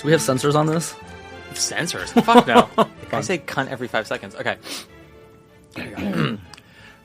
Do we have censors on this? Censors? Fuck no. I say cunt every 5 seconds. Okay.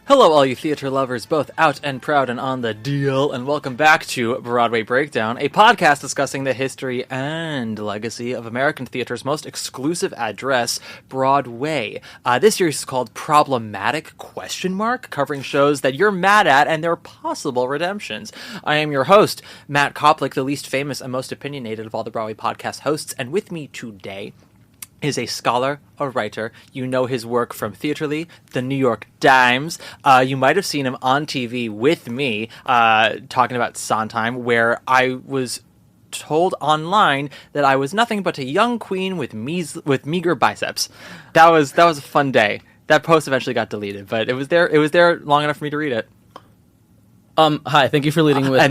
Hello, all you theater lovers, both out and proud and on the deal, and welcome back to Broadway Breakdown, a podcast discussing the history and legacy of American theater's most exclusive address, Broadway. This series is called Problematic ? Covering shows that you're mad at and their possible redemptions. I am your host, Matt Koplik, the least famous and most opinionated of all the Broadway podcast hosts, and with me today is a scholar, a writer. You know his work from Theaterly, the New York Times. You might have seen him on TV with me talking about Sondheim, where I was told online that I was nothing but a young queen with meager biceps. That was a fun day. That post eventually got deleted, but it was there long enough for me to read it. Hi, thank you for leading with...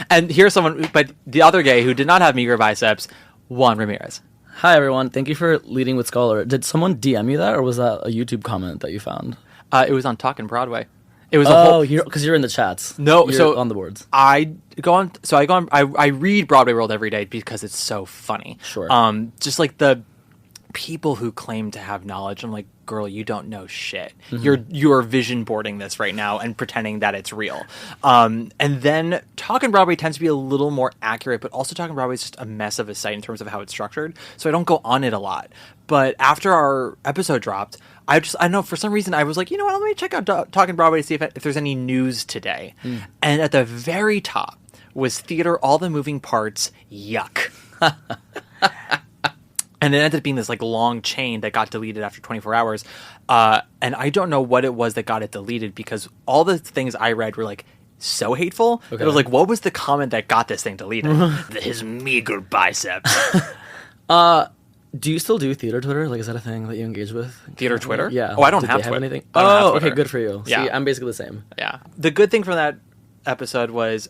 and here's someone, but the other gay who did not have meager biceps, Juan Ramirez. Hi, everyone. Thank you for leading with Scholar. Did someone DM you that, or was that a YouTube comment that you found? It was on Talkin' Broadway. It was because you're in the chats. No, you're so on the boards. I read Broadway World every day because it's so funny. Sure. Just like the people who claim to have knowledge. I'm like, girl, you don't know shit. Mm-hmm. You're vision boarding this right now and pretending that it's real. And then Talkin' Broadway tends to be a little more accurate, but also Talkin' Broadway is just a mess of a site in terms of how it's structured. So I don't go on it a lot. But after our episode dropped, I don't know, for some reason I was like, you know what, let me check out Talkin' Broadway to see if there's any news today. And at the very top was Theater, All the Moving Parts, Yuck. And it ended up being this like long chain that got deleted after 24 hours. And I don't know what it was that got it deleted, because all the things I read were like so hateful. Okay. It was like, what was the comment that got this thing deleted? His meager biceps. Do you still do theater Twitter? Like, is that a thing that you engage with? Theater Twitter? Yeah. Oh, I don't Did have they Twitter. Have anything? I don't have okay, Twitter. good for you. Yeah. See, I'm basically the same. Yeah. The good thing from that episode was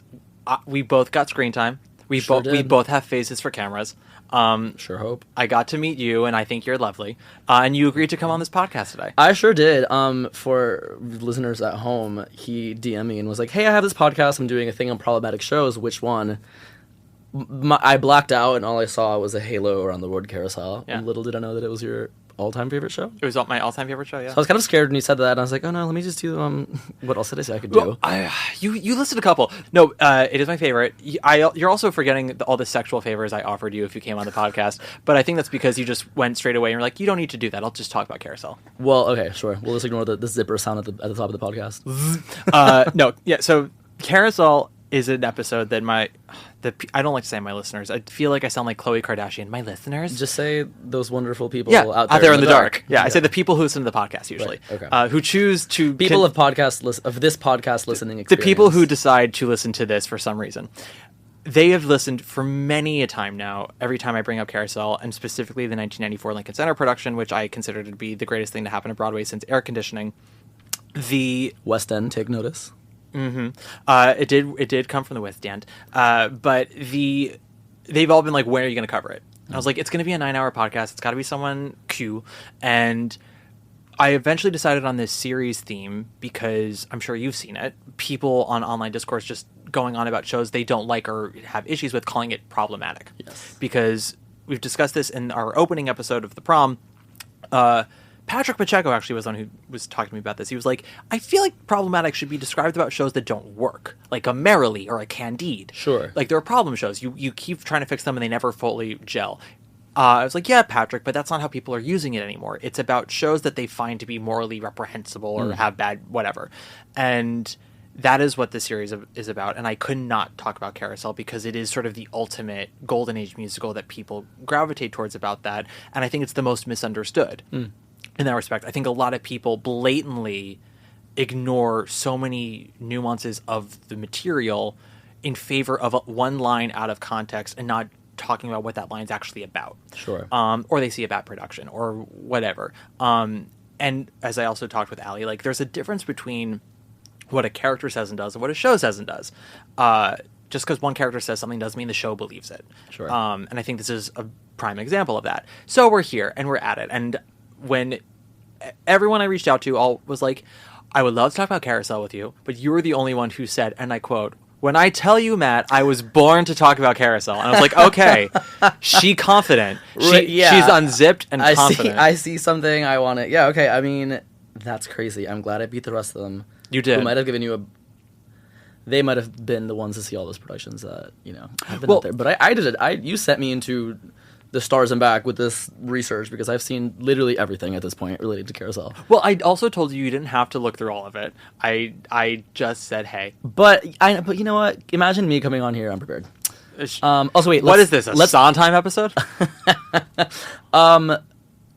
we both got screen time. We both have faces for cameras. Sure hope. I got to meet you, and I think you're lovely. And you agreed to come on this podcast today. I sure did. For listeners at home, he DM'd me and was like, hey, I have this podcast. I'm doing a thing on problematic shows. Which one? I blacked out, and all I saw was a halo around the word carousel. Yeah. Little did I know that it was your all-time favorite show. It was my all-time favorite show, yeah. So I was kind of scared when you said that, and I was like, oh no, let me just do, what else did I say I could do? Well, you listed a couple. No, it is my favorite. You're also forgetting all the sexual favors I offered you if you came on the podcast, but I think that's because you just went straight away and you're like, you don't need to do that, I'll just talk about Carousel. Well, okay, sure. We'll just ignore the zipper sound at the top of the podcast. No, yeah, so Carousel is an episode that I don't like to say my listeners. I feel like I sound like Khloe Kardashian. My listeners? Just say those wonderful people out there in the dark. Yeah, I say the people who listen to the podcast usually. Right. Okay. Who choose to... People of this podcast listening experience. The people who decide to listen to this for some reason. They have listened for many a time now, every time I bring up Carousel, and specifically the 1994 Lincoln Center production, which I consider to be the greatest thing to happen to Broadway since air conditioning. The West End, take notice. Mm-hmm. It did come from the West End, but they've all been like, when are you going to cover it? And I was like, it's going to be a 9-hour podcast. It's got to be someone Q. And I eventually decided on this series theme because I'm sure you've seen it. People on online discourse just going on about shows they don't like or have issues with, calling it problematic. Yes. Because we've discussed this in our opening episode of The Prom. Patrick Pacheco actually was the one who was talking to me about this. He was like, I feel like problematic should be described about shows that don't work, like a Merrily or a Candide. Sure. Like, there are problem shows. You keep trying to fix them and they never fully gel. I was like, yeah, Patrick, but that's not how people are using it anymore. It's about shows that they find to be morally reprehensible or have bad whatever. And that is what this series is about. And I could not talk about Carousel because it is sort of the ultimate golden age musical that people gravitate towards about that. And I think it's the most misunderstood. In that respect. I think a lot of people blatantly ignore so many nuances of the material in favor of one line out of context and not talking about what that line's actually about. Sure. Or they see a bad production or whatever. And as I also talked with Allie, like, there's a difference between what a character says and does and what a show says and does. Just because one character says something doesn't mean the show believes it. Sure. And I think this is a prime example of that. So we're here and we're at it. And when everyone I reached out to all was like, I would love to talk about Carousel with you, but you were the only one who said, and I quote, when I tell you, Matt, I was born to talk about Carousel. And I was like, okay, she confident. She's unzipped and confident. I see something I want to... Yeah, okay, I mean, that's crazy. I'm glad I beat the rest of them. You did. Who might have given you a... They might have been the ones to see all those productions that, have been out there. But I did it. You sent me into the stars and back with this research because I've seen literally everything at this point related to Carousel. Well, I also told you didn't have to look through all of it. I just said, hey. But you know what? Imagine me coming on here unprepared. Also, wait. What is this? A Sondheim episode?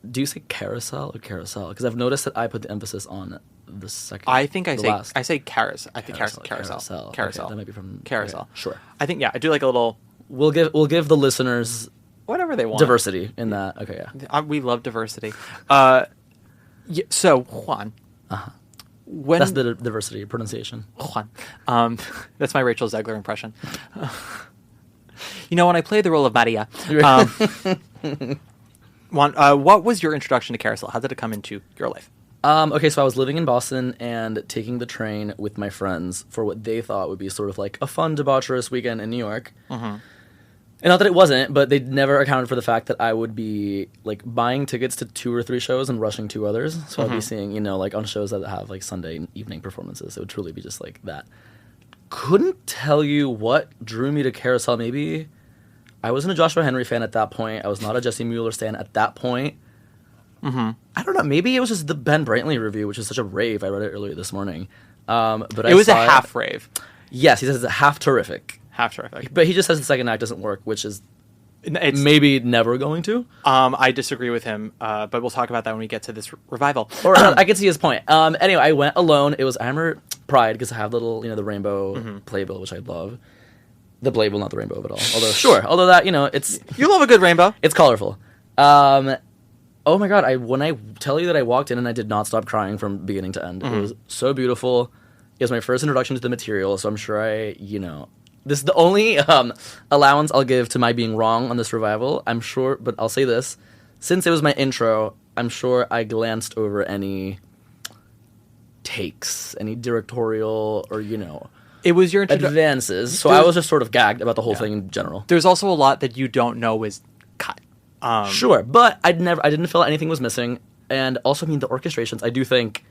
Do you say carousel or carousel? Because I've noticed that I put the emphasis on the second. I think I say carousel. I think carousel. Carousel. Okay, that might be from Carousel. Okay, sure. I think I do like a little. We'll give the listeners whatever they want. Diversity in that. Okay, yeah. We love diversity. So Juan. That's the diversity pronunciation. Juan. That's my Rachel Zegler impression. When I played the role of Maria. Juan, what was your introduction to Carousel? How did it come into your life? Okay, so I was living in Boston and taking the train with my friends for what they thought would be sort of like a fun, debaucherous weekend in New York. Mm-hmm. And not that it wasn't, but they never accounted for the fact that I would be like buying tickets to 2 or 3 shows and rushing 2 others. So I'd be seeing, like on shows that have like Sunday evening performances. It would truly be just like that. Couldn't tell you what drew me to Carousel. Maybe I wasn't a Joshua Henry fan at that point. I was not a Jesse Mueller stan at that point. Mm-hmm. I don't know. Maybe it was just the Ben Brantley review, which is such a rave. I read it earlier this morning. But it was a half rave. Yes, he says it's a half terrific. Half terrific. But he just says the second act doesn't work, which is maybe never going to. I disagree with him, but we'll talk about that when we get to this revival. Or I can see his point. Anyway, I went alone. It was I remember Pride because I have the little, the rainbow playbill, which I love. The playbill, not the rainbow at all. Although sure, although that it's you love a good rainbow. It's colorful. Oh my god! When I tell you that I walked in and I did not stop crying from beginning to end. It was so beautiful. It was my first introduction to the material, so I'm sure this is the only allowance I'll give to my being wrong on this revival. I'm sure, but I'll say this: since it was my intro, I'm sure I glanced over any takes, any directorial, or it was your advances. So I was just sort of gagged about the whole thing in general. There's also a lot that you don't know is cut. Sure, but I didn't feel anything was missing, and also the orchestrations. I do think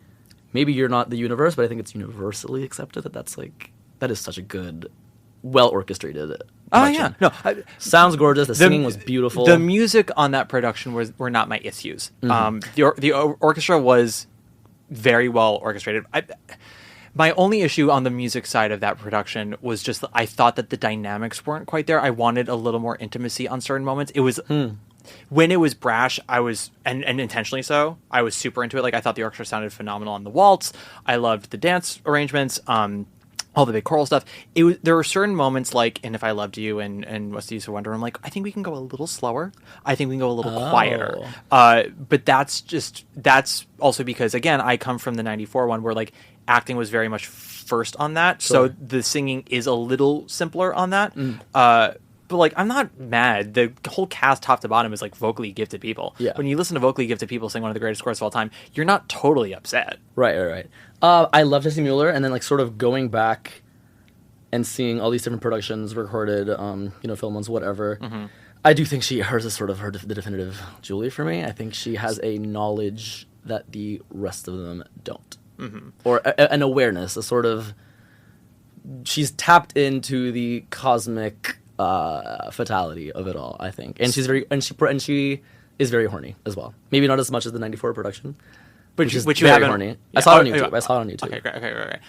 maybe you're not the universe, but I think it's universally accepted that is such a good, well orchestrated. Oh yeah, no, sounds gorgeous. The singing was beautiful. The music on that production were not my issues. The orchestra was very well orchestrated. My only issue on the music side of that production was just that I thought that the dynamics weren't quite there. I wanted a little more intimacy on certain moments. It was when it was brash, I was and intentionally so. I was super into it. I thought the orchestra sounded phenomenal on the waltz. I loved the dance arrangements. All the big choral stuff. There were certain moments in If I Loved You and What's the Use of Wonder. I'm like, I think we can go a little slower. I think we can go a little quieter. But that's also because again, I come from the '94 one where acting was very much first on that. Sure. So the singing is a little simpler on that. But I'm not mad. The whole cast, top to bottom, is vocally gifted people. Yeah. When you listen to vocally gifted people sing one of the greatest scores of all time, you're not totally upset. Right. I love Jesse Mueller, and then sort of going back and seeing all these different productions recorded, film ones, whatever. Mm-hmm. I do think hers is sort of the definitive Julie for me. I think she has a knowledge that the rest of them don't, or an awareness, a sort of. She's tapped into the cosmic. Fatality of it all, I think, and she is very horny as well. Maybe not as much as the '94 production, but she's very horny. Yeah. I saw it on YouTube. Okay, great.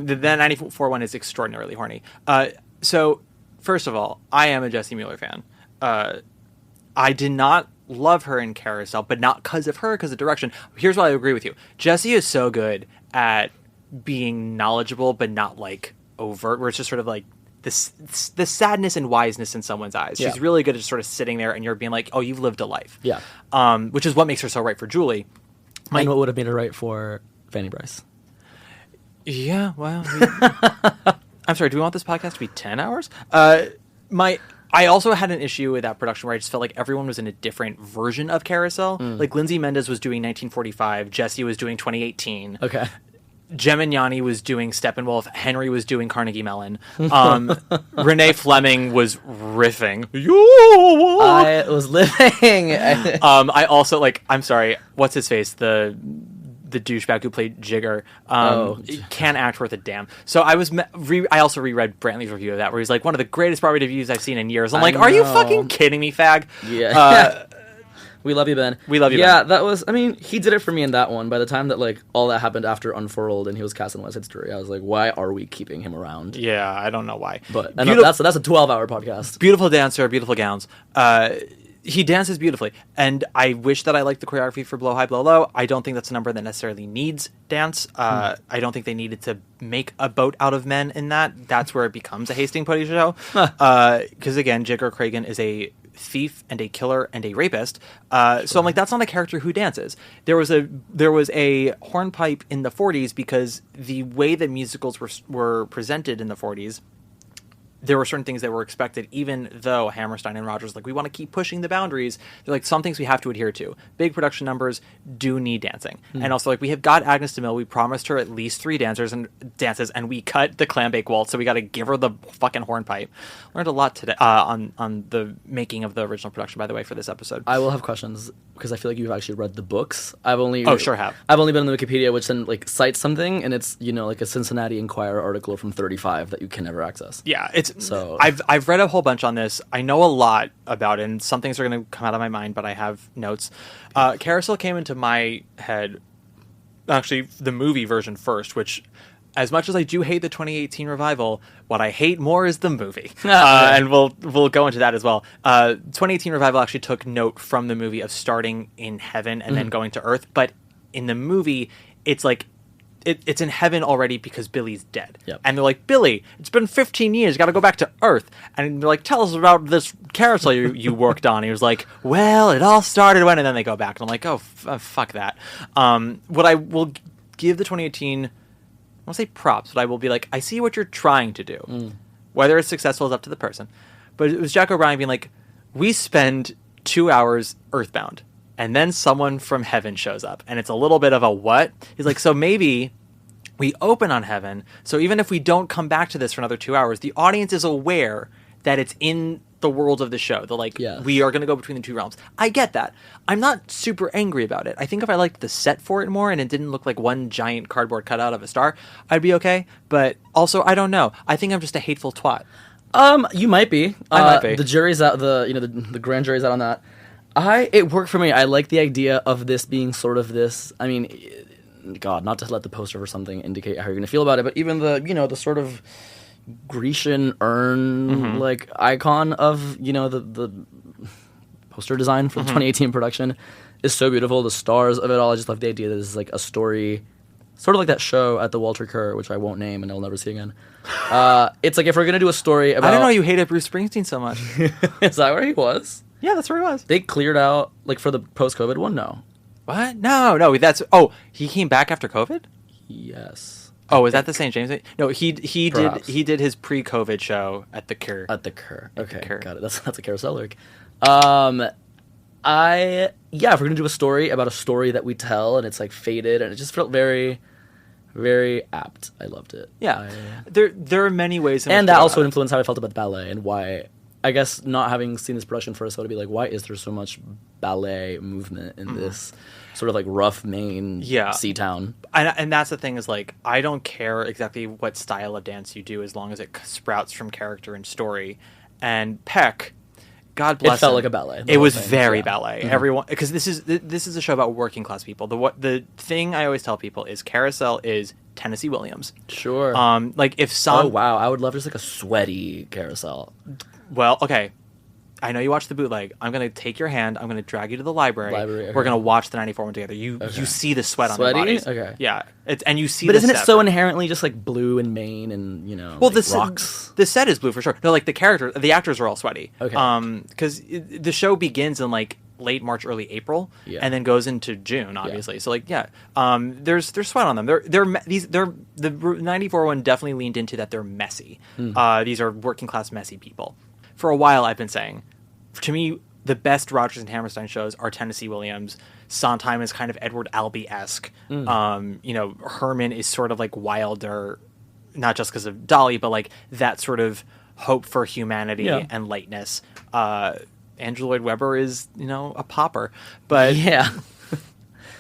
The '94 one is extraordinarily horny. So first of all, I am a Jesse Mueller fan. I did not love her in Carousel, but not because of her, because of direction. Here's why I agree with you. Jesse is so good at being knowledgeable, but not overt, where it's just sort of the sadness and wiseness in someone's eyes. Yeah. She's really good at just sort of sitting there and you're being like, oh, you've lived a life. Yeah. Which is what makes her so right for Julie. And what would have made her right for Fanny Bryce? Yeah, well. I'm sorry, do we want this podcast to be 10 hours? I also had an issue with that production where I just felt like everyone was in a different version of Carousel. Lindsay Mendez was doing 1945. Jesse was doing 2018. Okay. Gemignani was doing Steppenwolf. Henry was doing Carnegie Mellon. Renee Fleming was riffing. I was living. I also I'm sorry. What's his face? The douchebag who played Jigger can't act worth a damn. So I also reread Brantley's review of that, where he's like, one of the greatest Broadway debuts I've seen in years. I'm like, are you fucking kidding me, fag? Yeah. We love you, Ben. We love you, Ben. Yeah, Ben. that was, I mean, he did it for me in that one. By the time that, all that happened after Unfurled and he was cast in West Side Story, I was like, why are we keeping him around? Yeah, I don't know why. But that's a 12-hour podcast. Beautiful dancer, beautiful gowns. He dances beautifully. And I wish that I liked the choreography for Blow High, Blow Low. I don't think that's a number that necessarily needs dance. I don't think they needed to make a boat out of men in that. That's where it becomes a Hastings Putty show. Because, again, Jigger Cragen is a thief and a killer and a rapist. So I'm like, that's not a character who dances. There was a hornpipe in the 40s because the way that musicals were presented in the 40s, there were certain things that were expected, even though Hammerstein and Rodgers we want to keep pushing the boundaries. They're like, some things we have to adhere to. Big production numbers do need dancing. And also, we have got Agnes DeMille. We promised her at least 3 dances, and we cut the clambake waltz, so we got to give her the fucking hornpipe. Learned a lot today on the making of the original production, by the way, for this episode. I will have questions, because I feel like you've actually read the books. I've only have. I've only been on the Wikipedia, which then cites something, and it's a Cincinnati Enquirer article from 35 that you can never access. Yeah, I've read a whole bunch on this. I know a lot about it, and some things are going to come out of my mind, but I have notes. Carousel came into my head, actually, the movie version first, which, as much as I do hate the 2018 revival, what I hate more is the movie. And we'll go into that as well. 2018 revival actually took note from the movie of starting in heaven and then going to earth, but in the movie, it's it's in heaven already because Billy's dead. Yep. And they're like, Billy, it's been 15 years, you got to go back to Earth. And they're like, tell us about this carousel you worked on. He was like, well, it all started when, and then they go back. And I'm like, oh, fuck that. What I will give the 2018, I won't say props, but I will be like, I see what you're trying to do. Whether it's successful is up to the person. But it was Jack O'Brien being like, we spend 2 hours earthbound. And then someone from heaven shows up. And it's a little bit of a what? He's like, so maybe we open on heaven. So even if we don't come back to this for another 2 hours, the audience is aware that it's in the world of the show. They're we are going to go between the two realms. I get that. I'm not super angry about it. I think if I liked the set for it more and it didn't look like one giant cardboard cutout of a star, I'd be okay. But also, I don't know. I think I'm just a hateful twat. You might be. I might be. The jury's out. The grand jury's out on that. It worked for me. I like the idea of this being sort of this. I mean, God, not to let the poster or something indicate how you're going to feel about it, but even the sort of Grecian urn icon of the poster design for the 2018 production is so beautiful. The stars of it all. I just love the idea that this is a story, sort of like that show at the Walter Kerr, which I won't name and I'll never see again. It's if we're going to do a story about. I don't know you hated Bruce Springsteen so much. Is that where he was? Yeah, that's where he was. They cleared out, for the post-COVID one? No. What? No, he came back after COVID? Yes. Oh, is that the St. James thing? No, he Perhaps. did his pre-COVID show at the Cure. At the Cure. Okay, Cure. got it. That's a carousel lyric. If we're going to do a story about a story that we tell, and it's, faded, and it just felt very, very apt. I loved it. Yeah. There are many ways in and which that also influenced how I felt about the ballet, and why... I guess not having seen this production first, I would be like, why is there so much ballet movement in this sort of rough Maine sea town? And that's the thing is I don't care exactly what style of dance you do as long as it sprouts from character and story. And Peck, God bless him. It felt like a ballet. It was very ballet. Mm-hmm. Everyone, because this is a show about working class people. The thing I always tell people is Carousel is Tennessee Williams. Sure. If some. Oh wow, I would love just a sweaty Carousel. Well, okay. I know you watched the bootleg. I'm going to take your hand. I'm going to drag you to the library. Okay. We're going to watch the 94 one together. You see the sweat on their bodies. Okay. Yeah. And you see But isn't it set. so inherently just blue and Maine and, rocks? The set is blue for sure. No, the actors are all sweaty. Okay. Because the show begins in late March, early April, and then goes into June, obviously. Yeah. So there's sweat on them. The 94 one definitely leaned into that they're messy. These are working class messy people. For a while, I've been saying, to me, the best Rodgers and Hammerstein shows are Tennessee Williams. Sondheim is kind of Edward Albee-esque. Herman is sort of like Wilder, not just because of Dolly, but like that sort of hope for humanity and lightness. Andrew Lloyd Webber is, a popper, but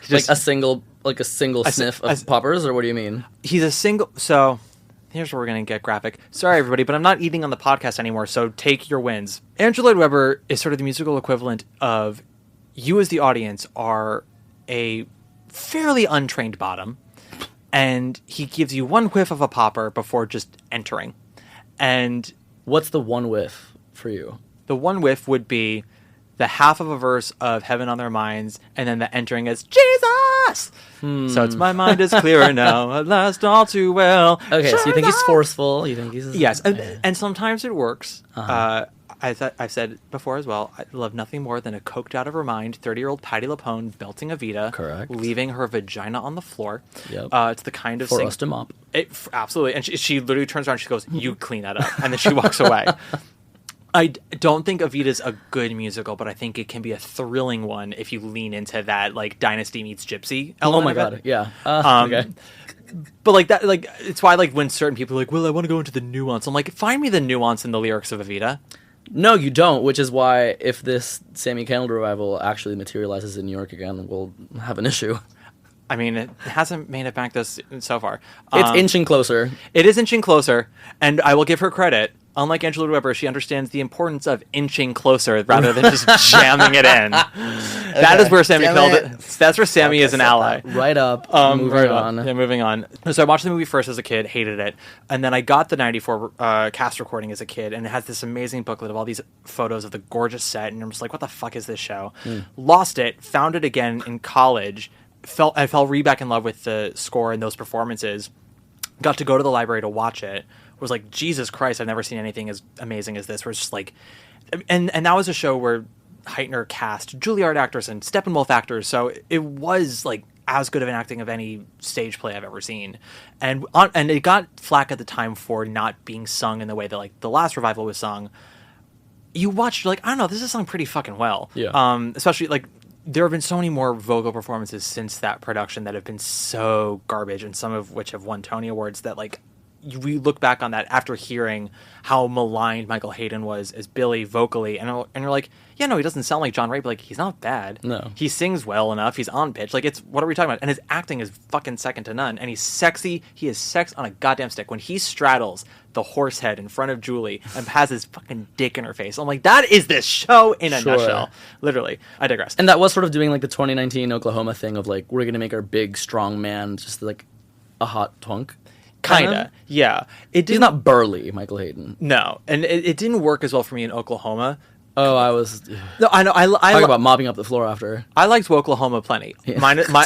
like a single sniff of poppers, or what do you mean? He's a single. So here's where we're going to get graphic. Sorry, everybody, but I'm not eating on the podcast anymore, so take your wins. Andrew Lloyd Webber is sort of the musical equivalent of you as the audience are a fairly untrained bottom, and he gives you one whiff of a popper before just entering. And what's the one whiff for you? The one whiff would be the half of a verse of Heaven on Their Minds, and then the entering is Jesus! So it's my mind is clearer now, at last all too well. Okay, so you think he's forceful? You think he's... Yes, and sometimes it works. I've said before as well, I love nothing more than a coked out of her mind 30-year-old Patti LuPone belting Evita, correct, leaving her vagina on the floor. Yep. It's the kind of for us to mop. Absolutely, and she literally turns around and she goes, "You clean that up," and then she walks away. I don't think Evita's a good musical, but I think it can be a thrilling one if you lean into that, like, Dynasty meets Gypsy element. Oh my god, yeah. Okay. But like that, like, it's why, like, when certain people are like, well, I want to go into the nuance, I'm like, find me the nuance in the lyrics of Evita. No, you don't, which is why if this Sammy Candle revival actually materializes in New York again, we'll have an issue. I mean, it hasn't made it back this so far. It's inching closer. It is inching closer, and I will give her credit. Unlike Angela Weber, she understands the importance of inching closer rather than just jamming it in. Okay. That is where Sammy killed it. That's where Sammy is an ally. Right up. Moving on. Yeah, moving on. So I watched the movie first as a kid, hated it, and then I got the '94 cast recording as a kid, and it has this amazing booklet of all these photos of the gorgeous set, and I'm just like, what the fuck is this show? Lost it, found it again in college. I fell back in love with the score and those performances. Got to go to the library to watch it. Was like, Jesus Christ, I've never seen anything as amazing as this. Where it's just like, and that was a show where Heitner cast Juilliard actors and Steppenwolf actors, so it was like as good of an acting of any stage play I've ever seen. And it got flack at the time for not being sung in the way that like the last revival was sung. You watch, you're like, I don't know, this is sung pretty fucking well. Yeah. Especially like, there have been so many more vocal performances since that production that have been so garbage, and some of which have won Tony Awards that like, we look back on that after hearing how maligned Michael Hayden was as Billy vocally, and you're like, yeah, no, he doesn't sound like John Ray, but like, he's not bad. No. He sings well enough, he's on pitch, like, it's, what are we talking about? And his acting is fucking second to none, and he's sexy, he is sex on a goddamn stick. When he straddles the horse head in front of Julie and has his fucking dick in her face, I'm like, that is this show in a nutshell. Literally. I digress. And that was sort of doing like the 2019 Oklahoma thing of like, we're gonna make our big, strong man just like a hot twunk. Kinda, yeah. He's not burly, Michael Hayden. No, and it didn't work as well for me in Oklahoma. Oh, I was... No, I know. I talk about mopping up the floor after. I liked Oklahoma plenty. Yeah.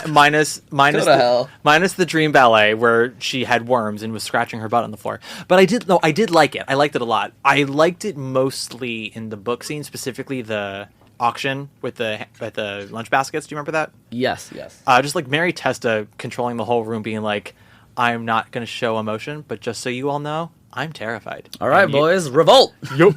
Minus the Dream Ballet where she had worms and was scratching her butt on the floor. But I did like it. I liked it a lot. I liked it mostly in the book scene, specifically the auction with the lunch baskets. Do you remember that? Yes. Just like Mary Testa controlling the whole room, being like, I'm not going to show emotion, but just so you all know, I'm terrified. All right, boys, revolt. Yep.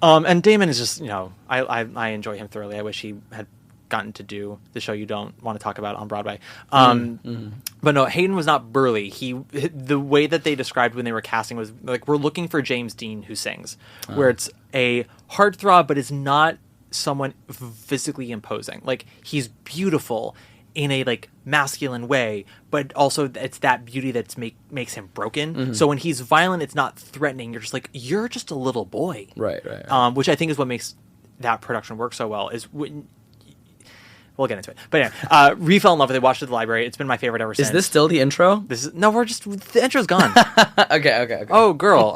And Damon is just, I enjoy him thoroughly. I wish he had gotten to do the show you don't want to talk about on Broadway. But no, Hayden was not burly. The way that they described when they were casting was like, we're looking for James Dean who sings, where it's a heartthrob, but is not someone physically imposing. Like, he's beautiful in a like masculine way, but also it's that beauty that makes him broken. So when he's violent, it's not threatening. You're just like, you're just a little boy, right. Which I think is what makes that production work so well. Is when we'll get into it, but yeah, fell in love with it. Watched it at the library. It's been my favorite ever since. Is this still the intro? The intro's gone. Okay. Oh, girl,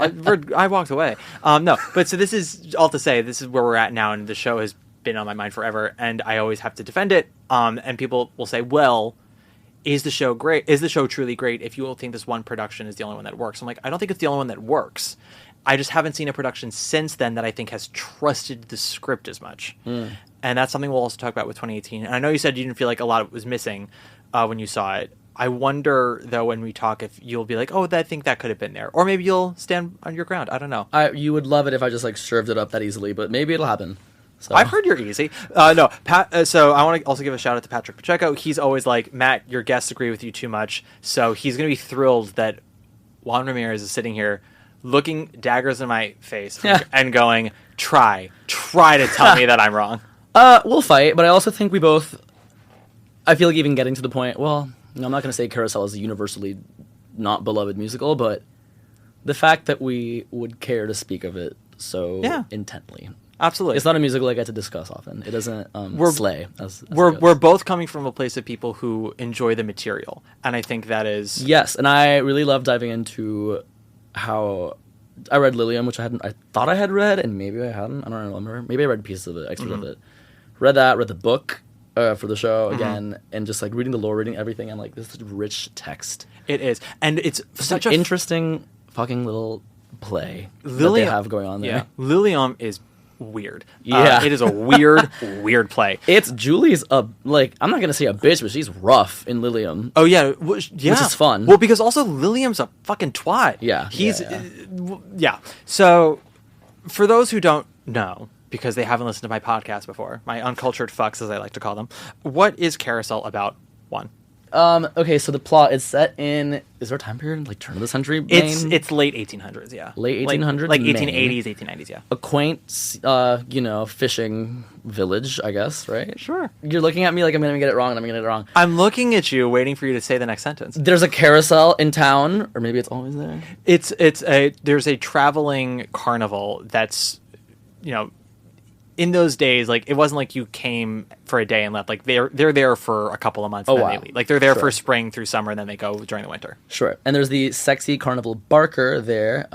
I walked away. No, but so this is all to say, this is where we're at now, and the show has been on my mind forever, and I always have to defend it. And people will say, well, is the show great? Is the show truly great if you will think this one production is the only one that works? I'm like, I don't think it's the only one that works. I just haven't seen a production since then that I think has trusted the script as much. And that's something we'll also talk about with 2018. And I know you said you didn't feel like a lot was missing when you saw it. I wonder, though, when we talk, if you'll be like, oh, I think that could have been there. Or maybe you'll stand on your ground. I don't know. You would love it if I just like served it up that easily, but maybe it'll happen. So. I've heard you're easy. No, Pat. So I want to also give a shout out to Patrick Pacheco. He's always like, Matt, your guests agree with you too much. So he's going to be thrilled that Juan Ramirez is sitting here looking daggers in my face and going, try to tell me that I'm wrong. We'll fight, but I also think we both, I feel like even getting to the point, well, I'm not going to say Carousel is a universally not beloved musical, but the fact that we would care to speak of it intently. Absolutely. It's not a musical I get to discuss often. It doesn't slay. We're both coming from a place of people who enjoy the material, and I think that is... Yes, and I really love diving into how... I read Lilium, which I thought I had read, and maybe I hadn't. I don't remember. Maybe I read pieces of it, extras of it. Read the book for the show again, and just like reading the lore, reading everything, I'm like, this is rich text. It is, and it's such an interesting fucking little play that they have going on there. Yeah, Lilium is weird. Yeah. It is a weird play. It's Julie's I'm not gonna say a bitch, but she's rough in Lilium. Oh yeah, which is fun. Well, because also Lilium's a fucking twat. Yeah, he's So, for those who don't know, because they haven't listened to my podcast before, my uncultured fucks as I like to call them, what is Carousel about? One. Okay, so the plot is set in... Is there a time period? Like turn of the century, Maine? It's late 1800s, yeah. Late 1800s, like Maine. 1880s, 1890s, yeah. A quaint, fishing village, I guess, right? Sure. You're looking at me like I'm going to get it wrong, and I'm going to get it wrong. I'm looking at you, waiting for you to say the next sentence. There's a carousel in town, or maybe it's always there. There's a traveling carnival that's, in those days, like, it wasn't like you came for a day and left. Like, they're there for a couple of months and then they leave. Like, they're there for spring through summer and then they go during the winter. Sure. And there's the sexy carnival barker there,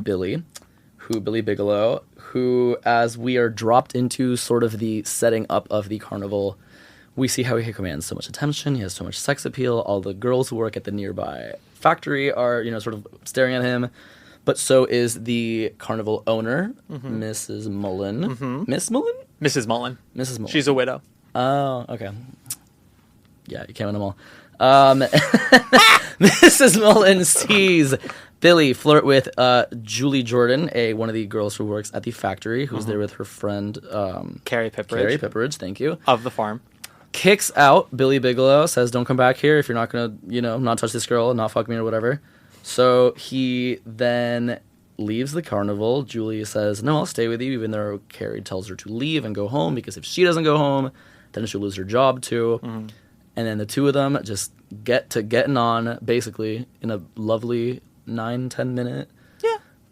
Billy Bigelow, who, as we are dropped into sort of the setting up of the carnival, we see how he commands so much attention. He has so much sex appeal. All the girls who work at the nearby factory are, sort of staring at him. But so is the carnival owner, Mrs. Mullen. Miss Mullen? Mrs. Mullen. Mrs. Mullen. She's a widow. Oh, okay. Yeah, you can't win them all. Mrs. Mullen sees Billy flirt with Julie Jordan, one of the girls who works at the factory, who's there with her friend... Carrie Pipperidge. Carrie Pipperidge, thank you. Of the farm. Kicks out Billy Bigelow, says, don't come back here if you're not going to, not touch this girl, not fuck me or whatever. So he then leaves the carnival. Julie says, no, I'll stay with you, even though Carrie tells her to leave and go home, because if she doesn't go home, then she'll lose her job too. And then the two of them just get to getting on, basically, in a lovely 9-10 minute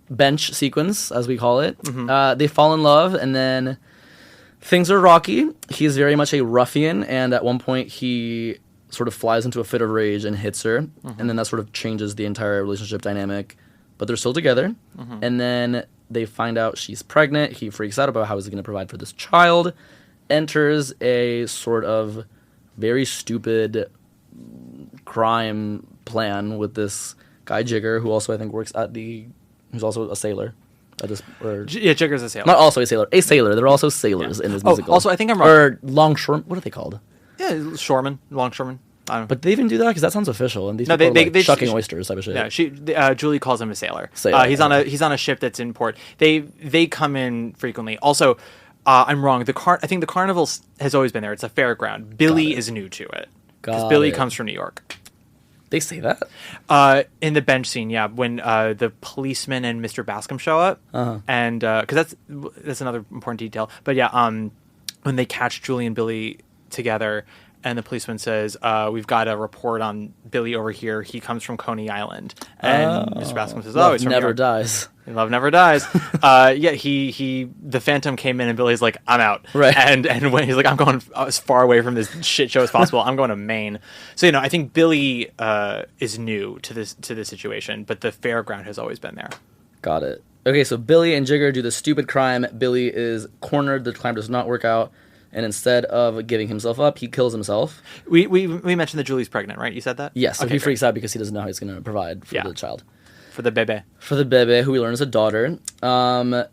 bench sequence, as we call it. They fall in love, and then things are rocky. He's very much a ruffian, and at one point he... sort of flies into a fit of rage and hits her, and then that sort of changes the entire relationship dynamic. But they're still together, and then they find out she's pregnant. He freaks out about how he's going to provide for this child, enters a sort of very stupid crime plan with this guy Jigger, who also I think works at who's also a sailor. Jigger's a sailor. Not also a sailor. A sailor. They're also sailors in this musical. Also, I think I'm wrong. Or longshoremen. What are they called? Yeah, shoreman, longshoreman. I don't know. But they even do that because that sounds official, and these people are like shucking oysters type of shit. Yeah, Julie calls him a sailor. He's on a ship that's in port. They come in frequently. Also, I'm wrong. I think the carnival has always been there. It's a fairground. Billy is new to it because Billy comes from New York. They say that in the bench scene, yeah, when the policeman and Mr. Bascom show up, and because that's another important detail. But yeah, when they catch Julie and Billy together, and the policeman says, we've got a report on Billy over here. He comes from Coney Island. And Mr. Bascom says, love he's from never New York. dies. Love never dies. The Phantom came in and Billy's like, I'm out. Right. And when he's like, I'm going as far away from this shit show as possible. I'm going to Maine. So, I think Billy is new to this situation, but the fairground has always been there. Got it. Okay, so Billy and Jigger do the stupid crime. Billy is cornered. The crime does not work out. And instead of giving himself up, he kills himself. We mentioned that Julie's pregnant, right? You said that? Yes. So he freaks out because he doesn't know how he's going to provide for the child. For the bebe. For the bebe, who we learn is a daughter. Billy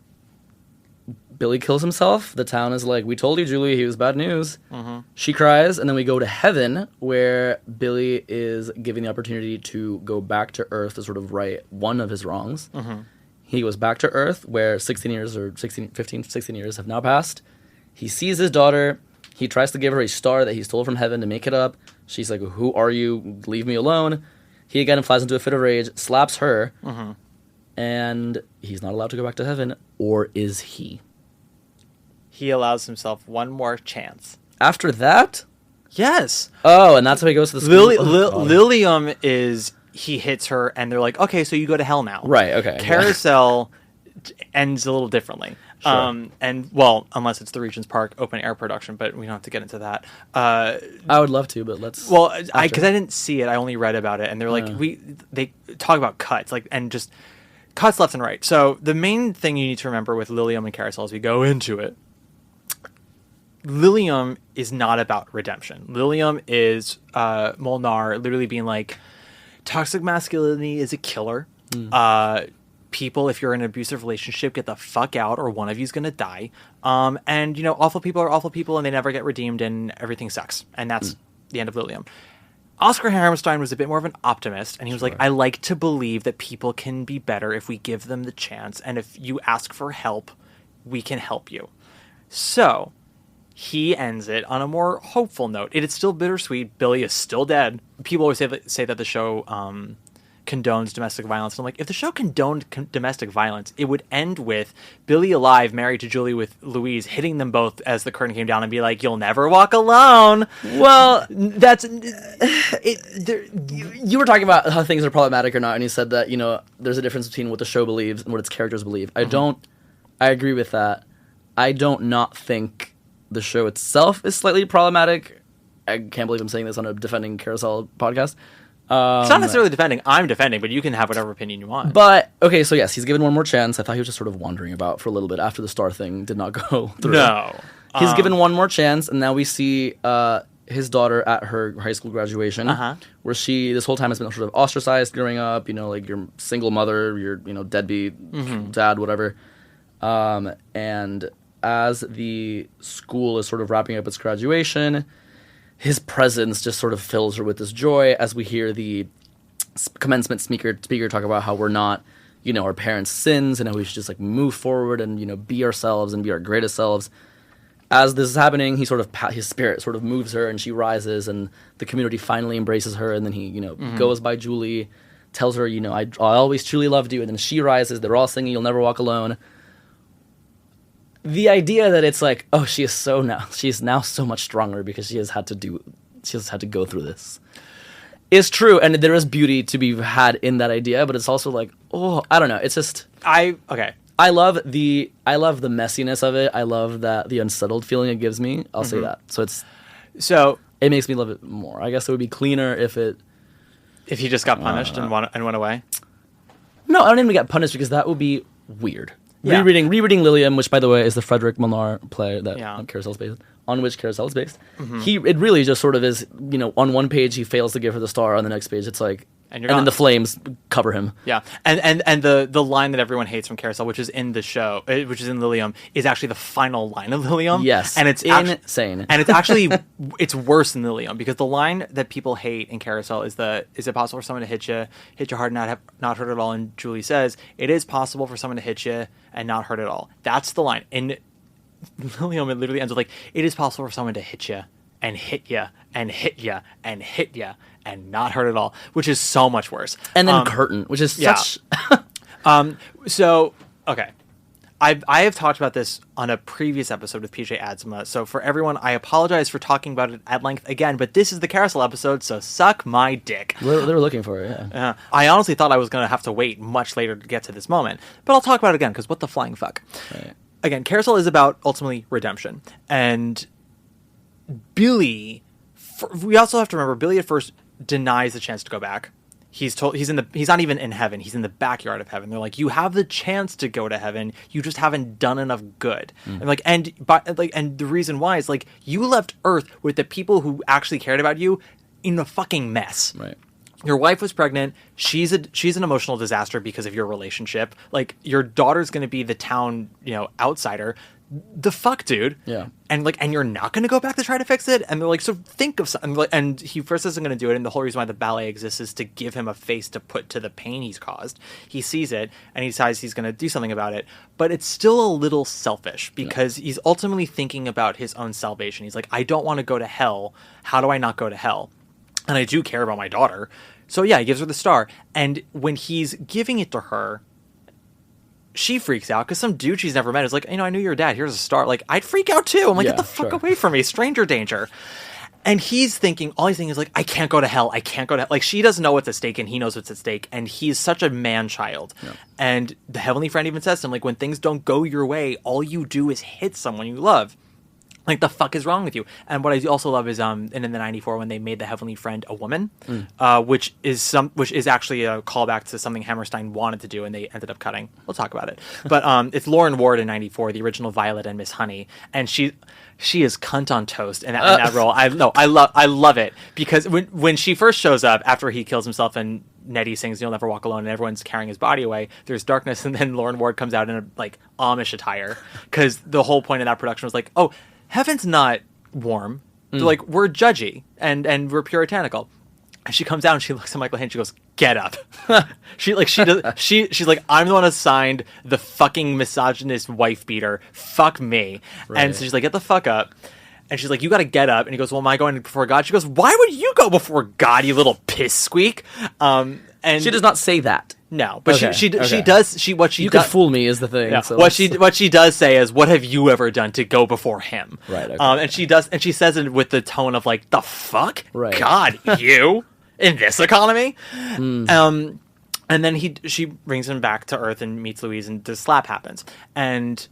kills himself. The town is like, we told you, Julie, he was bad news. She cries, and then we go to heaven, where Billy is given the opportunity to go back to Earth to sort of right one of his wrongs. He goes back to Earth, where 16 years have now passed. He sees his daughter. He tries to give her a star that he stole from heaven to make it up. She's like, who are you? Leave me alone. He again flies into a fit of rage, slaps her, and he's not allowed to go back to heaven. Or is he? He allows himself one more chance. After that? Yes. Oh, and that's how he goes to the school? Lilium is, he hits her, and they're like, okay, so you go to hell now. Right, okay. Carousel ends a little differently. Sure. And, well, unless it's the Regent's Park open air production, but we don't have to get into that. I would love to, but let's... Well, because I didn't see it, I only read about it, and they're like, they talk about cuts, like, and just cuts left and right. So the main thing you need to remember with Lilium and Carousel as we go into it, Lilium is not about redemption. Lilium is Molnar literally being like, toxic masculinity is a killer. People, if you're in an abusive relationship, get the fuck out, or one of you's gonna die. And you know, awful people are awful people, and they never get redeemed, and everything sucks. And that's the end of Lilium. Oscar Hammerstein was a bit more of an optimist, and he was like, I like to believe that people can be better if we give them the chance, and if you ask for help, we can help you. So he ends it on a more hopeful note. It is still bittersweet. Billy is still dead. People always say that the show condones domestic violence. And I'm like, if the show condoned domestic violence, it would end with Billy alive, married to Julie with Louise, hitting them both as the curtain came down and be like, you'll never walk alone. Well, that's... You were talking about how things are problematic or not, and you said that, you know, there's a difference between what the show believes and what its characters believe. I agree with that. I don't not think the show itself is slightly problematic. I can't believe I'm saying this on a defending Carousel podcast. It's not necessarily defending. I'm defending, but you can have whatever opinion you want. But, okay, so yes, he's given one more chance. I thought he was just sort of wandering about for a little bit after the star thing did not go through. No. He's given one more chance, and now we see his daughter at her high school graduation, where she, this whole time, has been sort of ostracized growing up, you know, like your single mother, your, you know, deadbeat dad, whatever. And as the school is sort of wrapping up its graduation, his presence just sort of fills her with this joy as we hear the commencement speaker talk about how we're not, you know, our parents' sins and how we should just like move forward and, you know, be ourselves and be our greatest selves. As this is happening, he sort of, his spirit sort of moves her and she rises and the community finally embraces her, and then he, you know, goes by Julie, tells her, you know, I always truly loved you, and then she rises, they're all singing You'll Never Walk Alone. The idea that it's like, oh, she's now so much stronger because she has had to go through this, is true, and there is beauty to be had in that idea, but it's also like, oh, I don't know, it's just I love the messiness of it. I love that the unsettled feeling it gives me. I'll say that. So it makes me love it more. I guess it would be cleaner if he just got punished and went away. No, I don't even get punished because that would be weird. Yeah. Rereading Lilium, which by the way is the Frederick Molnar play that Carousel is based on, which Carousel is based. It really just sort of is, you know, on one page he fails to give her the star, on the next page it's like, and then the flames cover him. Yeah, and the line that everyone hates from Carousel, which is in the show, which is in Lilium, is actually the final line of Lilium. Yes, and it's insane. And it's actually it's worse than Lilium, because the line that people hate in Carousel is it possible for someone to hit you hard and not hurt at all? And Julie says it is possible for someone to hit you and not hurt at all. That's the line. In Lilium, it literally ends with like, it is possible for someone to hit you and hit you and hit you and hit you and not hurt at all, which is so much worse. And then curtain, which is such... So, okay. I have talked about this on a previous episode with PJ Adsma, so for everyone, I apologize for talking about it at length again, but this is the Carousel episode, so suck my dick. They were looking for it, yeah. I honestly thought I was going to have to wait much later to get to this moment, but I'll talk about it again, because what the flying fuck. Right. Again, Carousel is about, ultimately, redemption. And Billy... we also have to remember, Billy at first denies the chance to go back. He's not even in heaven. He's in the backyard of heaven. They're like, you have the chance to go to heaven. You just haven't done enough good. And like, and the reason why is like, you left Earth with the people who actually cared about you in a fucking mess. Right. Your wife was pregnant. She's an emotional disaster because of your relationship. Like, your daughter's going to be the town, you know, outsider. the fuck, dude? Yeah. And like, and you're not going to go back to try to fix it? And they're like, so think of something. And he first isn't going to do it. And the whole reason why the ballet exists is to give him a face to put to the pain he's caused. He sees it and he decides he's going to do something about it. But it's still a little selfish because he's ultimately thinking about his own salvation. He's like, I don't want to go to hell. How do I not go to hell? And I do care about my daughter. So yeah, he gives her the star. And when he's giving it to her, she freaks out because some dude she's never met is like, I knew your dad. Here's a star. Like, I'd freak out too. I'm like, get the fuck away from me. Stranger danger. And he's thinking, all he's thinking is like, I can't go to hell. I can't go to hell. Like, she doesn't know what's at stake and he knows what's at stake. And he's such a man-child. Yeah. And the Heavenly Friend even says to him, like, when things don't go your way, all you do is hit someone you love. Like, the fuck is wrong with you? And what I also love is in the 94 when they made the Heavenly Friend a woman, which is actually a callback to something Hammerstein wanted to do and they ended up cutting. We'll talk about it. But it's Lauren Ward in 94, the original Violet and Miss Honey, and she is cunt on toast in that role. I love it because when she first shows up after he kills himself and Nettie sings "You'll Never Walk Alone" and everyone's carrying his body away, there's darkness, and then Lauren Ward comes out in a like Amish attire because the whole point of that production was like, oh, heaven's not warm. Like, we're judgy and we're puritanical. And she comes out and she looks at Michael Hayden and she goes, get up. She's like, I'm the one assigned the fucking misogynist wife beater. Fuck me. Right. And so she's like, get the fuck up. And she's like, you got to get up. And he goes, well, am I going before God? She goes, why would you go before God, you little piss squeak? And she does not say that. No, but she does. You could fool me is the thing. Yeah. So what she does say is, "What have you ever done to go before him?" Right. Okay. And she says it with the tone of like, "The fuck, right. God, you in this economy." And then she brings him back to Earth and meets Louise, and the slap happens, and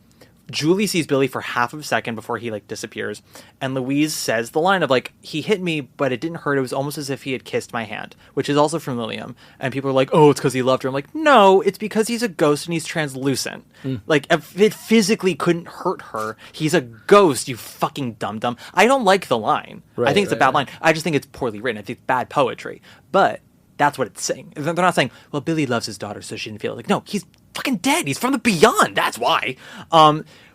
Julie sees Billy for half of a second before he like disappears, and Louise says the line of like, he hit me but it didn't hurt, it was almost as if he had kissed my hand, which is also from Lilium, and people are like, oh, it's because he loved her. I'm like, no, it's because he's a ghost and he's translucent. Like, if it physically couldn't hurt her, he's a ghost, you fucking dum-dum. I don't like the line. I think it's a bad line. I just think it's poorly written. I think it's bad poetry, but that's what it's saying. They're not saying, well, Billy loves his daughter so she didn't feel it. Like, no, he's fucking dead. He's from the beyond. That's why.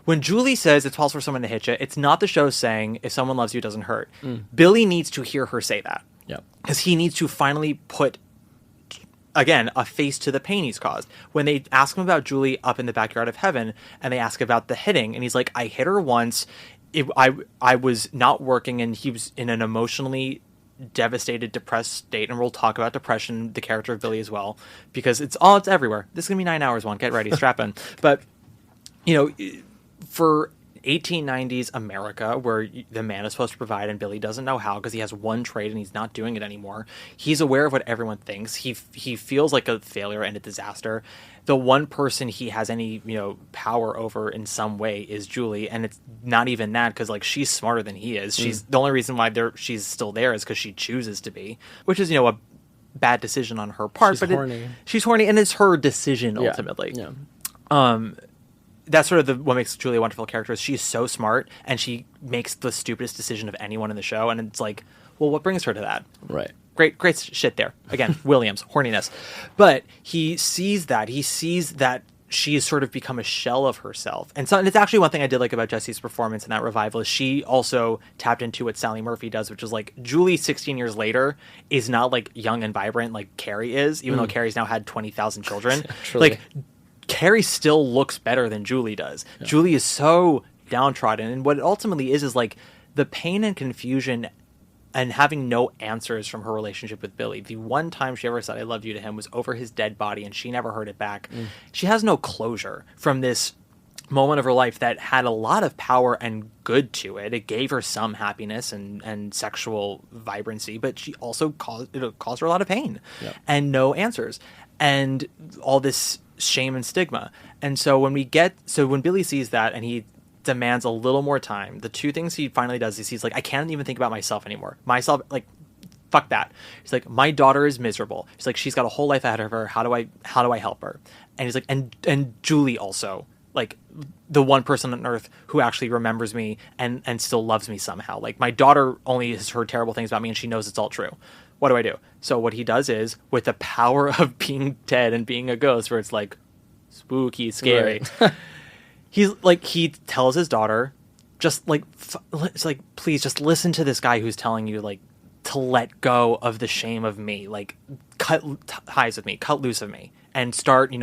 When Julie says it's false for someone to hit you, it's not the show saying if someone loves you, it doesn't hurt. Billy needs to hear her say that. Yeah. Because he needs to finally put, again, a face to the pain he's caused. When they ask him about Julie up in the backyard of heaven, and they ask about the hitting, and he's like, I hit her once. I was not working, and he was in an emotionally devastated, depressed state, and we'll talk about depression, the character of Billy as well, because it's everywhere. This is gonna be 9 hours. Get ready, strap in. But for 1890s America, where the man is supposed to provide and Billy doesn't know how because he has one trade and he's not doing it anymore, he's aware of what everyone thinks. He feels like a failure and a disaster. The one person he has any power over in some way is Julie, and it's not even that because like she's smarter than he is. She's the only reason why she's still there is because she chooses to be, which is a bad decision on her part. She's horny, and it's her decision ultimately. Yeah. That's sort of what makes Julie a wonderful character. Is she's so smart and she makes the stupidest decision of anyone in the show, and it's like, well, what brings her to that? Right. Great shit there. Again, Williams, horniness. But he sees that she has sort of become a shell of herself. And it's actually one thing I did like about Jessie's performance in that revival is she also tapped into what Sally Murphy does, which is like Julie 16 years later is not like young and vibrant like Carrie is, even though Carrie's now had 20,000 children. Like, Carrie still looks better than Julie does. Yeah. Julie is so downtrodden, and what it ultimately is like the pain and confusion and having no answers from her relationship with Billy. The one time she ever said I love you to him was over his dead body, and she never heard it back. She has no closure from this moment of her life that had a lot of power and good to it. It gave her some happiness and sexual vibrancy, but she also caused her a lot of pain and no answers and all this shame and stigma. And so when Billy sees that and he demands a little more time, the two things he finally does is he's like, I can't even think about myself anymore. Like, fuck that. He's like, my daughter is miserable. He's like, she's got a whole life ahead of her. How do I help her? And he's like, and Julie also, like, the one person on earth who actually remembers me and still loves me somehow. Like, my daughter only has heard terrible things about me and she knows it's all true. What do I do? So what he does is, with the power of being dead and being a ghost, where it's like spooky, scary, he tells his daughter, just like, it's like, please just listen to this guy who's telling you like to let go of the shame of me, like cut ties with me, cut loose of me, and start,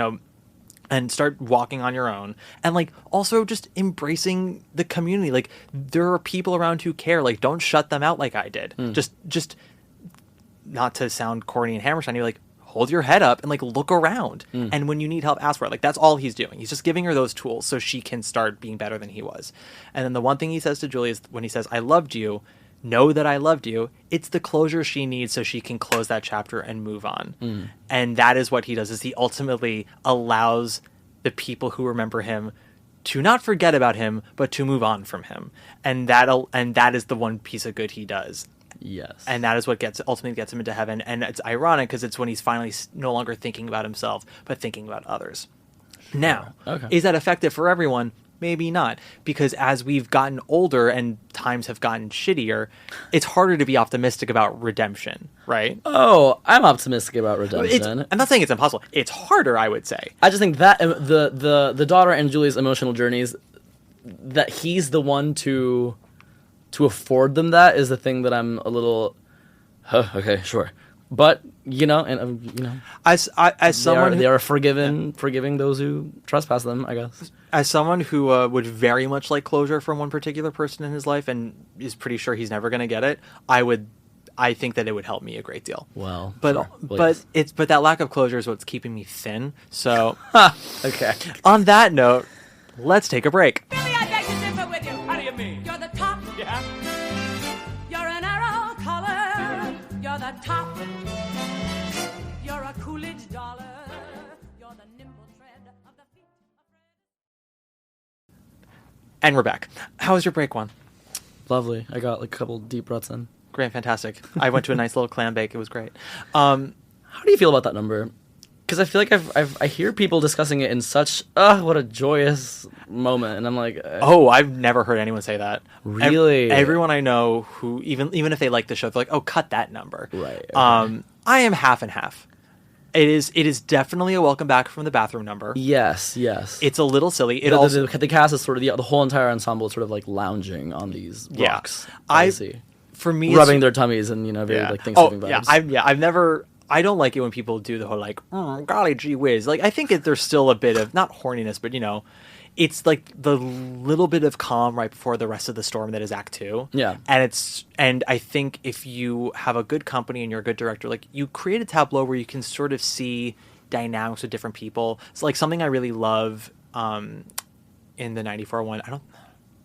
and start walking on your own. And like also just embracing the community. Like there are people around who care. Like don't shut them out like I did. Just not to sound corny and Hammerstein, you're like, hold your head up and like look around. And when you need help, ask for it. Like that's all he's doing. He's just giving her those tools so she can start being better than he was. And then the one thing he says to Julie is when he says, I loved you, know that I loved you. It's the closure she needs so she can close that chapter and move on. And that is what he does, is he ultimately allows the people who remember him to not forget about him, but to move on from him. And that is the one piece of good he does. Yes. And that is what ultimately gets him into heaven. And it's ironic because it's when he's finally no longer thinking about himself, but thinking about others. Sure. Now, is that effective for everyone? Maybe not. Because as we've gotten older and times have gotten shittier, it's harder to be optimistic about redemption, right? Oh, I'm optimistic about redemption. I'm not saying it's impossible. It's harder, I would say. I just think that the daughter and Julie's emotional journeys, that he's the one to afford them, that is the thing that I'm a little okay, sure. But as someone they are forgiving those who trespass them, I guess. As someone who would very much like closure from one particular person in his life and is pretty sure he's never going to get it, I think that it would help me a great deal. Well, but sure, but that lack of closure is what's keeping me thin. So okay. On that note, let's take a break. Billy, I beg to differ with you. How do you mean? You're the top. Yeah? You're an arrow collar. You're the top. You're a Coolidge dollar. You're the nimble tread of the feet of Fred. And we're back. How was your break, Juan? Lovely. I got like a couple deep breaths in. Great, fantastic. I went to a nice little clambake. It was great. How do you feel about that number? Because I feel like I hear people discussing it in such what a joyous moment, and I'm like, I've never heard anyone say that. Really? Everyone I know who even if they like the show, they're like, oh, cut that number. Right. Okay. I am half and half. It is definitely a welcome back from the bathroom number. Yes. It's a little silly. The cast is sort of the whole entire ensemble is sort of like lounging on these rocks. I see. For me, rubbing their tummies and very like Thanksgiving vibes. I don't like it when people do the whole like golly gee whiz. Like I think there's still a bit of not horniness, but it's like the little bit of calm right before the rest of the storm that is Act 2. Yeah. And I think if you have a good company and you're a good director, like you create a tableau where you can sort of see dynamics with different people. It's like something I really love in the 94 one.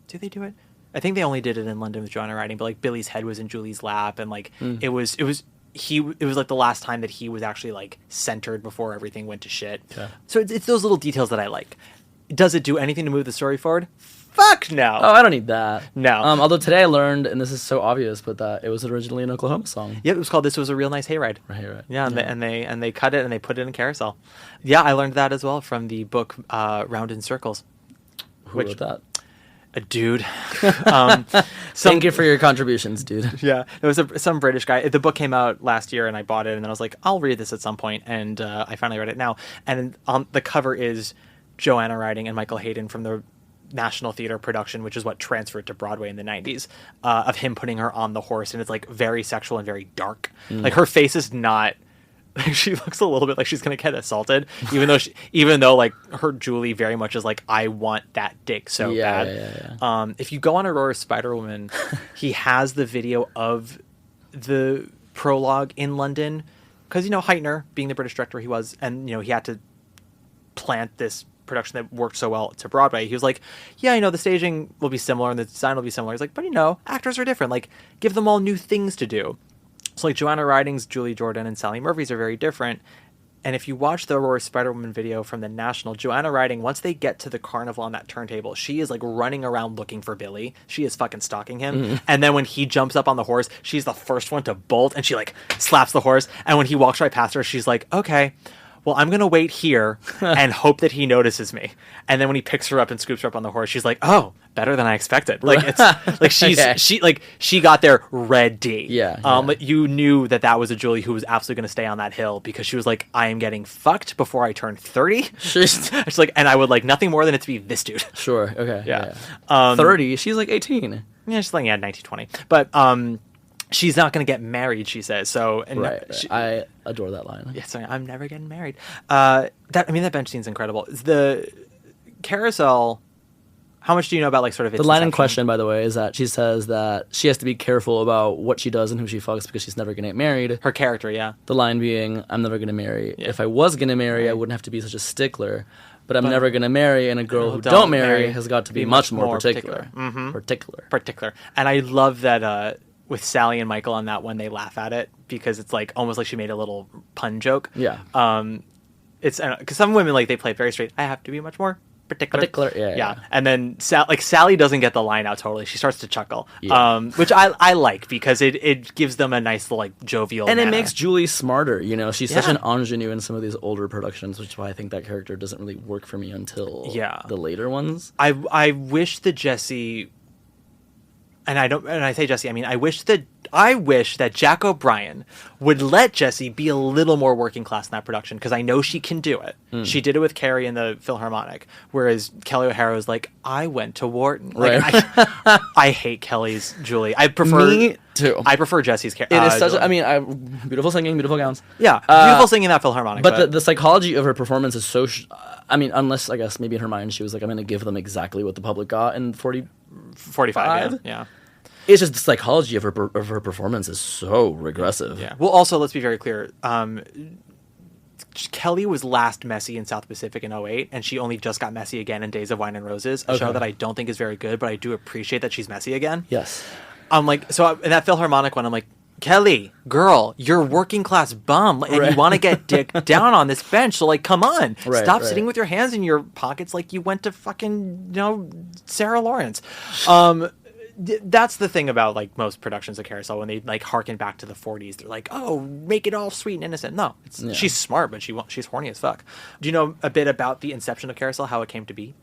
Do they do it? I think they only did it in London with Joanna Riding, but like Billy's head was in Julie's lap, and like it was like the last time that he was actually like centered before everything went to shit. Yeah. So it's those little details that I like. Does it do anything to move the story forward? Fuck no. Oh, I don't need that. No. Although today I learned, and this is so obvious, but that it was originally an Oklahoma song. Yeah, it was called "This Was a Real Nice Hayride." Hayride. Yeah, and they cut it and they put it in Carousel. Yeah, I learned that as well from the book Round in Circles. Who wrote that? A dude. Thank you for your contributions, dude. Yeah, it was some British guy. The book came out last year, and I bought it, and then I was like, I'll read this at some point, and I finally read it now. And on the cover is Joanna Riding and Michael Hayden from the National Theater production, which is what transferred to Broadway in the 90s, of him putting her on the horse, and it's like very sexual and very dark. Like her face is not. She looks a little bit like she's gonna get assaulted, even though like her Julie very much is like, I want that dick so bad. Yeah. If you go on Aurora's Spider-Woman, he has the video of the prologue in London, because Heitner, being the British director he was, and he had to plant this production that worked so well to Broadway. He was like, yeah, the staging will be similar and the design will be similar. He's like, but actors are different. Like, give them all new things to do. So like Joanna Riding's Julie Jordan and Sally Murphy's are very different. And if you watch the Aurora Spider-Woman video from the National, Joanna Riding, once they get to the carnival on that turntable, she is like running around looking for Billy. She is fucking stalking him. Mm-hmm. And then when he jumps up on the horse, she's the first one to bolt and she like slaps the horse. And when he walks right past her, she's like, okay, well, I'm going to wait here and hope that he notices me. And then when he picks her up and scoops her up on the horse, she's like, oh, better than I expected. Like, it's like she got there ready. Yeah. You knew that was a Julie who was absolutely going to stay on that hill because she was like, I am getting fucked before I turn 30. She's like, and I would like nothing more than it to be this dude. Sure. Okay. Yeah. 30. She's like 18. Yeah, she's like 19, 20. But she's not going to get married, she says. So Right. I adore that line. Yeah, sorry, I'm never getting married. That bench scene's incredible. The carousel. How much do you know about like sort of its the line in inception? question, by the way, is that she says that she has to be careful about what she does and who she fucks because she's never going to get married. Her character, yeah. The line being, I'm never going to marry. Yeah. If I was going to marry, I wouldn't have to be such a stickler. But I'm never going to marry, and a girl who don't marry has got to be much more particular. Mm-hmm. Particular. And I love that with Sally and Michael on that one, they laugh at it because it's like almost like she made a little pun joke. Yeah. It's because some women like they play it very straight. I have to be much more particular. Yeah. And then Sally doesn't get the line out totally. She starts to chuckle, which I like because it gives them a nice like jovial and manner. it makes Julie smarter. You know, she's such an ingenue in some of these older productions, which is why I think that character doesn't really work for me until the later ones. I wish that Jesse, and I say Jesse, I mean I wish that Jack O'Brien would let Jessie be a little more working class in that production because I know she can do it. She did it with Carrie in the Philharmonic, whereas Kelly O'Hara was like, I went to Wharton. Like, Right. I hate Kelly's Julie. I prefer Me too. I prefer Jessie's character. It is such. Beautiful singing, beautiful gowns. Yeah, beautiful singing in that Philharmonic. But the psychology of her performance is so. Unless I guess maybe in her mind she was like, I'm going to give them exactly what the public got in 45. Yeah. It's just the psychology of her performance is so regressive. Yeah. Well, also, let's be very clear. Kelly was last messy in South Pacific in 2008, and she only just got messy again in Days of Wine and Roses, a show that I don't think is very good, but I do appreciate that she's messy again. Yes. I'm like, so in that Philharmonic one, I'm like, Kelly, girl, you're a working class bum, and you want to get dick down on this bench, so like, come on. Stop sitting with your hands in your pockets like you went to fucking, Sarah Lawrence. That's the thing about like most productions of Carousel when they like harken back to the 40s. They're like, oh, make it all sweet and innocent. No, she's smart, but she's horny as fuck. Do you know a bit about the inception of Carousel, how it came to be?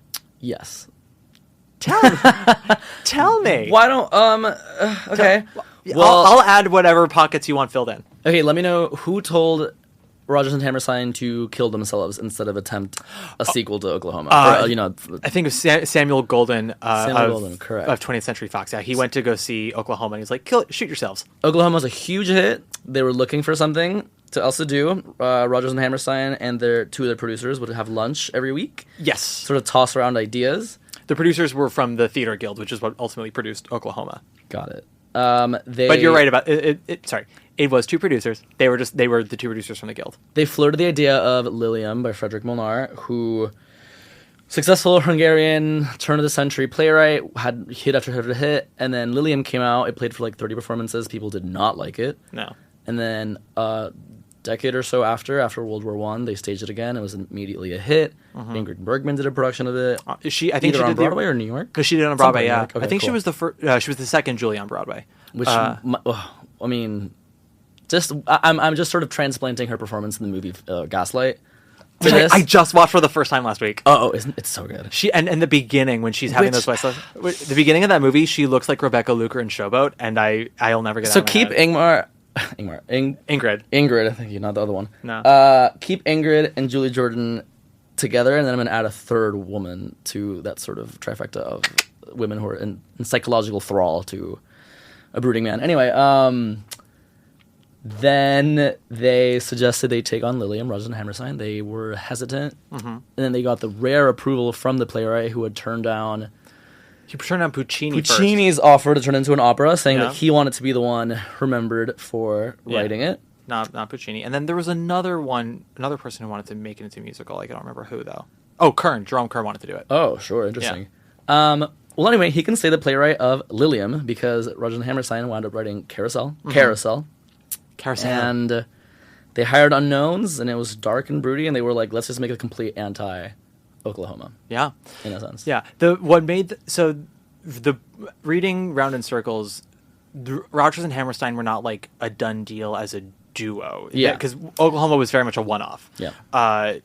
Yes. Tell me. Why don't okay. Well, I'll add whatever pockets you want filled in. Okay, let me know who told Rodgers and Hammerstein to kill themselves instead of attempt a sequel to Oklahoma. I think it was Samuel Golden. Correct. Of 20th Century Fox. Yeah, he went to go see Oklahoma, and he's like, shoot yourselves. Oklahoma was a huge hit. They were looking for something else to do. Rodgers and Hammerstein and two of their producers would have lunch every week. Yes. Sort of toss around ideas. The producers were from the Theater Guild, which is what ultimately produced Oklahoma. Got it. But you're right about it. Sorry. It was two producers. They were the two producers from the Guild. They floated the idea of Lilium by Frederick Molnar, who successful Hungarian turn of the century playwright, had hit after hit after hit, and then Lilium came out. It played for like 30 performances. People did not like it. No. And then a decade or so after World War I, they staged it again. It was immediately a hit. Mm-hmm. Ingrid Bergman did a production of it. I think she did on did Broadway or New York? Because she did it on Broadway, yeah. Okay, I think cool. she was the first. She was the second Julie on Broadway. Which I'm just sort of transplanting her performance in the movie Gaslight. I just watched for the first time last week. Isn't it so good? She and the beginning when she's having those the beginning of that movie, she looks like Rebecca Luker in Showboat, and I'll never get out of my keep head. Ingrid. Thank you, not the other one. No. Keep Ingrid and Julie Jordan together, and then I'm gonna add a third woman to that sort of trifecta of women who are in psychological thrall to a brooding man. Anyway, then they suggested they take on Lilium, Rodgers and Hammerstein. They were hesitant, and then they got the rare approval from the playwright who had turned down. He turned down Puccini's offer to turn it into an opera, saying that he wanted to be the one remembered for writing it. Not Puccini. And then there was another person who wanted to make it into a musical. I don't remember who though. Oh, Jerome Kern wanted to do it. Oh, sure, interesting. Yeah. Well, anyway, he can say the playwright of Lilium because Rodgers and Hammerstein wound up writing Carousel. And they hired unknowns, and it was dark and broody, and they were like, let's just make a complete anti-Oklahoma. Yeah. In a sense. Yeah. The reading Round in Circles, Rodgers and Hammerstein were not like a done deal as a duo. Yeah. Because Oklahoma was very much a one-off. Yeah. I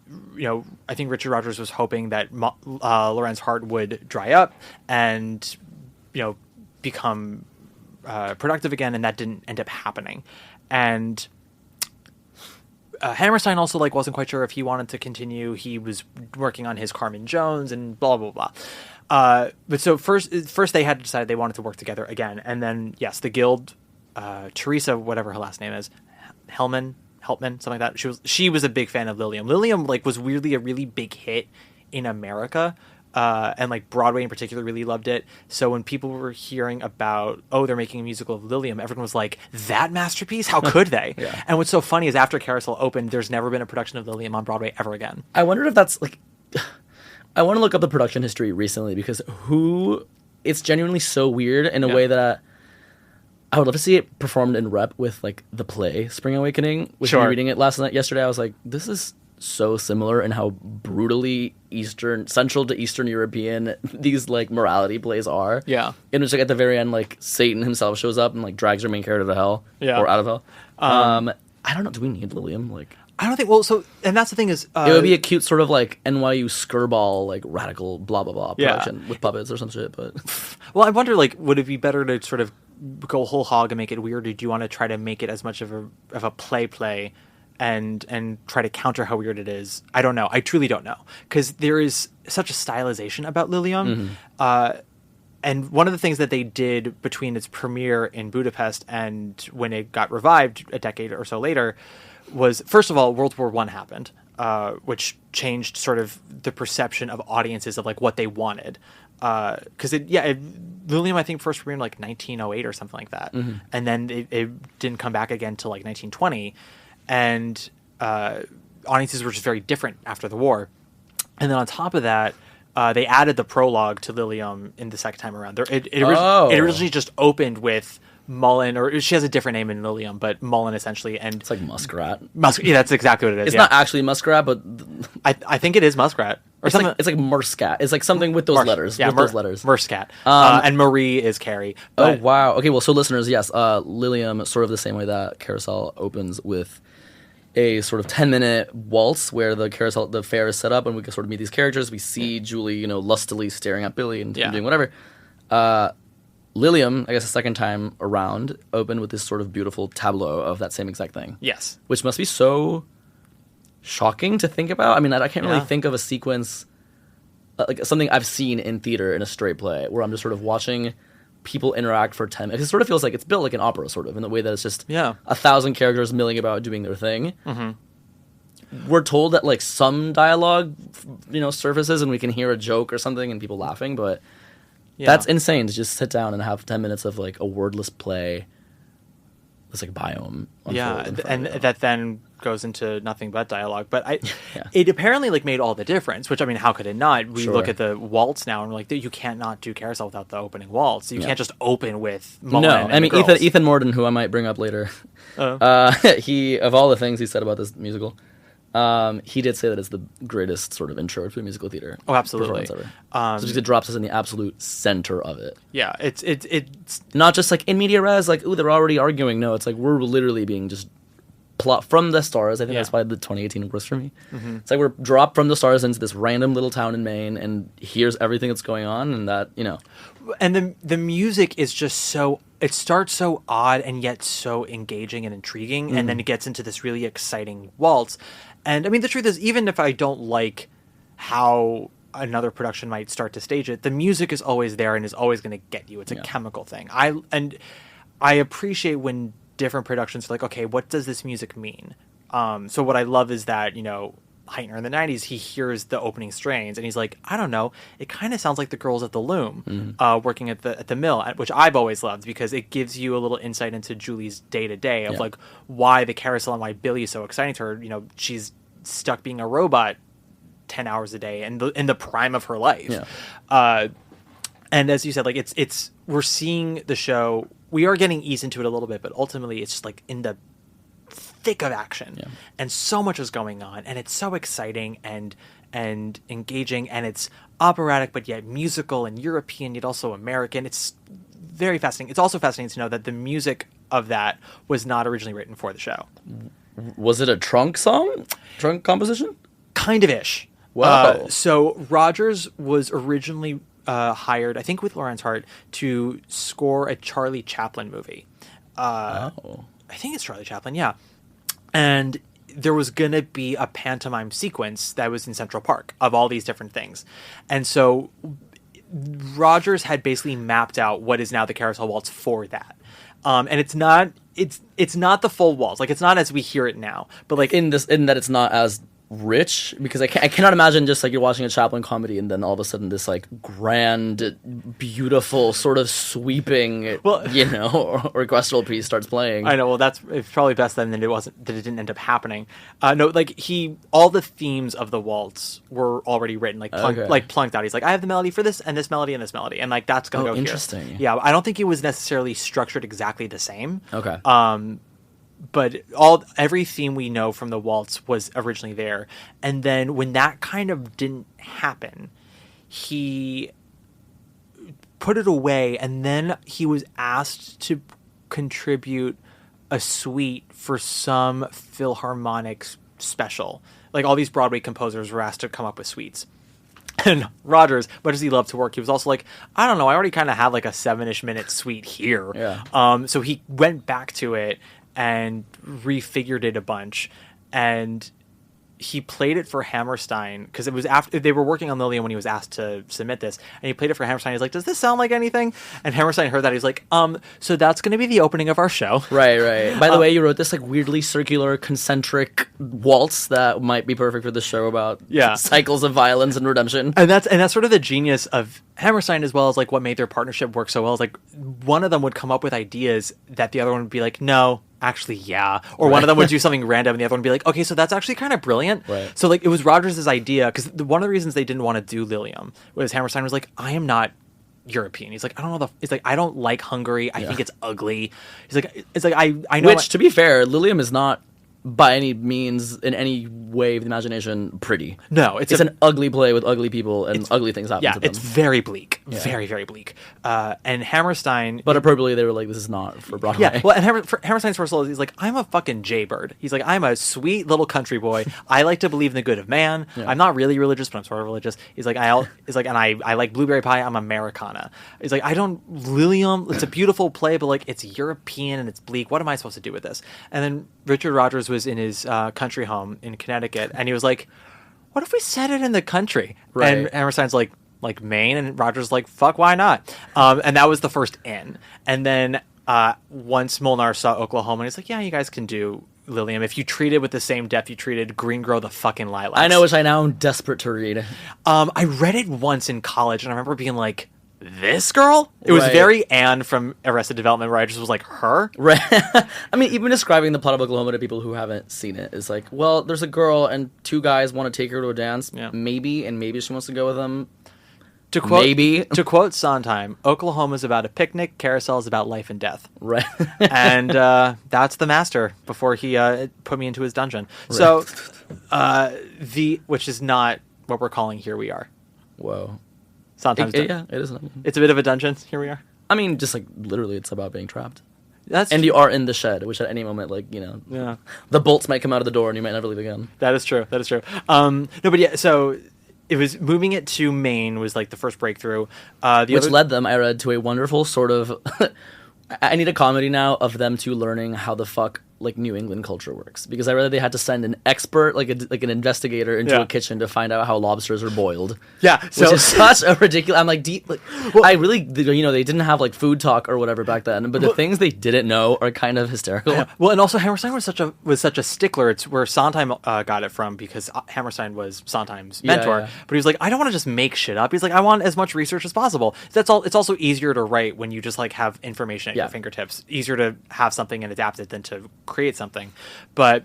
think Richard Rodgers was hoping that Lorenz Hart would dry up and, become productive again, and that didn't end up happening. And Hammerstein also wasn't quite sure if he wanted to continue. He was working on his Carmen Jones and blah blah blah. But so first they had to decide they wanted to work together again, and then yes, the guild, Teresa, whatever her last name is, Heltman, something like that. She was a big fan of Lilium. Lilium was weirdly a really big hit in America. And Broadway in particular really loved it. So when people were hearing about, they're making a musical of Lilium, everyone was like, that masterpiece? How could they? Yeah. And what's so funny is after Carousel opened, there's never been a production of Lilium on Broadway ever again. I wonder if that's I want to look up the production history recently because it's genuinely so weird in a way that I would love to see it performed in rep with the play Spring Awakening. With me reading it yesterday, I was like, this is so similar in how brutally Central to Eastern European these morality plays are. Yeah. And it's at the very end, Satan himself shows up and drags your main character to hell. Yeah. Or out of hell. I don't know. Do we need Lilium? I don't think. And that's the thing is, it would be a cute sort of NYU skirball radical blah blah blah production with puppets or some shit. But well, I wonder would it be better to sort of go whole hog and make it weird, or do you want to try to make it as much of a play? And try to counter how weird it is. I don't know. I truly don't know. Because there is such a stylization about Lilium. Mm-hmm. And one of the things that they did between its premiere in Budapest and when it got revived a decade or so later was, first of all, World War I happened, which changed sort of the perception of audiences of what they wanted. Because Lilium, I think, first premiered in 1908 or something like that. Mm-hmm. And then it didn't come back again till 1920. And audiences were just very different after the war. And then on top of that, they added the prologue to Lilium in the second time around. It originally just opened with Mullen, or she has a different name in Lilium, but Mullen essentially. And it's Muskrat. Yeah, that's exactly what it is. It's not actually Muskrat, but I think it is Muskrat. Or something. It's Murscat. It's something with those letters. Yeah, those letters. Murscat. And Marie is Carrie. But... Oh, wow. Okay, well, so listeners, yes, Lilium, sort of the same way that Carousel opens with a sort of 10-minute waltz where the fair is set up and we can sort of meet these characters. We see Julie, lustily staring at Billy and doing whatever. Lilium, I guess the second time around, opened with this sort of beautiful tableau of that same exact thing. Yes. Which must be so shocking to think about. I mean, I can't really think of a sequence, something I've seen in theater in a straight play where I'm just sort of watching people interact for 10 minutes. It sort of feels like it's built like an opera, sort of, in the way that it's just 1,000 characters milling about doing their thing. Mm-hmm. We're told that some dialogue, surfaces and we can hear a joke or something and people laughing, but that's insane to just sit down and have 10 minutes of a wordless play. This biome. That then goes into nothing but dialogue. But it apparently made all the difference. Which, I mean, how could it not? We look at the waltz now and we're like, you can't not do Carousel without the opening waltz. You can't just open with Mullen. No, I mean Ethan Morden, who I might bring up later. He, of all the things he said about this musical, he did say that it's the greatest sort of intro to a musical theater. Oh, absolutely. Ever. So just it drops us in the absolute center of it. Yeah, it's not just in media res, ooh, they're already arguing. No, it's we're literally being just plot from the stars. I think that's why the 2018 works for me. Mm-hmm. It's we're dropped from the stars into this random little town in Maine, and here's everything that's going on, and that And the music is just so. It starts so odd and yet so engaging and intriguing, and then it gets into this really exciting waltz. And I mean, the truth is, even if I don't like how another production might start to stage it, the music is always there and is always going to get you. It's a chemical thing. I appreciate when different productions are okay, what does this music mean? So what I love is that, Heitner in the 90s, he hears the opening strains and he's like, I don't know, it kind of sounds like the girls at the loom working at the mill, which I've always loved because it gives you a little insight into Julie's day-to-day of why the carousel and why Billy is so exciting to her. She's stuck being a robot 10 hours a day and in the prime of her life. And as you said, it's we're seeing the show, we are getting eased into it a little bit, but ultimately it's just in the thick of action and so much is going on and it's so exciting and engaging and it's operatic but yet musical and European yet also American. It's very fascinating. It's also fascinating to know that the music of that was not originally written for the show. Was it a trunk composition? Kind of ish. Wow. So Rodgers was originally hired, I think with Lawrence Hart, to score a Charlie Chaplin movie. I think it's Charlie Chaplin, yeah. And there was going to be a pantomime sequence that was in Central Park of all these different things. And so Rodgers had basically mapped out what is now the Carousel Waltz for that. And it's not the full waltz. Like, it's not as we hear it now, but like in that it's not as rich, because I cannot imagine just like you're watching a Chaplin comedy and then all of a sudden this like grand, beautiful, sort of sweeping, orchestral piece starts playing. I know. Well, it's probably best then that it didn't end up happening. No, like all the themes of the waltz were already written, plunked out. He's like, I have the melody for this and this melody and this melody, and like that's gonna go here. Interesting. Yeah, I don't think it was necessarily structured exactly the same. Okay. But every theme we know from the waltz was originally there. And then when that kind of didn't happen, he put it away, and then he was asked to contribute a suite for some Philharmonic special. Like, all these Broadway composers were asked to come up with suites. And Rodgers, much as he loved to work, he was also like, I don't know, I already kind of have like a 7-ish minute suite here. Yeah. So he went back to it and refigured it a bunch, and he played it for Hammerstein, because it was after they were working on Lillian when he was asked to submit this, and he played it for Hammerstein. He's like, does this sound like anything? And Hammerstein heard that. He's like, so that's going to be the opening of our show. Right. By the way, you wrote this like weirdly circular, concentric waltz that might be perfect for the show about cycles of violence and redemption. And that's sort of the genius of Hammerstein, as well as like what made their partnership work so well, is like one of them would come up with ideas that the other one would be like, no, actually, yeah. Or one of them would do something random and the other one would be like, okay, so that's actually kind of brilliant. Right. So like it was Rodgers' idea, because one of the reasons they didn't want to do Lilium was Hammerstein was like, I am not European. He's like, I don't know he's like, I don't like Hungary. I think it's ugly. He's like, I know. Which, to be fair, Lilium is not by any means, in any way of the imagination, pretty. No, it's an ugly play with ugly people and ugly things happen to them. It's very bleak. Yeah. Very, very bleak. And Hammerstein... But appropriately, they were like, this is not for Broadway. Yeah, well, and Hammerstein's first role, he's like, I'm a fucking jaybird. He's like, I'm a sweet little country boy. I like to believe in the good of man. Yeah. I'm not really religious, but I'm sort of religious. He's like, and I like blueberry pie. I'm Americana. He's like, Lilium, it's a beautiful play, but like, it's European and it's bleak. What am I supposed to do with this? And then Richard Rodgers was in his country home in Connecticut, and he was like, what if we set it in the country? Right. And Hammerstein's like Maine, and Rodgers like, fuck, why not? And that was the first in. And then once Molnar saw Oklahoma, he's like, yeah, you guys can do Lilium if you treat it with the same depth you treated Green Grow the fucking Lilacs. I know, which I now am desperate to read. I read it once in college, and I remember being like, this girl? It was very Anne from Arrested Development, where I just was like, her? Right. I mean, even describing the plot of Oklahoma to people who haven't seen it is like, well, there's a girl and two guys want to take her to a dance, maybe she wants to go with them. To quote Sondheim, Oklahoma's about a picnic, Carousel is about life and death. Right. And that's the master before he put me into his dungeon. Right. So, which is not what we're calling Here We Are. Whoa. Sondheim's it is. It's a bit of a dungeon. Here we are. I mean, just like literally, it's about being trapped. And you are in the shed, which at any moment, the bolts might come out of the door and you might never leave again. That is true. No, but yeah, so it was moving it to Maine was like the first breakthrough. Which led them, I read, to a wonderful sort of... I need a comedy now of them two learning how the fuck like New England culture works, because I read that they had to send an expert, like an investigator, into a kitchen to find out how lobsters are boiled. Yeah, which is such a ridiculous. I'm like, I really, they didn't have like food talk or whatever back then, but the things they didn't know are kind of hysterical. Yeah. Well, and also Hammerstein was such a stickler. It's where Sondheim got it from, because Hammerstein was Sondheim's mentor. But he was like, I don't want to just make shit up. He's like, I want as much research as possible. That's all. It's also easier to write when you just like have information at your fingertips. Easier to have something and adapt it than to create something. But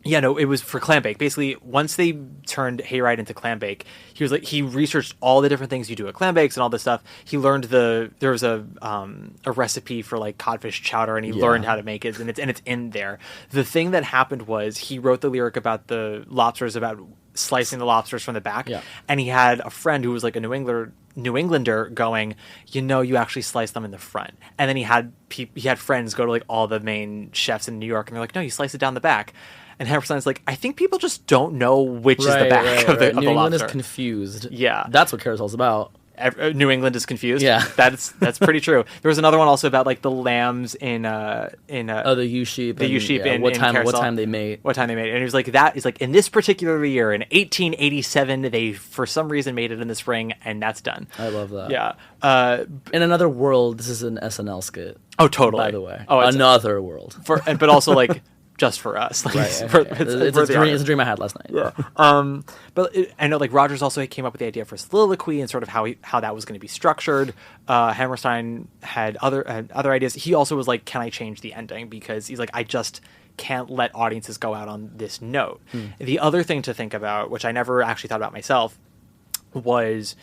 yeah, no, it was for clambake. Basically, once they turned hayride into clambake, he researched all the different things you do at clambakes and all this stuff. He learned there was a recipe for like codfish chowder, and he learned how to make it, and it's in there. The thing that happened was he wrote the lyric about the lobsters, about slicing the lobsters from the back, and he had a friend who was like a New Englander New Englander going, you actually slice them in the front. And then he had friends go to like all the main chefs in New York, and they're like, no, you slice it down the back. And Hammerstein's like, I think people just don't know which is the back of the New England lobster. is confused. Yeah. That's what Carousel's about. New England is confused. Yeah. That's pretty true. There was another one also about like the lambs in the ewe sheep. The ewe sheep in what Carousel. time they mate. What time they made it. And he was like, that is like in this particular year in 1887 they for some reason made it in the spring, and that's done. I love that. Yeah. In another world, this is an SNL skit. Oh, totally. By the way. Oh, another world. But also like just for us. Like, Right. it's It's a dream I had last night. Yeah. But I know like Rodgers also came up with the idea for soliloquy and sort of how that was going to be structured. Hammerstein had other ideas. He also was like, can I change the ending? Because he's like, I just can't let audiences go out on this note. The other thing to think about, which I never actually thought about myself, was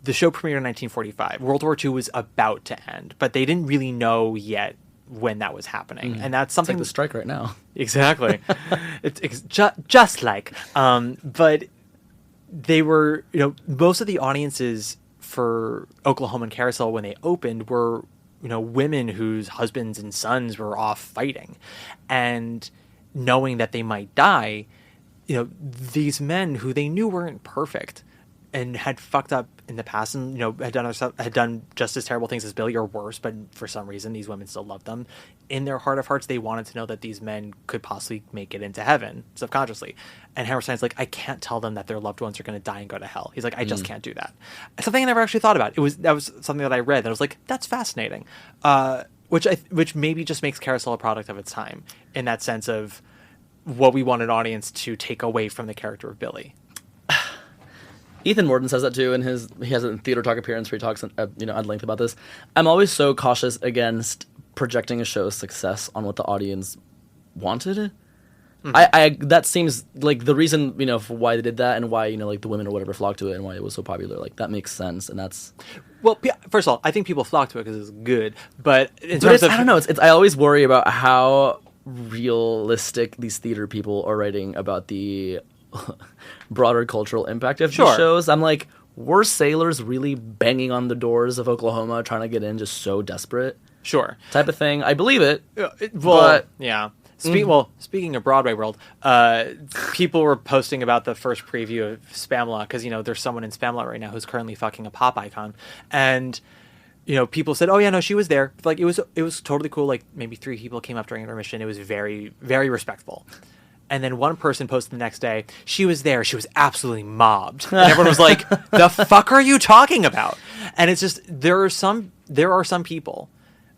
the show premiered in 1945. World War II was about to end, but they didn't really know yet when that was happening. And that's something... It's like the strike right now. Exactly. it's just like... but they were... most of the audiences for Oklahoma and Carousel when they opened were, women whose husbands and sons were off fighting. And knowing that they might die, these men who they knew weren't perfect and had fucked up in the past and, had done just as terrible things as Billy or worse, but for some reason these women still loved them. In their heart of hearts, they wanted to know that these men could possibly make it into heaven subconsciously. And Hammerstein's like, I can't tell them that their loved ones are going to die and go to hell. He's like, I just can't do that. Something I never actually thought about. That was something that I read that I was like, that's fascinating. Which maybe just makes Carousel a product of its time in that sense of what we want an audience to take away from the character of Billy. Ethan Morden says that too he has a Theater Talk appearance where he talks at length about this. I'm always so cautious against projecting a show's success on what the audience wanted. I that seems like the reason for why they did that and why like the women or whatever flocked to it and why it was so popular. Like that makes sense, and that's well. Yeah, first of all, I think people flock to it because it's good, but in terms of I don't know. It's I always worry about how realistic these theater people are writing about the broader cultural impact of these shows. I'm like, were sailors really banging on the doors of Oklahoma trying to get in, just so desperate? Sure. Type of thing. I believe it. Yeah. Speaking of Broadway world, people were posting about the first preview of Spamla because there's someone in Spamla right now who's currently fucking a pop icon, and people said, oh yeah, no, she was there. Like it was totally cool. Like maybe 3 people came up during intermission. It was very, very respectful. And then one person posted the next day, she was there. She was absolutely mobbed. And everyone was like, the fuck are you talking about? And it's just, there are some people.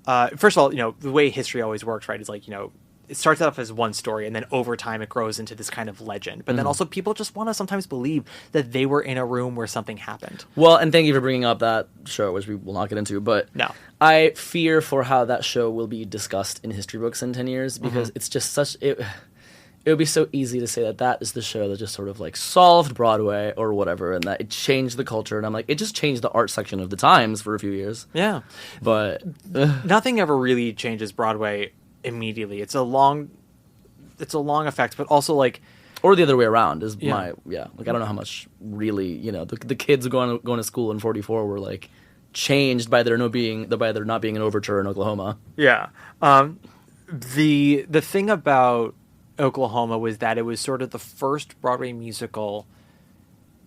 First of all, the way history always works, right, is like, it starts off as one story, and then over time it grows into this kind of legend. But then also people just want to sometimes believe that they were in a room where something happened. Well, and thank you for bringing up that show, which we will not get into. But no. I fear for how that show will be discussed in history books in 10 years, because it's just such... It would be so easy to say that is the show that just sort of like solved Broadway or whatever, and that it changed the culture. And I'm like, it just changed the art section of the Times for a few years. Yeah. But nothing ever really changes Broadway immediately. It's a long effect, but also like, or the other way around is like, I don't know how much really, the kids going to school in 44 were like changed by there not being an overture in Oklahoma. Yeah. The thing about Oklahoma was that it was sort of the first Broadway musical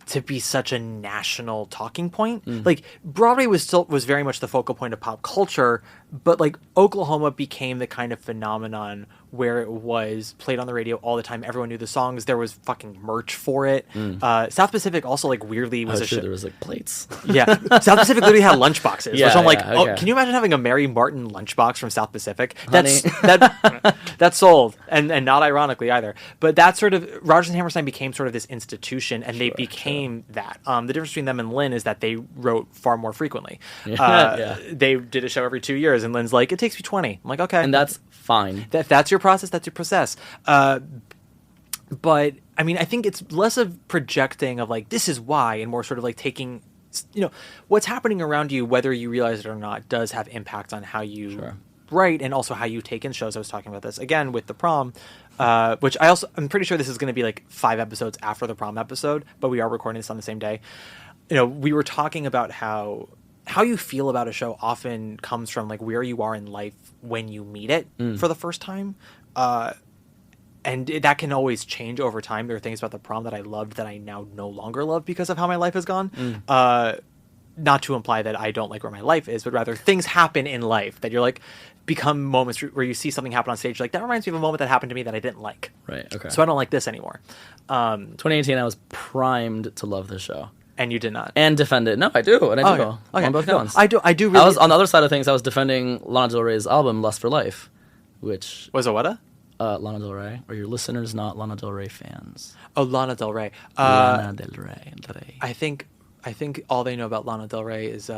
to be such a national talking point. Like Broadway was very much the focal point of pop culture, but like Oklahoma became the kind of phenomenon where it was played on the radio all the time. Everyone knew the songs. There was fucking merch for it. South Pacific also like weirdly was a show. There was like plates. Yeah, South Pacific literally had lunchboxes. Yeah, which I'm like, okay. Can you imagine having a Mary Martin lunchbox from South Pacific? Honey. That's sold, and not ironically either. But that sort of Rodgers and Hammerstein became sort of this institution, and they became that. The difference between them and Lynn is that they wrote far more frequently. They did a show every 2 years, and Lynn's like, it takes me 20. I'm like, okay, and that's fine. If that's your process, that's your process. But I mean, I think it's less of projecting of like, this is why, and more sort of like taking, what's happening around you, whether you realize it or not, does have impact on how you write and also how you take in shows. I was talking about this again with The Prom, which I'm pretty sure this is going to be like 5 episodes after the Prom episode, but we are recording this on the same day. we were talking about how you feel about a show often comes from like where you are in life when you meet it for the first time. And that can always change over time. There are things about The Prom that I loved that I now no longer love because of how my life has gone. Not to imply that I don't like where my life is, but rather things happen in life that you're like, become moments where you see something happen on stage. Like, that reminds me of a moment that happened to me that I didn't like. Right, okay. So I don't like this anymore. 2018, I was primed to love this show. And you did not. And defend it. No, I do. And I do. Okay. On both counts. I do really... I was, on the other side of things, I was defending Lana Del Rey's album, Lust for Life, which... Was it what? Lana Del Rey. Are your listeners not Lana Del Rey fans? Oh, Lana Del Rey. Lana Del Rey. I think all they know about Lana Del Rey is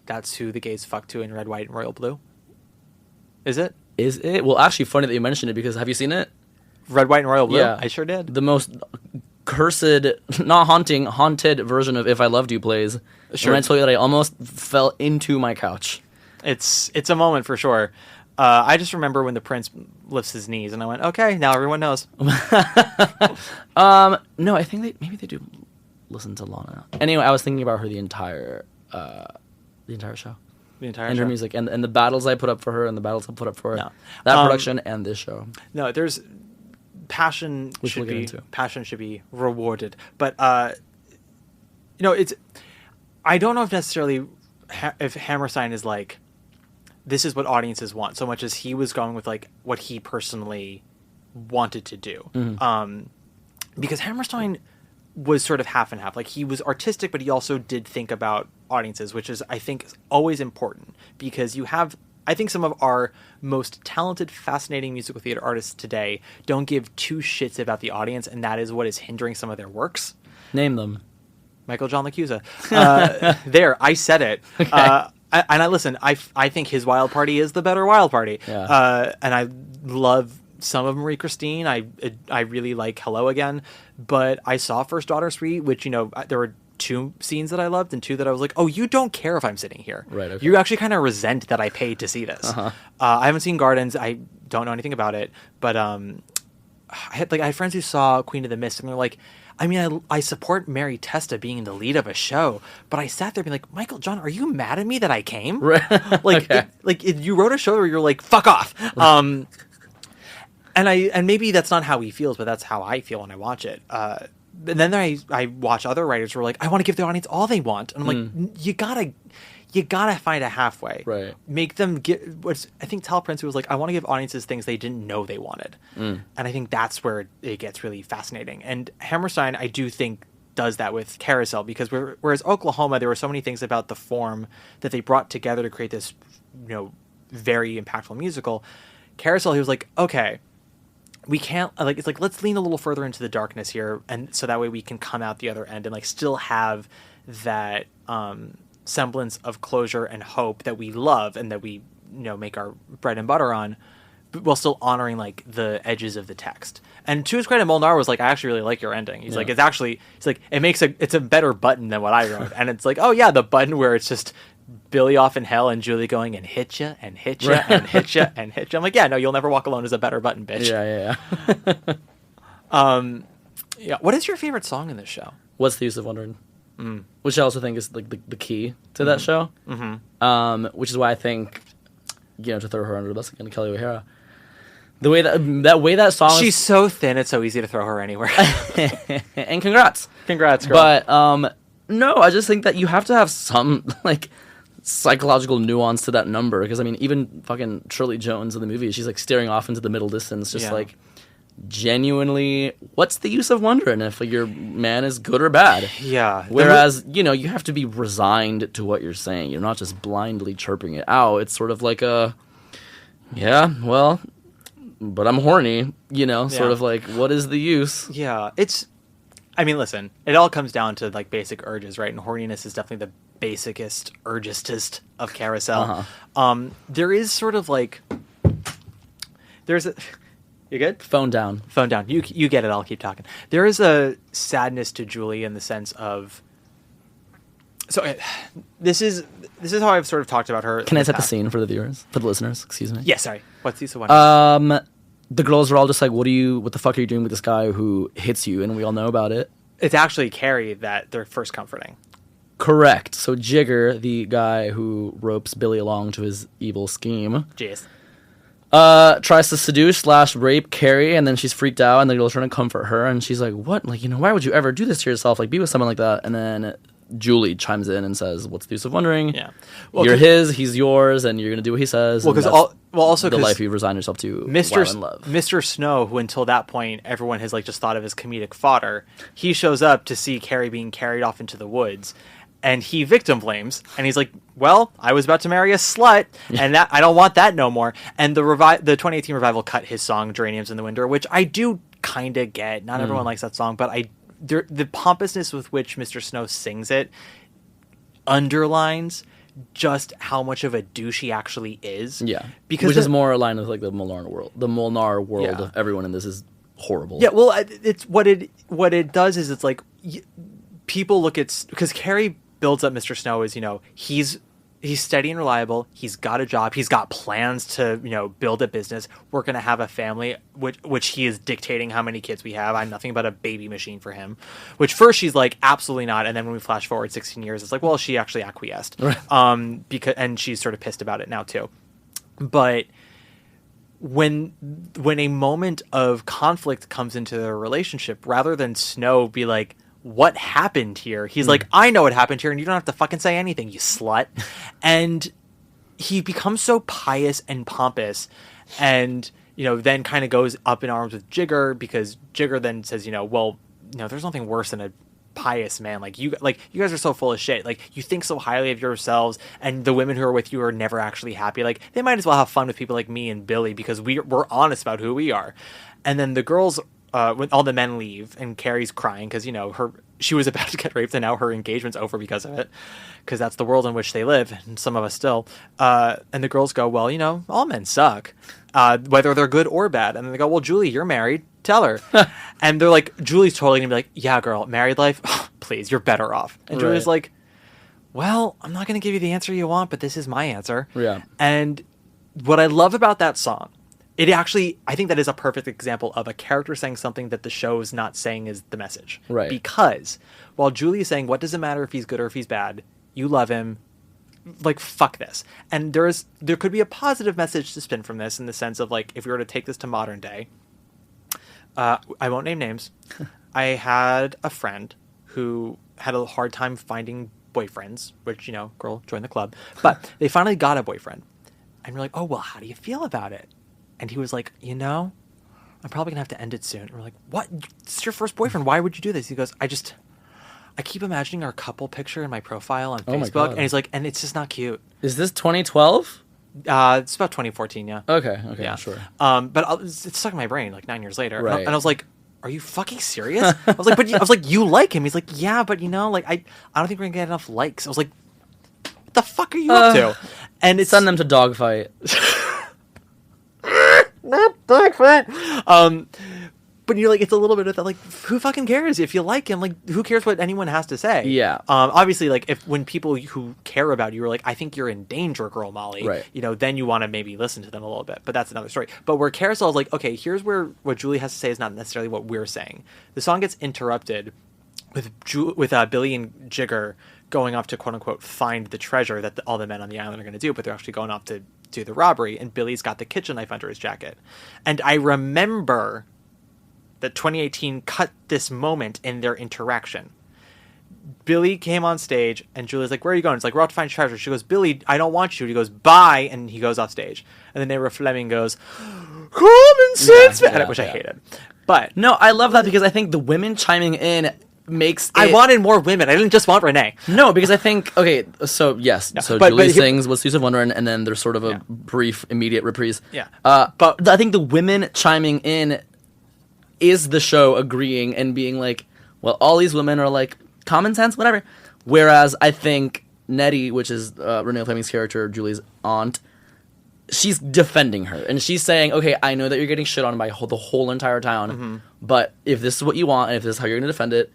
that's who the gays fuck to in Red, White, and Royal Blue. Is it? Is it? Well, actually, funny that you mentioned it, because have you seen it? Red, White, and Royal Blue? Yeah. I sure did. The most cursed, not haunting, haunted version of If I Loved You plays. Sure. And I told you that I almost fell into my couch. It's a moment for sure. I just remember when the prince lifts his knees, and I went, okay, now everyone knows. No, I think maybe they do listen to Lana. Anyway, I was thinking about her the entire show. The entire And show? her music, and the battles I put up for her, and the battles I put up for her. No. That production and this show. No, there's passion. Which we'll get into. Passion should be rewarded, but it's. I don't know if necessarily if Hammerstein is like, this is what audiences want, so much as he was going with like what he personally wanted to do. Because Hammerstein was sort of half and half. Like, he was artistic, but he also did think about audiences, which is, I think, always important, because you have, I think, some of our most talented, fascinating musical theater artists today don't give two shits about the audience, and that is what is hindering some of their works. Name them. Michael John LaCusa. There, I said it. Okay. I think his Wild Party is the better Wild Party. Yeah. And I love some of Marie Christine. I really like Hello Again, but I saw First Daughter Suite, which, there were 2 scenes that I loved and 2 that I was like, oh, you don't care if I'm sitting here. Right. Okay. You actually kind of resent that I paid to see this. I haven't seen Gardens. I don't know anything about it, but I had friends who saw Queen of the Mist, and they're like, I mean, I support Mary Testa being the lead of a show, but I sat there being like, Michael John, are you mad at me that I came? Right. Like, Okay. You wrote a show where you're like, fuck off. And maybe that's not how he feels, but that's how I feel when I watch it. And then I watch other writers who are like, I want to give the audience all they want. And I'm like, you gotta find a halfway. Right. Make them I think Tal Prince was like, I want to give audiences things they didn't know they wanted. And I think that's where it gets really fascinating. And Hammerstein, I do think, does that with Carousel, because whereas Oklahoma, there were so many things about the form that they brought together to create this, very impactful musical. Carousel, he was like, okay, we can't, like, it's like, let's lean a little further into the darkness here, and so that way we can come out the other end and like still have that semblance of closure and hope that we love and that we make our bread and butter on, but while still honoring like the edges of the text. And to his credit, Molnar was like, I actually really like your ending. He's like, it's a better button than what I wrote. And it's like, oh yeah, the button where it's just Billy off in hell and Julie going and hit ya and hit ya and hit ya and hit ya. I'm like, yeah, no, You'll Never Walk Alone is a better button, bitch. Yeah. Yeah. What is your favorite song in this show? What's the Use of Wondering? Which I also think is like the key to that show. Which is why I think, to throw her under the bus again, Kelly O'Hara. The way that song She's so thin, it's so easy to throw her anywhere. And congrats, girl. But no, I just think that you have to have some like psychological nuance to that number, because I mean, even fucking Shirley Jones in the movie, she's like staring off into the middle distance, just like genuinely, what's the use of wondering if your man is good or bad? Yeah. Whereas, you have to be resigned to what you're saying. You're not just blindly chirping it out. It's sort of like but I'm horny, sort of like, what is the use? Yeah. I mean, listen, it all comes down to like basic urges, right? And horniness is definitely the basicest, urgestest of Carousel. There is sort of like, you good? Phone down. You get it. I'll keep talking. There is a sadness to Julie in the sense of. So this is how I've sort of talked about her. Can I set the scene for the viewers, for the listeners? Excuse me. Yeah, sorry. What's the one? The girls are all just like, what the fuck are you doing with this guy who hits you? And we all know about it. It's actually Carrie that they're first comforting. Correct. So Jigger, the guy who ropes Billy along to his evil scheme, Jeez. tries to seduce / rape Carrie, and then she's freaked out, and the girl's trying to comfort her, and she's like, what? Like, why would you ever do this to yourself? Like, be with someone like that. And then Julie chimes in and says, what's the use of wondering? Yeah. You're his, he's yours, and you're going to do what he says. Well, because also the life you've resigned yourself to while in love. Mr. Snow, who until that point everyone has like just thought of as comedic fodder, he shows up to see Carrie being carried off into the woods, and he victim blames, and he's like, well, I was about to marry a slut, and that I don't want that no more. And the 2018 revival cut his song Geraniums in the Winter, which I do kind of get. Not everyone likes that song, but the pompousness with which Mr. Snow sings it underlines just how much of a douche he actually is. Yeah. Because which is more aligned with like the Molnar world. The Molnar world Yeah. of everyone in this is horrible. Yeah, well, it's what it does is it's like people look at, because Carrie builds up Mr. Snow as, he's steady and reliable. He's got a job. He's got plans to, build a business. We're going to have a family, which he is dictating how many kids we have. I'm nothing but a baby machine for him, which first she's like, absolutely not. And then when we flash forward 16 years, it's like, well, she actually acquiesced. And she's sort of pissed about it now too. But when a moment of conflict comes into their relationship, rather than Snow be like, what happened here? He's like, I know what happened here, and you don't have to fucking say anything, you slut. And he becomes so pious and pompous, and then kind of goes up in arms with Jigger, because Jigger then says, well, there's nothing worse than a pious man like you guys are so full of shit. Like, you think so highly of yourselves, and the women who are with you are never actually happy. Like, they might as well have fun with people like me and Billy, because we're honest about who we are. And then the girls, when all the men leave, and Carrie's crying because she was about to get raped, and now her engagement's over because of it, because that's the world in which they live, and some of us still. And the girls go, well, all men suck, whether they're good or bad. And then they go, well, Julie, you're married. Tell her. And they're like, Julie's totally gonna be like, yeah, girl, married life, please, you're better off. And Julie's like, well, I'm not gonna give you the answer you want, but this is my answer. Yeah. And what I love about that song, I think that is a perfect example of a character saying something that the show is not saying is the message. Right. Because while Julie is saying, what does it matter if he's good or if he's bad? You love him. Like, fuck this. And there could be a positive message to spin from this, in the sense of, like, if we were to take this to modern day, I won't name names. I had a friend who had a hard time finding boyfriends, which, girl, join the club. But they finally got a boyfriend. And we're like, oh, well, how do you feel about it? And he was like, I'm probably going to have to end it soon. And we're like, what? It's your first boyfriend. Why would you do this? He goes, I keep imagining our couple picture in my profile on Facebook. And he's like, and it's just not cute. Is this 2012? It's about 2014, yeah. Okay, yeah. Sure. But it's stuck in my brain like 9 years later. Right. And I was like, are you fucking serious? I was like, you like him? He's like, yeah, but I don't think we're going to get enough likes. I was like, what the fuck are you up to? And it's send them to dogfight. Not dogfight. But you're like, it's a little bit of that, like, who fucking cares if you like him? Like, who cares what anyone has to say? Yeah. Obviously, like, when people who care about you are like, I think you're in danger, girl Molly. Right. Then you want to maybe listen to them a little bit. But that's another story. But where Carousel is like, okay, here's where what Julie has to say is not necessarily what we're saying. The song gets interrupted with Billy and Jigger going off to, quote unquote, find the treasure that all the men on the island are going to do, but they're actually going off to do the robbery, and Billy's got the kitchen knife under his jacket. And I remember that 2018 cut this moment in their interaction. Billy came on stage, and Julie's like, where are you going? It's like, we're out to find treasure. She goes, Billy, I don't want you. He goes, bye, and he goes off stage. And then Neighbor Fleming goes, common sense, which I hated. But no, I love that, because I think the women chiming in makes it... I wanted more women. I didn't just want Renee. No, because I think, okay, so yes, Julie sings What's the Use of Wondering, and then there's sort of a brief, immediate reprise. Yeah. But I think the women chiming in is the show agreeing and being like, well, all these women are like, common sense, whatever. Whereas I think Nettie, which is Renee Fleming's character, Julie's aunt, she's defending her. And she's saying, okay, I know that you're getting shit on by the whole entire town, but if this is what you want, and if this is how you're going to defend it,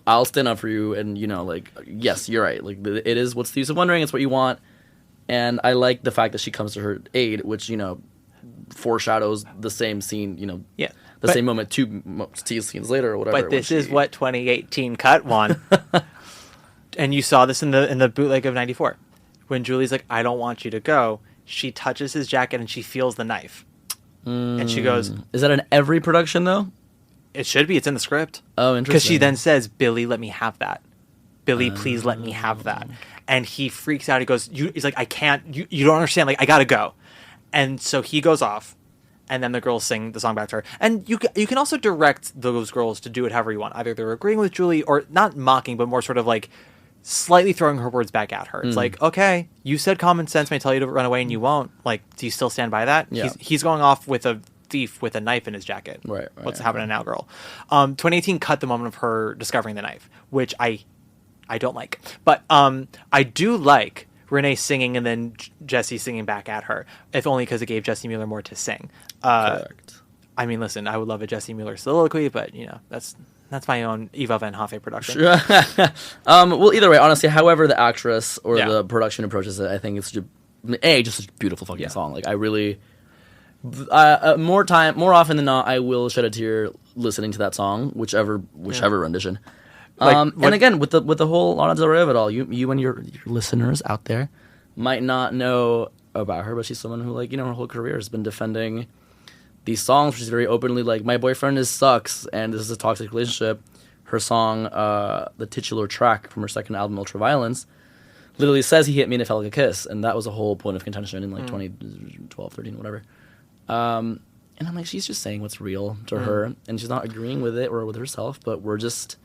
I'll stand up for you. And, yes, you're right. Like, it is What's the Use of Wondering? It's what you want. And I like the fact that she comes to her aid, which, foreshadows the same scene, the same moment 2 scenes later or whatever. But this is what 2018 cut, Juan. And you saw this in the bootleg of '94, when Julie's like, "I don't want you to go." She touches his jacket and she feels the knife, and she goes, Is that in every production though? "It should be. It's in the script." Oh, interesting. Because she then says, "Billy, let me have that. Billy, please let me have that." And he freaks out. He goes, he's like, "I can't. You don't understand. Like, I gotta go." And so he goes off, and then the girls sing the song back to her. And you can also direct those girls to do it however you want. Either they're agreeing with Julie or not mocking, but more sort of like slightly throwing her words back at her. It's like, okay, you said common sense may tell you to run away and you won't. Like, do you still stand by that? Yeah. He's going off with a thief with a knife in his jacket. Right, What's happening now, girl? 2018 cut the moment of her discovering the knife, which I don't like. But I do like Renee singing and then Jesse singing back at her, if only because it gave Jesse Mueller more to sing. Correct. I mean, listen, I would love a Jesse Mueller soliloquy, but, you know, that's my own Eva Van Hoffe production. Well, either way, honestly, however the actress or Yeah. the production approaches it, I think it's just such a beautiful fucking song. Like, I really, more often than not, I will shed a tear listening to that song, whichever rendition. And again, with the whole Lana Del Rey of it all, you and your listeners out there might not know about her, but she's someone who, like, you know, her whole career has been defending these songs. She's very openly like, my boyfriend sucks, and this is a toxic relationship. Her song, the titular track from her second album, Ultraviolence, literally says he hit me and it felt like a kiss, and that was a whole point of contention in like 2012, 13, whatever. And I'm like, she's just saying what's real to her, and she's not agreeing with it or with herself, but we're just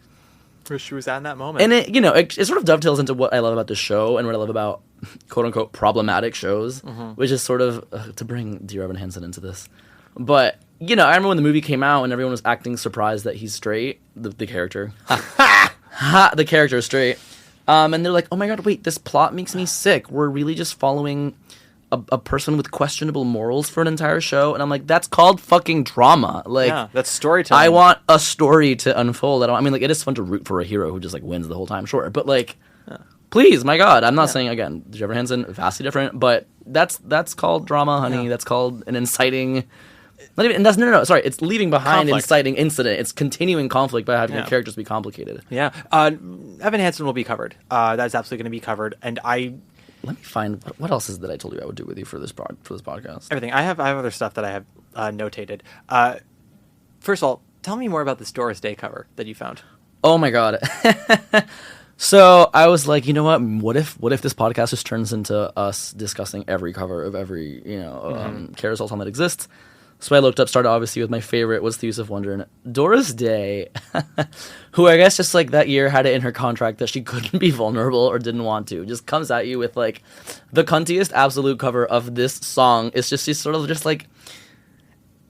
Where she was at in that moment. And it, you know, it sort of dovetails into what I love about the show and what I love about quote unquote problematic shows, which is sort of to bring Dear Evan Hansen into this. But, you know, I remember when the movie came out and everyone was acting surprised that he's straight, the character. The character is straight. And they're like, oh my god, wait, this plot makes me sick. We're really just following a person with questionable morals for an entire show. And I'm like, that's called fucking drama. Like, yeah, that's storytelling. I want a story to unfold. I mean, like, it is fun to root for a hero who just, like, wins the whole time, sure. But, like, please, my god, I'm not saying, again, Dear Evan Hansen, vastly different, but that's called drama, honey. Yeah. That's called an inciting... Sorry, it's leaving behind Conflict. inciting incident. It's continuing conflict by having the characters be complicated. Yeah. Evan Hansen will be covered. That's absolutely going to be covered. And Let me find what else is that I told you I would do with you for this podcast. everything. I have other stuff that I have notated. First of all, tell me more about this Doris Day cover that you found. Oh my god. So I was like, you know what? What if this podcast just turns into us discussing every cover of every carousel song that exists? So I looked up, started obviously with my favorite, What's the Use of Wondering? Doris Day, who I guess just like that year had it in her contract that she couldn't be vulnerable or didn't want to, just comes at you with like the cuntiest absolute cover of this song. It's just, she's sort of just like,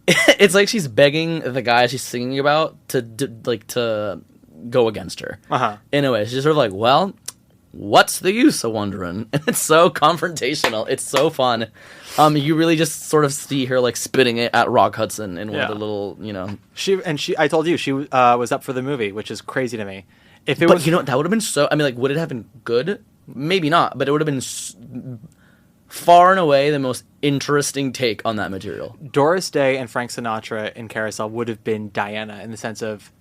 it's like she's begging the guy she's singing about to go against her. In a way, she's sort of like, well, what's the use of wondering? And it's so confrontational. It's so fun. You really just sort of see her like spitting it at Rock Hudson in one of the little, you know. I told you she was up for the movie, which is crazy to me. If it But was, you know, that would have been so. I mean, like, would it have been good? Maybe not. But it would have been far and away the most interesting take on that material. Doris Day and Frank Sinatra in Carousel would have been Diana in the sense of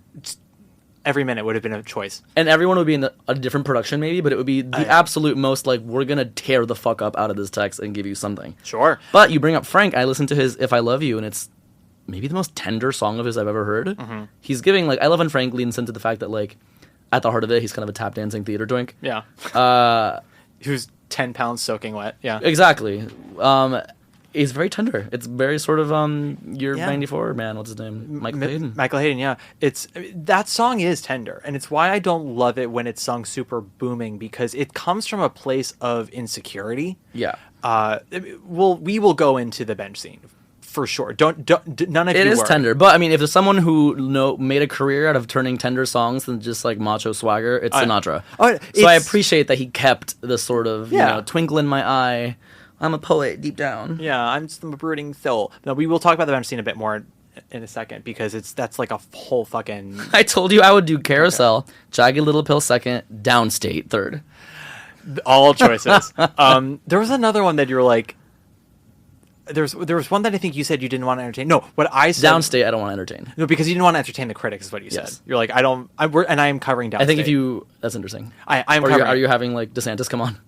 every minute would have been a choice. And everyone would be in a different production maybe, but it would be the absolute most, like, we're going to tear the fuck up out of this text and give you something. Sure. But you bring up Frank, I listened to his If I Love You, and it's maybe the most tender song of his I've ever heard. He's giving, like, I love when Frank leans into the fact that, like, at the heart of it, he's kind of a tap dancing theater twink. Yeah. Who's 10 pounds soaking wet. Yeah. Exactly. It's very tender. It's very sort of your 94 man. What's his name? Michael Hayden. Michael Hayden. Yeah. That song is tender, and it's why I don't love it when it's sung super booming, because it comes from a place of insecurity. Yeah. We will go into the bench scene for sure. Don't none of you. It is worry. tender, but I mean, if there's someone who made a career out of turning tender songs and just like macho swagger, it's Sinatra. So I appreciate that he kept the sort of you know, twinkle in my eye. I'm a poet deep down. Yeah, I'm just a brooding soul. Now, we will talk about the bench scene a bit more in a second, because that's like a whole fucking... I told you I would do Carousel, Jagged Little Pill second, Downstate third. All choices. There was another one that you were like... there was one that I think you said you didn't want to entertain. No, what I said Downstate, I don't want to entertain. No, because you didn't want to entertain the critics, is what you said. Yes. You're like, I am covering Downstate. I think that's interesting. I'm or covering. are you having like DeSantis come on?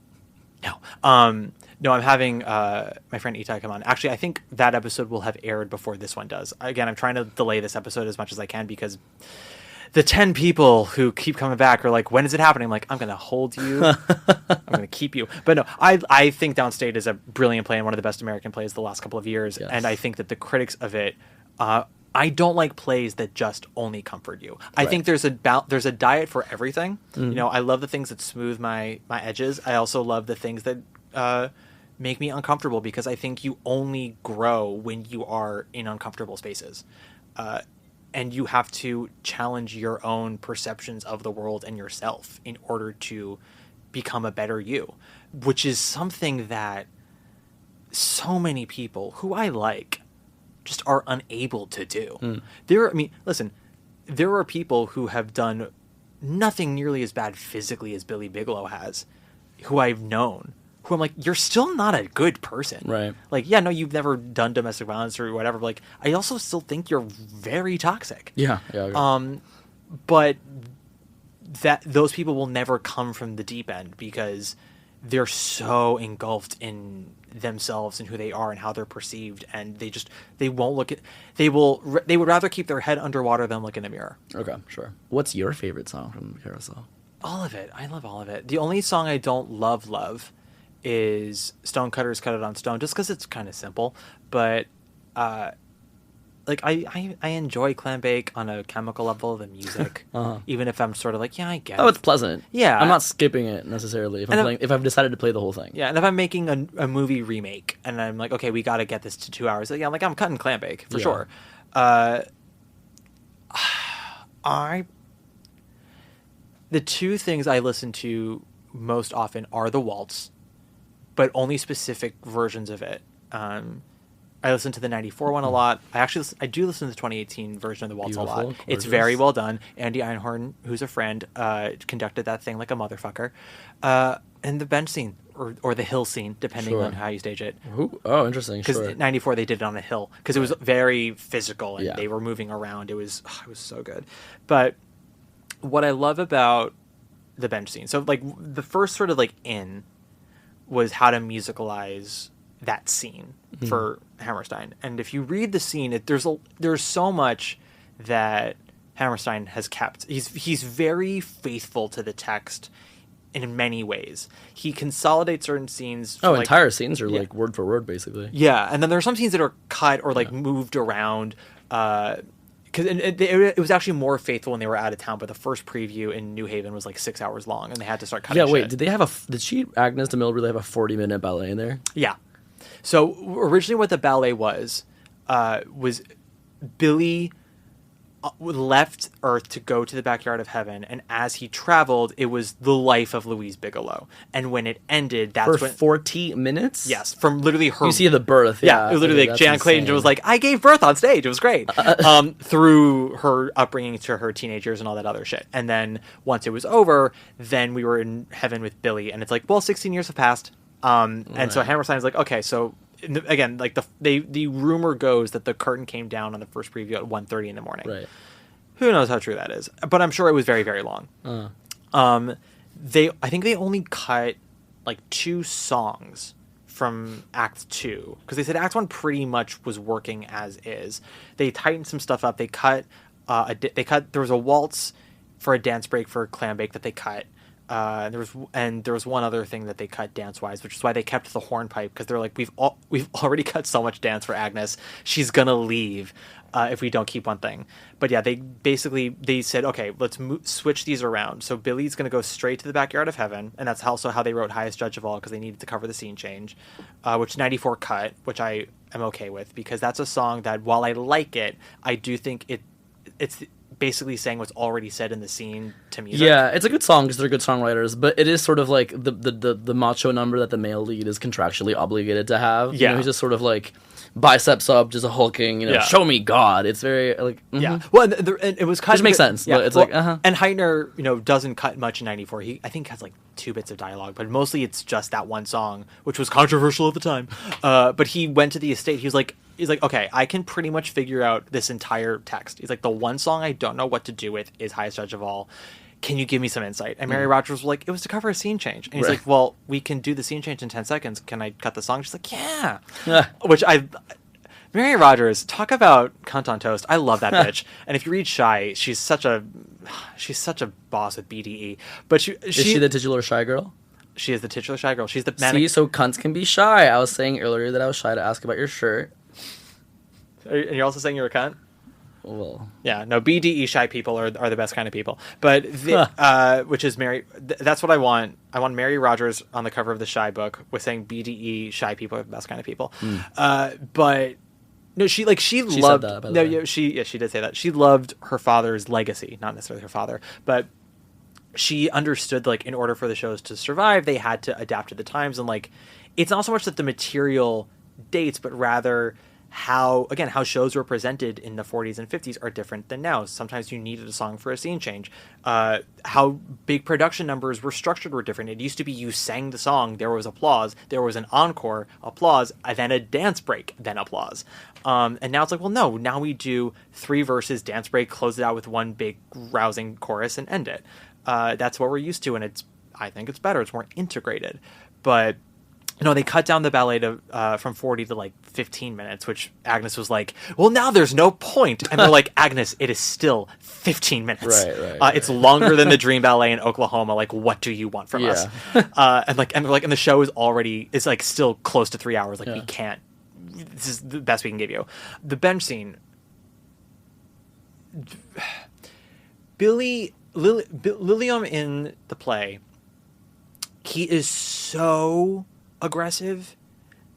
No. No, I'm having my friend Itai come on. Actually, I think that episode will have aired before this one does. Again, I'm trying to delay this episode as much as I can because the 10 people who keep coming back are like, when is it happening? I'm like, I'm going to hold you. I'm going to keep you. But no, I think Downstate is a brilliant play and one of the best American plays the last couple of years. Yes. And I think that the critics of it, I don't like plays that just only comfort you. I think there's a diet for everything. You know, I love the things that smooth my edges. I also love the things that make me uncomfortable because I think you only grow when you are in uncomfortable spaces. And you have to challenge your own perceptions of the world and yourself in order to become a better you, which is something that so many people who I like just are unable to do. Listen, there are people who have done nothing nearly as bad physically as Billy Bigelow has, who I've known, who I'm like, you're still not a good person. Right. Like, yeah, no, you've never done domestic violence or whatever. But like, I also still think you're very toxic. Yeah. Okay. But that those people will never come from the deep end because they're so engulfed in themselves and who they are and how they're perceived, and they won't look at. They would rather keep their head underwater than look in a mirror. Okay, sure. What's your favorite song from Carousel? All of it. I love all of it. The only song I don't love is Cut It on Stone, just because it's kind of simple. But like I enjoy clambake on a chemical level, the music, even if I'm sort of like, yeah, I get it. Oh, it's pleasant. Yeah. I'm not skipping it necessarily if I've decided to play the whole thing. Yeah, and if I'm making a movie remake and I'm like, okay, we got to get this to 2 hours. Yeah, I'm cutting clambake for sure. The two things I listen to most often are the waltz, but only specific versions of it. I listen to the 94 one a lot. I do listen to the 2018 version of the waltz Beautiful, a lot. gorgeous. It's very well done. Andy Einhorn, who's a friend, conducted that thing like a motherfucker. And the bench scene or the hill scene, depending on how you stage it. Oh, interesting. Because Sure. 94 they did it on a hill because it was very physical and Yeah. they were moving around. It was so good. But what I love about the bench scene, so like the first sort of like in was how to musicalize that scene for Hammerstein. And if you read the scene, there's so much that Hammerstein has kept. He's very faithful to the text in many ways. He consolidates certain scenes. Entire scenes are like word for word, basically. Yeah, and then there are some scenes that are cut or like moved around. Because it was actually more faithful when they were out of town. But the first preview in New Haven was like 6 hours long, and they had to start cutting. Yeah, wait. shit. Did they have Agnes DeMille really have a 40-minute ballet in there? Yeah. So originally what the ballet was Billy left Earth to go to the backyard of heaven, and as he traveled, it was the life of Louise Bigelow. And when it ended, that's when 40 minutes? yes, from literally her. You see the birth. Yeah, it was literally like Jan Clayton was like, I gave birth on stage. It was great. Through her upbringing to her teenagers and all that other shit. And then once it was over, then we were in heaven with Billy, and it's like, well, 16 years have passed. And so Hammerstein's like, okay, so again, like the rumor goes that the curtain came down on the first preview at 1:30 in the morning. Right. Who knows how true that is? But I'm sure it was very, very long. I think they only cut like 2 songs from Act 2 because they said Act 1 pretty much was working as is. They tightened some stuff up. They cut. There was a waltz for a dance break for clambake that they cut. There was one other thing that they cut dance wise, which is why they kept the hornpipe, because they're like, we've already cut so much dance for Agnes, she's gonna leave if we don't keep one thing. But yeah, they said, okay, let's switch these around. So Billy's gonna go straight to the backyard of heaven, and that's also how they wrote Highest Judge of All, because they needed to cover the scene change, which 94 cut, which I am okay with, because that's a song that, while I like it, I do think it's basically saying what's already said in the scene to music. Yeah, it's a good song because they're good songwriters, but it is sort of like the macho number that the male lead is contractually obligated to have. Yeah. You know, he's just sort of like, biceps up, just a hulking, Yeah. show me God. It's very like Yeah, well, and it was kind Which of makes sense, but it's like, And Heitner, doesn't cut much in '94. He, I think, has like 2 bits of dialogue, but mostly it's just that one song, which was controversial at the time. But he went to the estate. He's like, okay, I can pretty much figure out this entire text. He's like, the one song I don't know what to do with is Highest Judge of All. Can you give me some insight? And Mary Rodgers was like, it was to cover a scene change. And he's Right. like, well, we can do the scene change in 10 seconds. Can I cut the song? She's like, yeah. Which Mary Rodgers, talk about cunt on toast. I love that bitch. And if you read Shy, she's such a boss with BDE. But is she the titular shy girl? she is the titular Shy girl. She's the manic. See, so cunts can be shy. I was saying earlier that I was shy to ask about your shirt. And you're also saying you're a cunt? Well, Yeah, no, BDE shy people are the best kind of people. But which is Mary. That's what I want. I want Mary Rodgers on the cover of the Shy book with saying BDE shy people are the best kind of people. But no, she loved. said that, by the way. She did say that. She loved her father's legacy, not necessarily her father, but she understood like in order for the shows to survive, they had to adapt to the times, and like it's not so much that the material dates, but rather how shows were presented in the 40s and 50s are different than now. Sometimes you needed a song for a scene change. How big production numbers were structured were different. It used to be you sang the song, there was applause, there was an encore, applause, and then a dance break, then applause. And now it's like, well, no, now we do 3 verses, dance break, close it out with one big rousing chorus and end it. That's what we're used to, and I think it's better. It's more integrated. But they cut down the ballet to from 40 to like 15 minutes, which Agnes was like, well, now there's no point. And they're like, Agnes, it is still 15 minutes. Right. It's longer than the Dream Ballet in Oklahoma. Like, what do you want from us? And the show is like still close to 3 hours. Like, we can't. This is the best we can give you. The bench scene. Lilium in the play, he is so aggressive,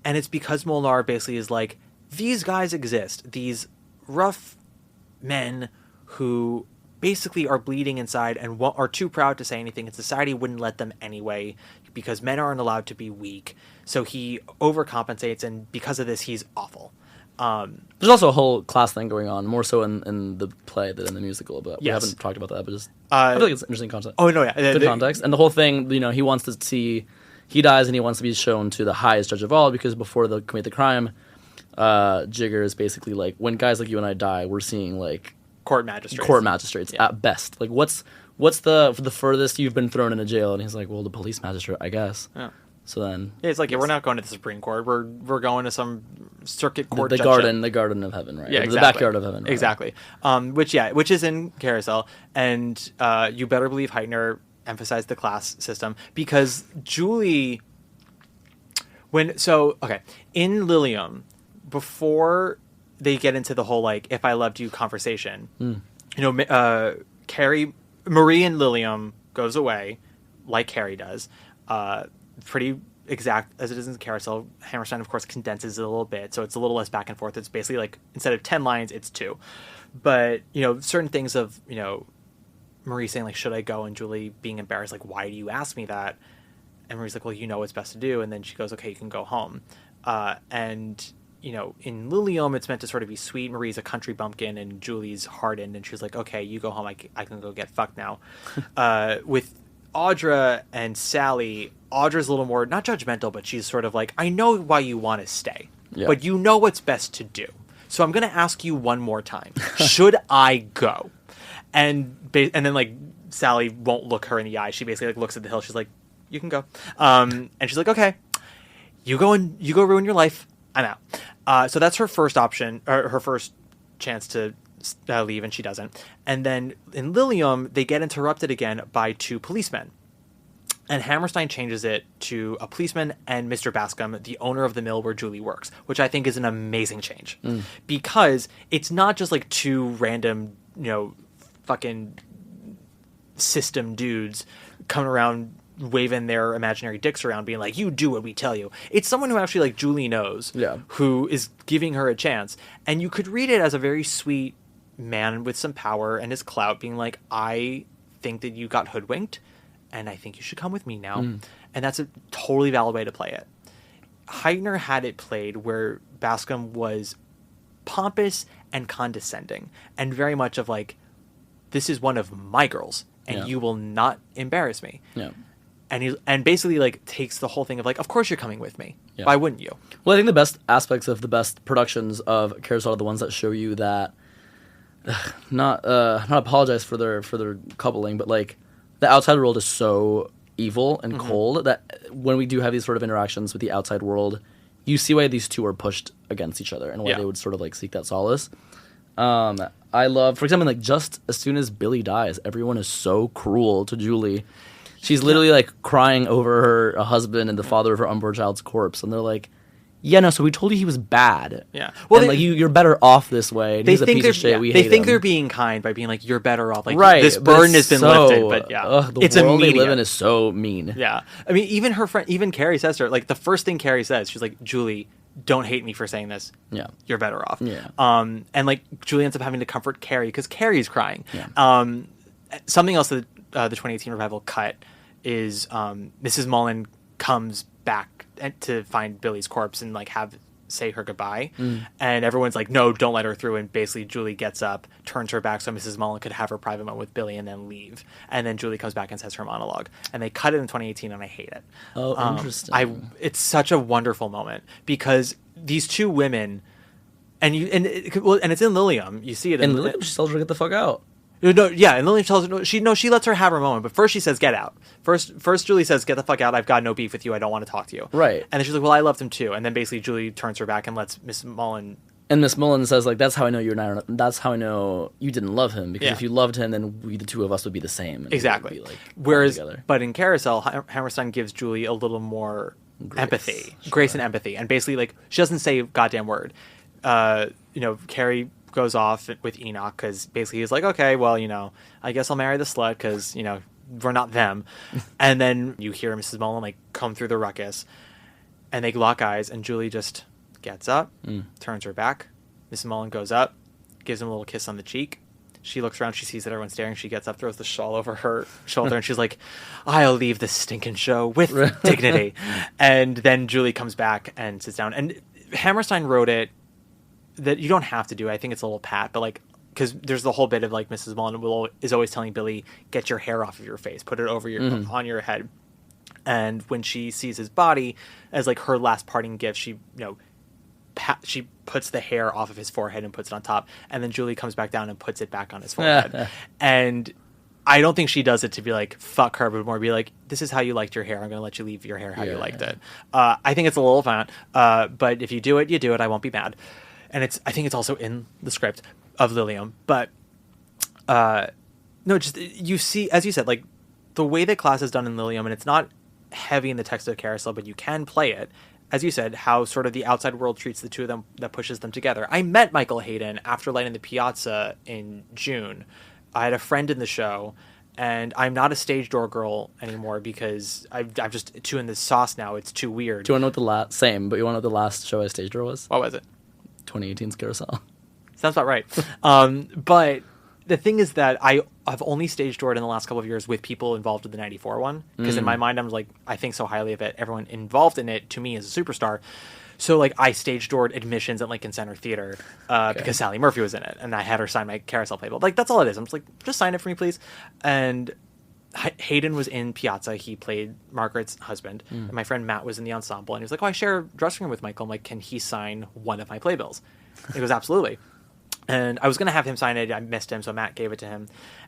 and it's because Molnar basically is like, these guys exist, these rough men who basically are bleeding inside and are too proud to say anything, and society wouldn't let them anyway because men aren't allowed to be weak. So he overcompensates, and because of this, he's awful. There's also a whole class thing going on, more so in the play than in the musical, but we haven't talked about that, but just I feel like it's interesting concept. Oh, no, yeah. Good context. And the whole thing, he wants to see, he dies and he wants to be shown to the highest judge of all, because before they commit the crime, Jigger is basically like, when guys like you and I die, we're seeing like court magistrates at best. Like, what's the furthest you've been thrown into jail? And he's like, well, the police magistrate, I guess. Yeah. So then, it's like, we're not going to the Supreme Court. We're going to some circuit court. The garden of heaven, right? Yeah, exactly. The backyard of heaven, right? Exactly. Which is in Carousel, and you better believe Heitner emphasized the class system, because Julie, in Lilium, before they get into the whole like if I loved you conversation, Marie in Lilium goes away, like Carrie does. Pretty exact as it is in Carousel. Hammerstein, of course, condenses it a little bit, so it's a little less back and forth. It's basically like, instead of 10 lines, it's 2. But, certain things of, Marie saying, like, should I go? And Julie being embarrassed, like, why do you ask me that? And Marie's like, well, you know what's best to do. And then she goes, okay, you can go home. In Lilium, it's meant to sort of be sweet. Marie's a country bumpkin, and Julie's hardened, and she's like, okay, you go home. I can go get fucked now. With Audra and Sally, Audra's a little more, not judgmental, but she's sort of like, I know why you want to stay, but you know what's best to do. So I'm going to ask you one more time. Should I go? And then, like, Sally won't look her in the eye. She basically, like, looks at the hill. She's like, you can go. And she's like, okay, you go ruin your life. I'm out. So that's her first option, or her first chance to leave, and she doesn't. And then in Lilium, they get interrupted again by 2 policemen. And Hammerstein changes it to a policeman and Mr. Bascom, the owner of the mill where Julie works, which I think is an amazing change. Because it's not just like 2 random, fucking system dudes coming around waving their imaginary dicks around being like, you do what we tell you. It's someone who actually, like, Julie knows, who is giving her a chance. And you could read it as a very sweet man with some power and his clout being like, I think that you got hoodwinked, and I think you should come with me now. And that's a totally valid way to play it. Heitner had it played where Bascom was pompous and condescending and very much of like, this is one of my girls and you will not embarrass me. Yeah. And basically like takes the whole thing of like, of course you're coming with me. Yeah. Why wouldn't you? Well, I think the best aspects of the best productions of Carousel are the ones that show you that not apologize for their coupling, but like the outside world is so evil and cold that when we do have these sort of interactions with the outside world, you see why these two are pushed against each other and why they would sort of like seek that solace. I love, for example, like just as soon as Billy dies, everyone is so cruel to Julie. She's literally like crying over her husband and the father of her unborn child's corpse, and they're like, "Yeah, no. So we told you he was bad. Yeah, well, and, like you're better off this way. And he's a piece of shit. We hate him." They think they're being kind by being like, "You're better off." Like, right, this burden has been lifted, but the world they live in is so mean. Yeah, I mean, even her friend, even Carrie says to her, like the first thing Carrie says, she's like, "Julie, don't hate me for saying this. Yeah, you're better off." Yeah, and like Julie ends up having to comfort Carrie because Carrie's crying. Yeah. Something else that the 2018 revival cut is Mrs. Mullen comes back to find Billy's corpse and like say her goodbye, and everyone's like, no, don't let her through, and basically Julie gets up, turns her back so Mrs. Mullen could have her private moment with Billy and then leave, and then Julie comes back and says her monologue, and they cut it in 2018 and I hate it. Interesting. It's such a wonderful moment because these two women and it's in Lilium, you see it in Lilium, she tells her to get the fuck out. No, yeah, and Lily tells her she lets her have her moment, but first she says get out. First Julie says get the fuck out. I've got no beef with you. I don't want to talk to you. Right. And then she's like, well, I loved him too. And then basically Julie turns her back and lets Miss Mullen. And Miss Mullen says like, that's how I know you're not. That's how I know you didn't love him, because if you loved him, then the two of us would be the same. Exactly. Be, like, whereas, but in Carousel, Hammerstein gives Julie a little more grace and empathy, and basically like she doesn't say a goddamn word. Carrie goes off with Enoch because basically he's like, okay, well, I guess I'll marry the slut because, we're not them. And then you hear Mrs. Mullen like come through the ruckus and they lock eyes and Julie just gets up, turns her back. Mrs. Mullen goes up, gives him a little kiss on the cheek. She looks around, she sees that everyone's staring. She gets up, throws the shawl over her shoulder, and she's like, I'll leave this stinking show with dignity. And then Julie comes back and sits down. And Hammerstein wrote it that you don't have to do. I think it's a little pat, but like, because there's the whole bit of like Mrs. Mullen is always telling Billy, get your hair off of your face, put it over your on your head. And when she sees his body as like her last parting gift, she she puts the hair off of his forehead and puts it on top, and then Julie comes back down and puts it back on his forehead. And I don't think she does it to be like fuck her, but more be like, this is how you liked your hair. I'm going to let you leave your hair how you liked it. I think it's a little fun, but if you do it, you do it. I won't be mad. And I think it's also in the script of Lilium. But no, just you see, as you said, like the way that class is done in Lilium, and it's not heavy in the text of Carousel, but you can play it. As you said, how sort of the outside world treats the two of them, that pushes them together. I met Michael Hayden after Light in the Piazza in June. I had a friend in the show, and I'm not a stage door girl anymore because I'm just too in the sauce now. It's too weird. Do you want to know what but you want to know what the last show I stage door was? What was it? 2018's Carousel. Sounds about right. But the thing is that I've only stage doored in the last couple of years with people involved with the 94 one. Because in my mind, I'm like, I think so highly of it. Everyone involved in it, to me, is a superstar. So, like, I stage doored admissions at Lincoln Center Theater because Sally Murphy was in it. And I had her sign my Carousel playbill. Like, that's all it is. I'm just like, just sign it for me, please. And Hayden was in Piazza. He played Margaret's husband. And my friend Matt was in the ensemble. And he was like, oh, I share a dressing room with Michael. I'm like, can he sign one of my playbills? And he goes, absolutely. And I was going to have him sign it. I missed him, so Matt gave it to him.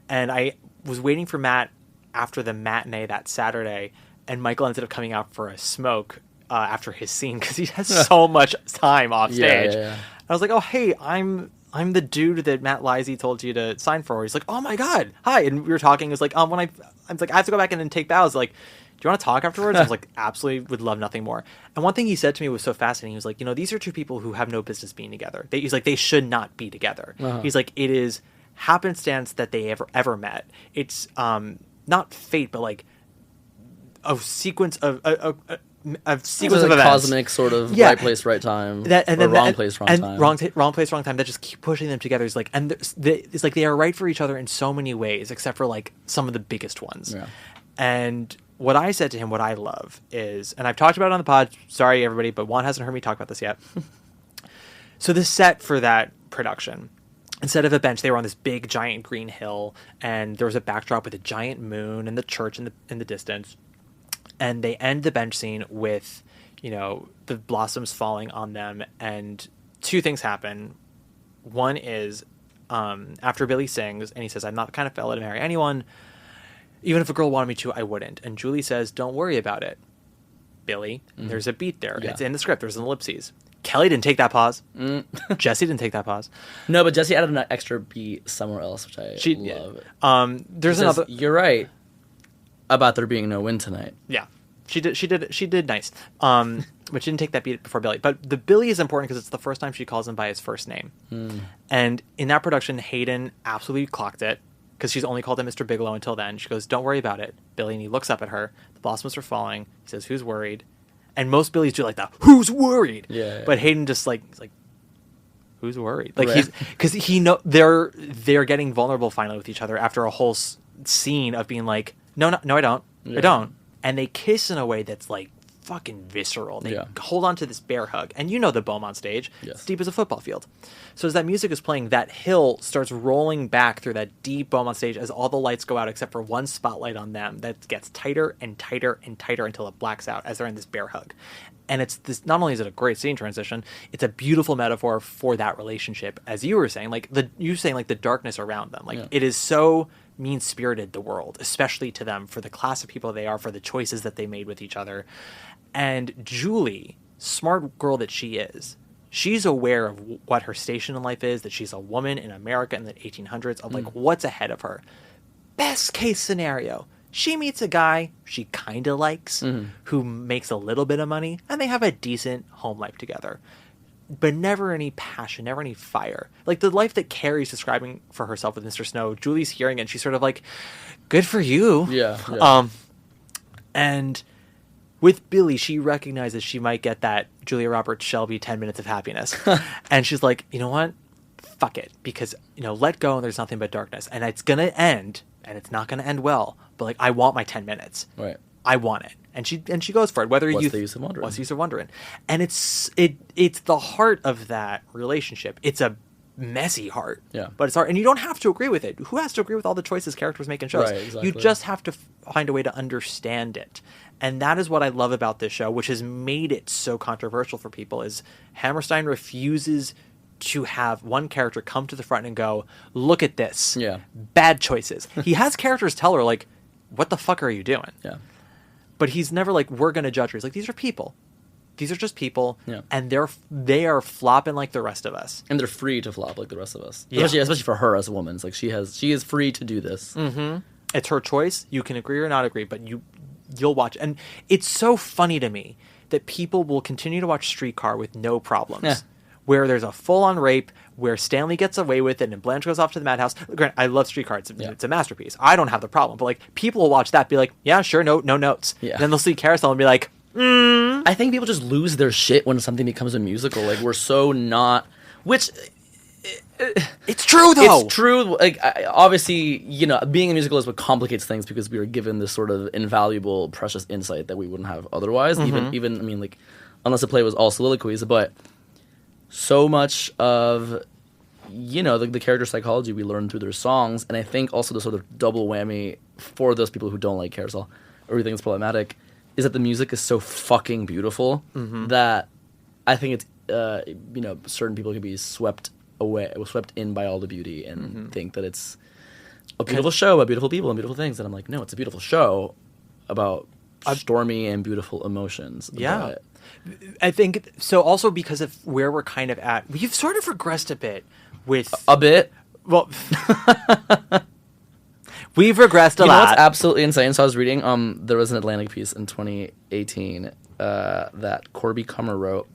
And I was waiting for Matt after the matinee that Saturday. And Michael ended up coming out for a smoke after his scene because he has so much time off stage. Yeah. I was like, oh, hey, I'm the dude that Matt Lisey told you to sign for. He's like, oh my God, hi. And we were talking. It was like, when I was like, I have to go back in and take bows. Like, do you want to talk afterwards? I was like, absolutely, would love nothing more. And one thing he said to me was so fascinating. He was like, these are two people who have no business being together. He's like, they should not be together. He's like, it is happenstance that they ever met. It's not fate, but like a sequence of a sequence of events. Cosmic sort of right place, right time. Wrong place, wrong time. Wrong place, wrong time. That just keep pushing them together. It's like, and it's like they are right for each other in so many ways, except for like some of the biggest ones. Yeah. And what I said to him, what I love is, and I've talked about it on the pod, sorry everybody, but Juan hasn't heard me talk about this yet. So the set for that production, instead of a bench, they were on this big giant green hill, and there was a backdrop with a giant moon and the church in the distance. And they end the bench scene with, the blossoms falling on them, and two things happen. One is, after Billy sings, and he says, "I'm not the kind of fella to marry anyone. Even if a girl wanted me to, I wouldn't." And Julie says, "Don't worry about it, Billy." There's a beat there. Yeah. It's in the script. There's an ellipses. Kelly didn't take that pause. Jesse didn't take that pause. No, but Jesse added an extra beat somewhere else, which I love. There's another. You're right about there being no win tonight. Yeah, she did nice. But she didn't take that beat before Billy. But the Billy is important because it's the first time she calls him by his first name. And in that production, Hayden absolutely clocked it, because she's only called him Mr. Bigelow until then. She goes, "Don't worry about it, Billy." And he looks up at her. The blossoms are falling. He says, "Who's worried?" And most Billies do like that. "Who's worried?" Yeah. But Hayden just he's like, "Who's worried?" Like right. Because he know they're getting vulnerable finally with each other after a whole scene of being like, no, I don't, I don't. And they kiss in a way that's like fucking visceral. They hold on to this bear hug. And the Beaumont stage. Yes. It's deep as a football field. So as that music is playing, that hill starts rolling back through that deep Beaumont stage as all the lights go out except for one spotlight on them that gets tighter and tighter and tighter until it blacks out as they're in this bear hug. And it's this. Not only is it a great scene transition, it's a beautiful metaphor for that relationship. As you were saying, the darkness around them. It is so mean-spirited, the world, especially to them, for the class of people they are, for the choices that they made with each other. And Julie, smart girl that she is, she's aware of what her station in life is, that she's a woman in America in the 1800s, of what's ahead of her. Best case scenario, she meets a guy she kind of likes, who makes a little bit of money, and they have a decent home life together. But never any passion, never any fire. Like the life that Carrie's describing for herself with Mr. Snow, Julie's hearing it, and she's sort of like, good for you. Yeah. And with Billy, she recognizes she might get that Julia Roberts Shelby 10 minutes of happiness. And she's like, you know what? Fuck it. Because, let go and there's nothing but darkness. And it's going to end, and it's not going to end well. But I want my 10 minutes. Right. I want it. And she goes for it. What's the use of wondering? What's the use of wondering? And it's the heart of that relationship. It's a messy heart. Yeah. But it's hard. And you don't have to agree with it. Who has to agree with all the choices characters make in shows? Right, exactly. You just have to find a way to understand it. And that is what I love about this show, which has made it so controversial for people, is Hammerstein refuses to have one character come to the front and go, look at this. Yeah. Bad choices. He has characters tell her, what the fuck are you doing? Yeah. But he's never we're going to judge her. He's like, these are people. These are just people. Yeah. And they are flopping like the rest of us. And they're free to flop like the rest of us. Yeah. Especially for her as a woman. It's she is free to do this. Mm-hmm. It's her choice. You can agree or not agree, but you'll watch. And it's so funny to me that people will continue to watch Streetcar with no problems. Yeah. Where there's a full-on rape, where Stanley gets away with it, and Blanche goes off to the madhouse. Granted, I love Streetcar. It's a masterpiece. I don't have the problem. But people will watch that, be like, yeah, sure, no notes. Yeah. Then they'll see Carousel and be like, I think people just lose their shit when something becomes a musical. We're so not... Which... It's true, though! It's true. Obviously, being a musical is what complicates things, because we were given this sort of invaluable, precious insight that we wouldn't have otherwise. Even unless the play was all soliloquies, but... So much of, the character psychology we learn through their songs, and I think also the sort of double whammy for those people who don't like Carousel or who think it's problematic, is that the music is so fucking beautiful that I think it's, certain people can be swept in by all the beauty and think that it's a beautiful show about beautiful people and beautiful things, and I'm like, no, it's a beautiful show about stormy and beautiful emotions. Yeah. I think so. Also, because of where we're kind of at, we've sort of regressed a bit with a bit. Well, we've regressed a lot. What's absolutely insane? So I was reading. There was an Atlantic piece in 2018 that Corby Kummer wrote,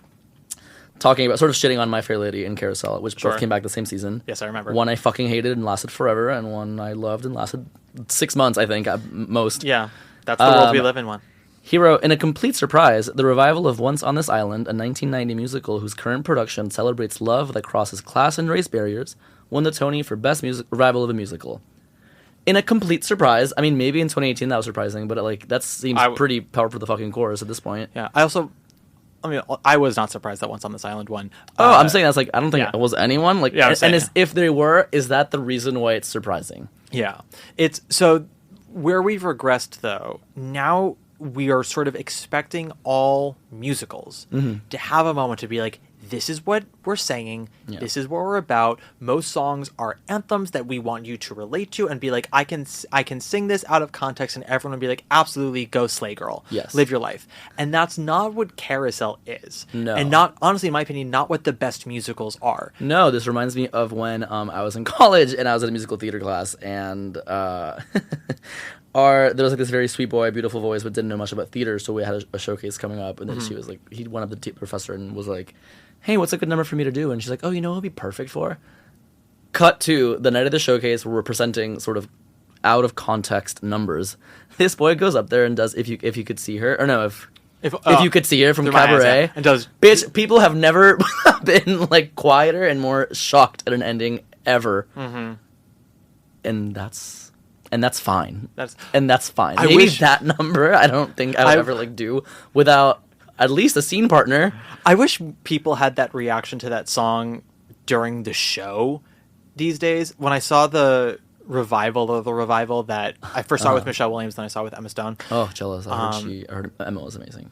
talking about sort of shitting on My Fair Lady and Carousel, which both came back the same season. Yes, I remember. One I fucking hated and lasted forever, and one I loved and lasted 6 months, I think, at most. Yeah, that's the world we live in. One. He wrote, in a complete surprise, the revival of Once on This Island, a 1990 musical whose current production celebrates love that crosses class and race barriers, won the Tony for Best Revival of a Musical. in a complete surprise. I mean, maybe in 2018 that was surprising, but like that seems pretty par for the fucking course at this point. Yeah, I was not surprised that Once on This Island won. I'm saying that's like I don't think it was anyone like. Yeah, if they were, is that the reason why it's surprising? Yeah, it's so where we've regressed though. Now we are sort of expecting all musicals to have a moment to be like, this is what we're saying. Yeah. This is what we're about. Most songs are anthems that we want you to relate to and be like, I can sing this out of context and everyone will be like, absolutely, go slay girl. Yes. Live your life. And that's not what Carousel is. No. And not, honestly, in my opinion, not what the best musicals are. No, this reminds me of when I was in college and I was in a musical theater class and there was like this very sweet boy, beautiful voice, but didn't know much about theater. So we had a showcase coming up and then she was like, he went up to the professor and was like, hey, what's a good number for me to do? And she's like, oh, you know what would be perfect for? Cut to the night of the showcase where we're presenting sort of out of context numbers. This boy goes up there and does if you could see her, or no, if you could see her from Cabaret, and does bitch, people have never been like quieter and more shocked at an ending ever. And that's fine. That's fine. Maybe wish that number I don't think I would ever like do without at least a scene partner. I wish people had that reaction to that song during the show these days. When I saw the revival that I first saw with Michelle Williams, then I saw with Emma Stone. Oh, jealous. I heard Emma was amazing.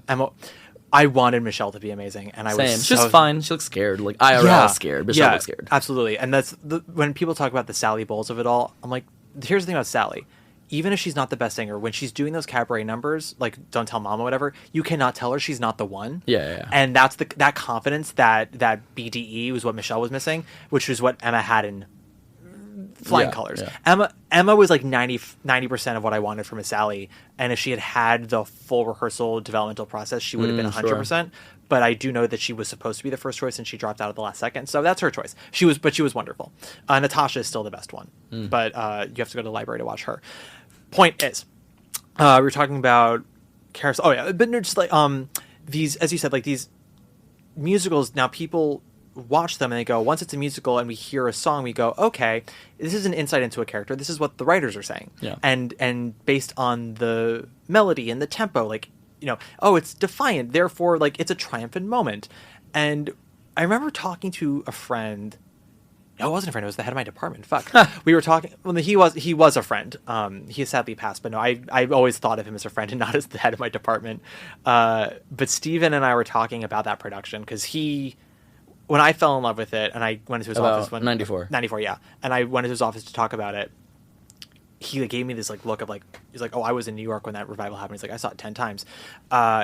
I wanted Michelle to be amazing, and I was She's fine. She looks scared. Like IRL scared. Michelle looks scared. Absolutely. And that's when people talk about the Sally Bowles of it all, I'm like, here's the thing about Sally. Even if she's not the best singer, when she's doing those cabaret numbers, like Don't Tell Mama, whatever, you cannot tell her she's not the one. Yeah. And that's that confidence that BDE was what Michelle was missing, which was what Emma had in Flying Colors. Yeah. Emma was like 90% of what I wanted from a Sally, and if she had the full rehearsal developmental process, she would have been 100%. Sure. But I do know that she was supposed to be the first choice, and she dropped out at the last second. So that's her choice. She was wonderful. Natasha is still the best one, but you have to go to the library to watch her. Point is, we were talking about Carousel. Oh yeah, but just like these, as you said, like these musicals. Now people watch them and they go, once it's a musical and we hear a song, we go, okay, this is an insight into a character. This is what the writers are saying. Yeah. And based on the melody and the tempo, like, you know, oh, it's defiant, therefore, like, it's a triumphant moment. And I remember talking to a friend. No, it wasn't a friend. It was the head of my department. Fuck. We were talking. Well, he was a friend. He has sadly passed, but no, I always thought of him as a friend and not as the head of my department. But Steven and I were talking about that production because when I fell in love with it and I went into his office. 94, yeah. And I went into his office to talk about it. He like, gave me this like look of like, he's like, oh, I was in New York when that revival happened. He's like, I saw it 10 times.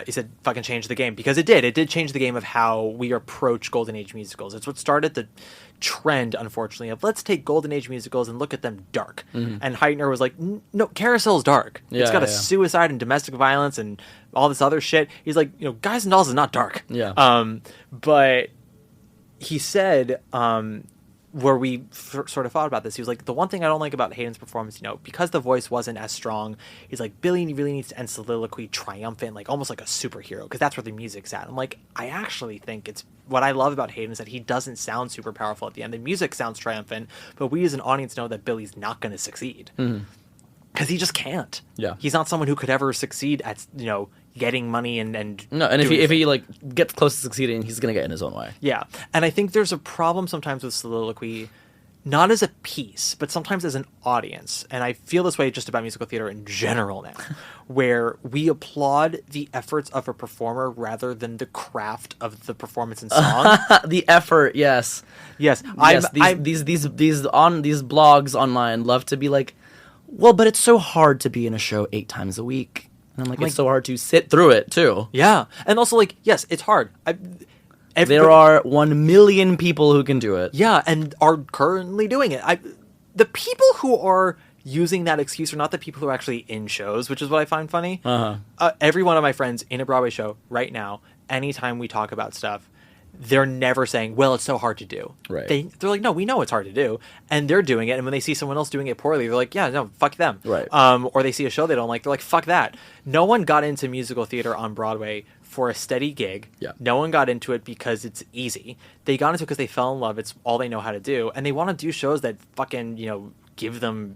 He said, fucking change the game, because it did change the game of how we approach Golden Age musicals. It's what started the trend, unfortunately, of let's take Golden Age musicals and look at them dark. And Heitner was like, no, Carousel's dark. It's got a suicide and domestic violence and all this other shit. He's like, you know, Guys and Dolls is not dark. Yeah. But he said, where we sort of thought about this, he was like, the one thing I don't like about Hayden's performance, you know, because the voice wasn't as strong, he's like, Billy really needs to end soliloquy triumphant, like almost like a superhero, because that's where the music's at. I'm like, I actually think it's what I love about Hayden is that he doesn't sound super powerful at the end. The music sounds triumphant, but we as an audience know that Billy's not going to succeed. Because he just can't. Yeah. He's not someone who could ever succeed at, you know, getting money and no, and if he like gets close to succeeding, he's gonna get in his own way. Yeah. And I think there's a problem sometimes with soliloquy, not as a piece, but sometimes as an audience. And I feel this way just about musical theater in general now, where we applaud the efforts of a performer rather than the craft of the performance and song. The effort, yes. Yes. These blogs online love to be like, well, but it's so hard to be in a show 8 times a week. And I'm like, it's so hard to sit through it, too. Yeah. And also, like, yes, it's hard. There are 1 million people who can do it. Yeah, and are currently doing it. The people who are using that excuse are not the people who are actually in shows, which is what I find funny. Every one of my friends in a Broadway show right now, anytime we talk about stuff, they're never saying, well, it's so hard to do. Right. They're like, no, we know it's hard to do. And they're doing it. And when they see someone else doing it poorly, they're like, yeah, no, fuck them. Right. Or they see a show they don't like. They're like, fuck that. No one got into musical theater on Broadway for a steady gig. Yeah. No one got into it because it's easy. They got into it because they fell in love. It's all they know how to do. And they want to do shows that fucking, you know, give them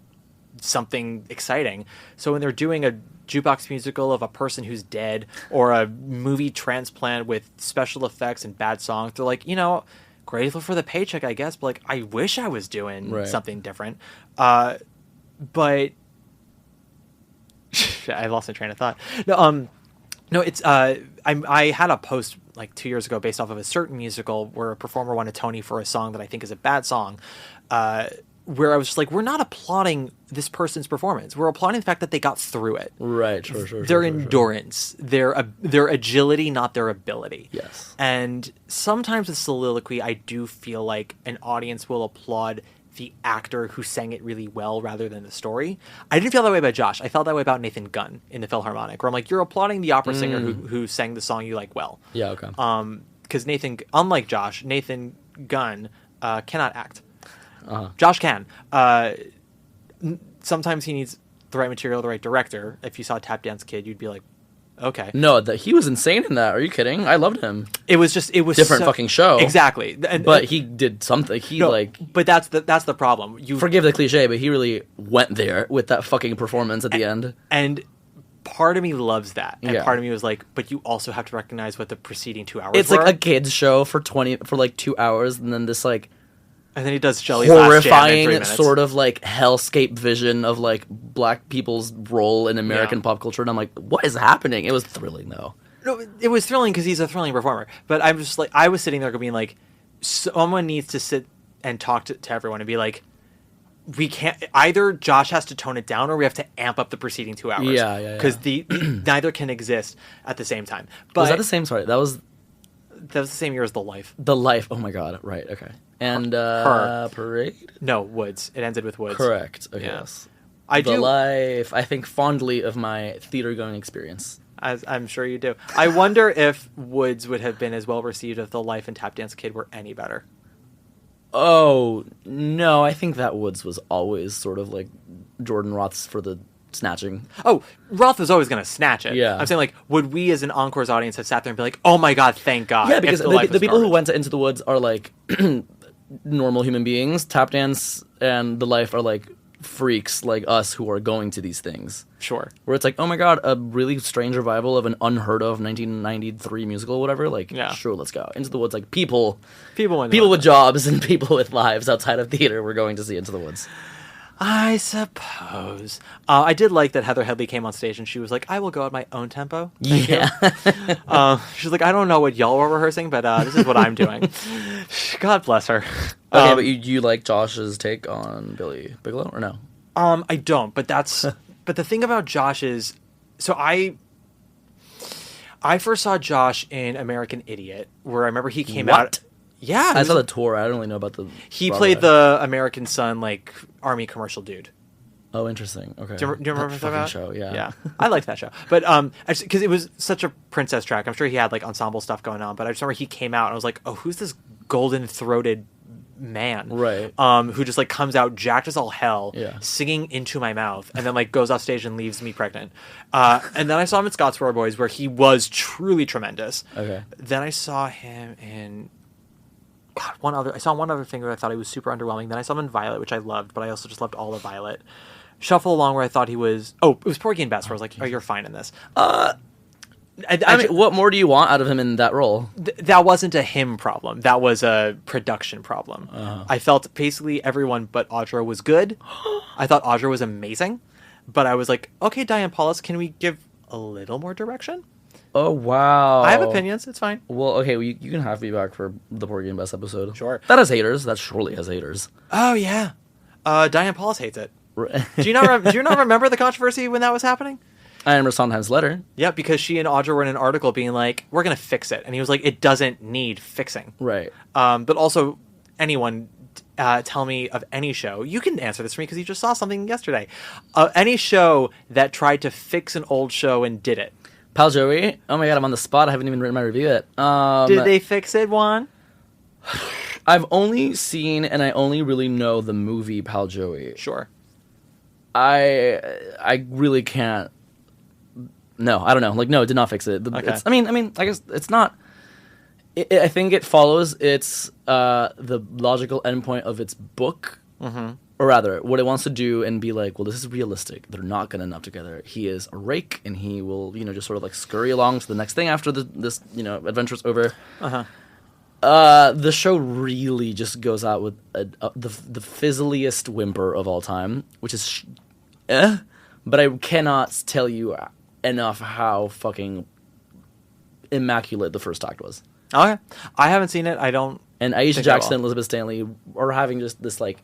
something exciting. So when they're doing a jukebox musical of a person who's dead or a movie transplant with special effects and bad songs, they're like, grateful for the paycheck, I guess, but like, I wish I was doing something different. But I lost my train of thought. No, it's I had a post like 2 years ago based off of a certain musical where a performer won a Tony for a song that I think is a bad song. Where I was just like, we're not applauding this person's performance. We're applauding the fact that they got through it. Right, sure. Their endurance, their agility, not their ability. Yes. And sometimes with soliloquy, I do feel like an audience will applaud the actor who sang it really well rather than the story. I didn't feel that way about Josh. I felt that way about Nathan Gunn in the Philharmonic, where I'm like, you're applauding the opera singer who sang the song you like well. Yeah, okay. Because unlike Josh, Nathan Gunn cannot act. Josh can. Sometimes he needs the right material, the right director. If you saw Tap Dance Kid, you'd be like, okay. No, he was insane in that. Are you kidding? I loved him. It was different fucking show. Exactly. But he did something. But that's the problem. You forgive the cliche, but he really went there with that fucking performance at the end. And part of me loves that. And part of me was like, but you also have to recognize what the preceding 2 hours It's were. like a kid's show for 2 hours, and then this like and then he does Shelley's Last Jam in 3 horrifying minutes. sort of like hellscape vision of like black people's role in American pop culture, and I'm like, what is happening? It was thrilling though. No, it was thrilling because he's a thrilling performer. But I'm just like, I was sitting there being like, someone needs to sit and talk to everyone and be like, we can't, either Josh has to tone it down or we have to amp up the preceding 2 hours. Yeah. Because neither can exist at the same time. But Was that the same? Sorry, that was the same year as The Life. The Life. Oh my god. Right. Okay. And Her. Parade. No, Woods. It ended with Woods. Correct. Okay, Yeah. yes. The Life. I think fondly of my theater going experience. As I'm sure you do. I wonder if Woods would have been as well received if The Life and Tap Dance Kid were any better. Oh no, I think that Woods was always sort of like Jordan Roth's for the snatching. Oh, Roth was always going to snatch it. Yeah. I'm saying, like, would we as an Encore's audience have sat there and be like, oh my god, thank God. Yeah, because if The Life the was people who garbage? went to Into the Woods are like normal human beings. Tap Dance and The Life are like freaks like us who are going to these things. Sure. Where it's like, oh my god, a really strange revival of an unheard of 1993 musical or whatever. Like, sure, let's go. Into the Woods, like people with jobs and people with lives outside of theater were going to see Into the Woods. I suppose. I did like that Heather Headley came on stage and she was like, I will go at my own tempo. Thank you. She's like, I don't know what y'all were rehearsing, but this is what I'm doing. God bless her. Okay, but you like Josh's take on Billy Bigelow, or no? I don't, but that's... but the thing about Josh is... So I first saw Josh in American Idiot, where I remember he came out... Yeah. I saw the tour. I don't really know about the... He played the American Son, like, army commercial dude. Oh, interesting. Okay. Do you remember that fucking show? Yeah. Yeah. I liked that show. But, because it was such a princess track. I'm sure he had, like, ensemble stuff going on. But I just remember he came out and I was like, oh, who's this golden-throated man? Right. Who just, like, comes out jacked as all hell, Yeah. singing Into My Mouth, and then, like, goes off stage and leaves me pregnant. And then I saw him at Scottsboro Boys, where he was truly tremendous. Okay. Then I saw him in... God, I saw one other thing where I thought he was super underwhelming. Then I saw him in Violet, which I loved, but I also just loved all of Violet. Shuffle Along, where I thought he was... Oh, it was Porgy and Bess, where I was like, oh, you're fine in this. I mean, what more do you want out of him in that role? That wasn't a him problem. That was a production problem. I felt basically everyone but Audra was good. I thought Audra was amazing. But I was like, okay, Diane Paulus, can we give a little more direction? Oh, wow. I have opinions. It's fine. Well, okay, you can have me back for the Porgy and Bess episode. Sure. That has haters. That surely has haters. Oh, yeah. Diane Paulus hates it. Do you not remember the controversy when that was happening? I remember Sondheim's letter. Yeah, because she and Audra were in an article being like, we're going to fix it. And he was like, it doesn't need fixing. Right. But also, anyone... tell me of any show. You can answer this for me because you just saw something yesterday. Any show that tried to fix an old show and did it. Pal Joey. Oh my god, I'm on the spot. I haven't even written my review yet. Did they fix it, Juan? I've only seen and I only really know the movie Pal Joey. Sure. I really can't. No, I don't know. Like, no, it did not fix it. Okay. I mean, I guess it's not. I think it follows its the logical endpoint of its book, or rather, what it wants to do and be like, well, this is realistic. They're not going to end up together. He is a rake, and he will, just sort of like scurry along to the next thing after this adventure's over. The show really just goes out with the fizzliest whimper of all time, which is, but I cannot tell you enough how fucking immaculate the first act was. Okay, I haven't seen it. I don't. And Aisha Jackson, Elizabeth Stanley are having just this like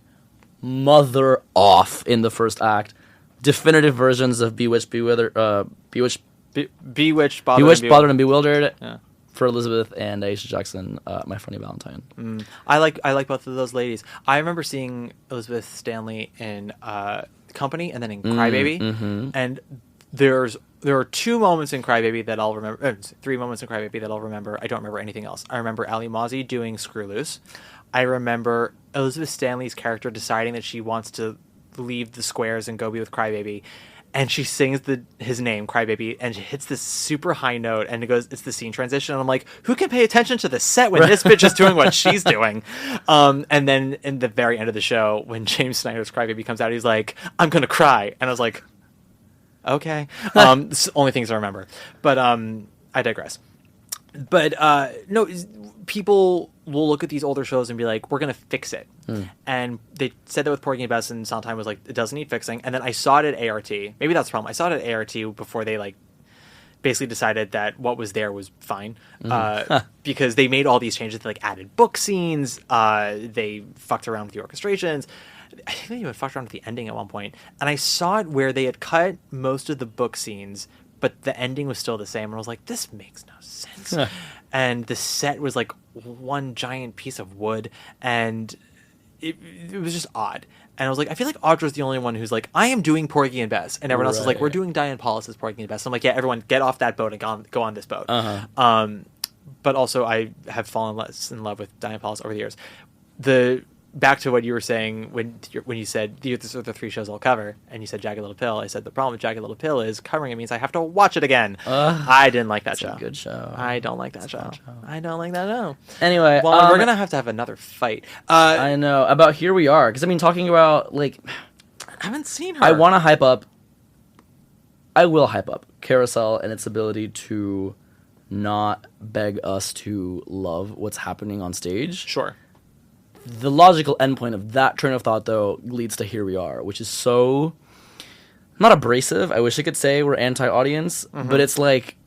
mother off in the first act. Definitive versions of Bewitched, Bothered, and Bewildered. Yeah. For Elizabeth and Aisha Jackson, My Funny Valentine. I like both of those ladies. I remember seeing Elizabeth Stanley in Company and then in Crybaby, and there are 2 moments in Crybaby that I'll remember. 3 moments in Crybaby that I'll remember. I don't remember anything else. I remember Ali Mozzie doing Screw Loose. I remember Elizabeth Stanley's character deciding that she wants to leave the squares and go be with Crybaby. And she sings his name, Crybaby, and she hits this super high note, and it's the scene transition. And I'm like, who can pay attention to the set when this bitch is doing what she's doing? And then in the very end of the show, when James Snyder's Crybaby comes out, he's like, I'm going to cry. And I was like, okay. It's the only things I remember. But I digress. But no, people will look at these older shows and be like, we're going to fix it. And they said that with Porgy and Bess, and Sondheim was like, it doesn't need fixing. And then I saw it at ART. Maybe that's the problem. I saw it at ART before they like basically decided that what was there was fine. Because they made all these changes. They like added book scenes. They fucked around with the orchestrations. I think they even fucked around with the ending at one point. And I saw it where they had cut most of the book scenes, but the ending was still the same. And I was like, this makes no sense. And the set was like one giant piece of wood, and it was just odd. And I was like, I feel like Audra's the only one who's like, I am doing Porgy and Bess. And everyone else is like, we're doing Diane Paul's Porgy and Bess. I'm like, yeah, everyone get off that boat and go on this boat. But also I have fallen less in love with Diane Paul's over the years. Back to what you were saying when you said these are the 3 shows I'll cover, and you said Jagged Little Pill. I said the problem with Jagged Little Pill is covering it means I have to watch it again. I didn't like that show. A good show. I don't like that show. I don't like that show. Anyway, well, we're gonna have to have another fight. I know about Here We Are, because I mean, talking about like, I haven't seen her. I want to hype up. I will hype up Carousel and its ability to not beg us to love what's happening on stage. Sure. The logical endpoint of that train of thought, though, leads to Here We Are, which is so not abrasive. I wish I could say we're anti-audience, but it's like,